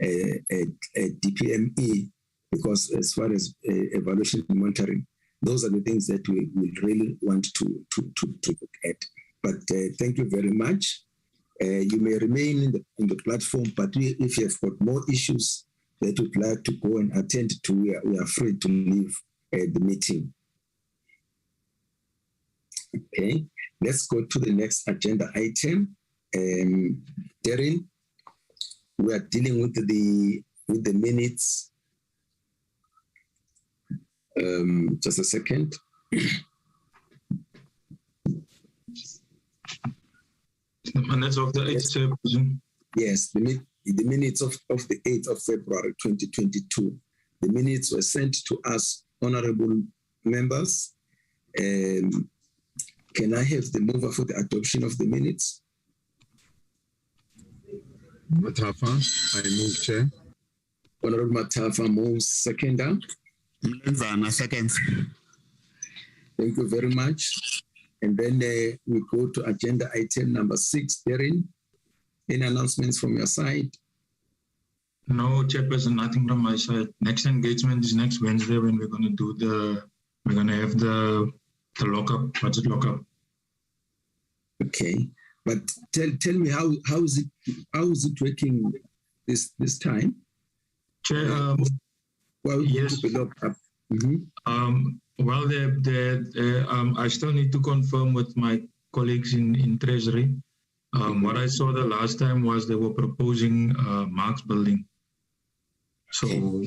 at DPME, because as far as evaluation and monitoring, those are the things that we really want to look at. But thank you very much. You may remain in the platform, but if you have got more issues that you'd like to go and attend to, we are free to leave the meeting. Okay, let's go to the next agenda item. Darren, we are dealing with the minutes. Just a second. The minutes of the 8th, yes, the minutes of the 8th of February 2022. The minutes were sent to us, honorable members. Can I have the mover for the adoption of the minutes? Matafa, I move, Chair. Honorable Matafa moves, seconder. Mlenzana seconds. Thank you very much. And then we go to agenda item number 6. Darren, any announcements from your side? No, Chairperson, nothing from my side. Next engagement is next Wednesday when we're going to have the the lockup, budget lockup. Okay, but tell me how is it working this time? Chair, well, yes. Lockup. Well, I still need to confirm with my colleagues in Treasury. What I saw the last time was they were proposing Mark's building. So,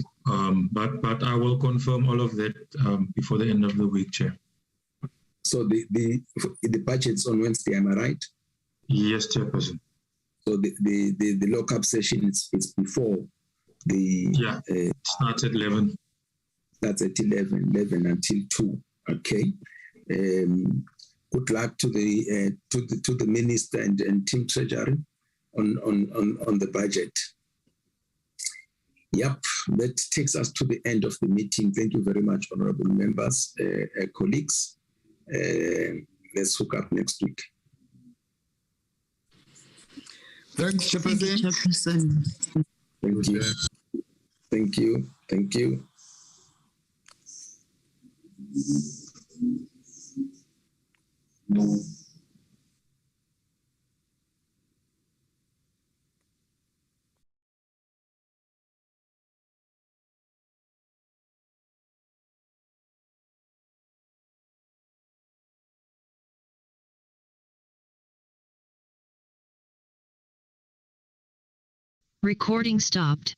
but I will confirm all of that before the end of the week, Chair. So the budget's on Wednesday, am I right? Yes, Chairperson. So the lockup session is before the starts at 11. That's at 11 until 2. Okay. Good luck to the minister and team treasury on the budget. Yep, that takes us to the end of the meeting. Thank you very much, honorable members, colleagues. Let's hook up next week. Thanks, Chairperson. Thank you. Thank you. Thank you. Recording stopped.